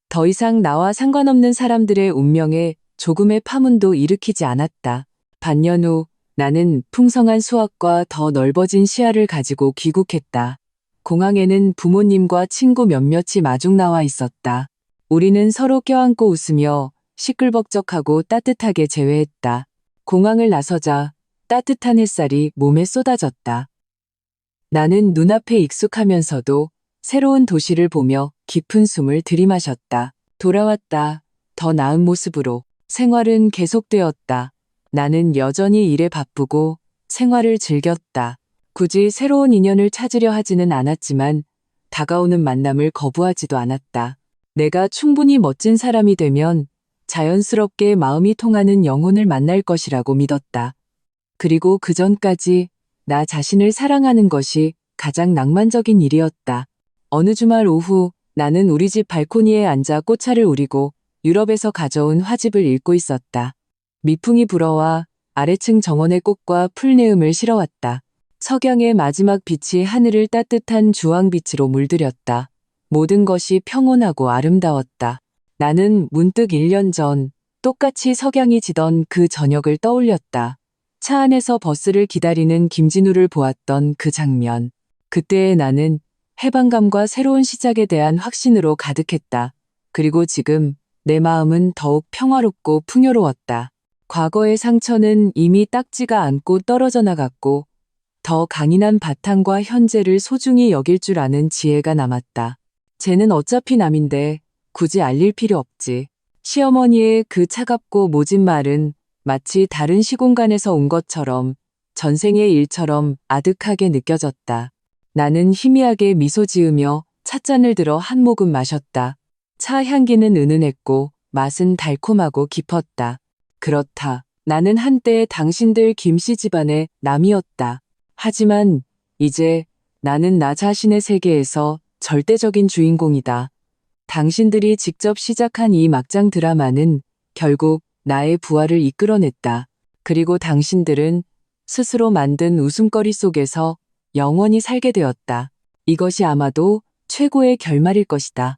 더 이상 나와 상관없는 사람들의 운명에 조금의 파문도 일으키지 않았다. 반년 후 나는 풍성한 수확과 더 넓어진 시야를 가지고 귀국했다. 공항에는 부모님과 친구 몇몇이 마중 나와 있었다. 우리는 서로 껴안고 웃으며 시끌벅적하고 따뜻하게 재회했다. 공항을 나서자 따뜻한 햇살이 몸에 쏟아졌다. 나는 눈앞에 익숙하면서도 새로운 도시를 보며 깊은 숨을 들이마셨다. 돌아왔다. 더 나은 모습으로. 생활은 계속되었다. 나는 여전히 일에 바쁘고 생활을 즐겼다. 굳이 새로운 인연을 찾으려 하지는 않았지만 다가오는 만남을 거부하지도 않았다. 내가 충분히 멋진 사람이 되면 자연스럽게 마음이 통하는 영혼을 만날 것이라고 믿었다. 그리고 그 전까지 나 자신을 사랑하는 것이 가장 낭만적인 일이었다. 어느 주말 오후 나는 우리 집 발코니에 앉아 꽃차를 우리고 유럽에서 가져온 화집을 읽고 있었다. 미풍이 불어와 아래층 정원의 꽃과 풀내음을 실어왔다. 석양의 마지막 빛이 하늘을 따뜻한 주황빛으로 물들였다. 모든 것이 평온하고 아름다웠다. 나는 문득 1년 전 똑같이 석양이 지던 그 저녁을 떠올렸다. 차 안에서 버스를 기다리는 김진우를 보았던 그 장면. 그때의 나는 해방감과 새로운 시작에 대한 확신으로 가득했다. 그리고 지금 내 마음은 더욱 평화롭고 풍요로웠다. 과거의 상처는 이미 딱지가 않고 떨어져 나갔고 더 강인한 바탕과 현재를 소중히 여길 줄 아는 지혜가 남았다. 쟤는 어차피 남인데 굳이 알릴 필요 없지. 시어머니의 그 차갑고 모진 말은 마치 다른 시공간에서 온 것처럼 전생의 일처럼 아득하게 느껴졌다. 나는 희미하게 미소 지으며 찻잔을 들어 한 모금 마셨다. 차 향기는 은은했고 맛은 달콤하고 깊었다. 그렇다. 나는 한때 당신들 김씨 집안의 남이었다. 하지만 이제 나는 나 자신의 세계에서 절대적인 주인공이다. 당신들이 직접 시작한 이 막장 드라마는 결국 나의 부활을 이끌어냈다. 그리고 당신들은 스스로 만든 웃음거리 속에서 영원히 살게 되었다. 이것이 아마도 최고의 결말일 것이다.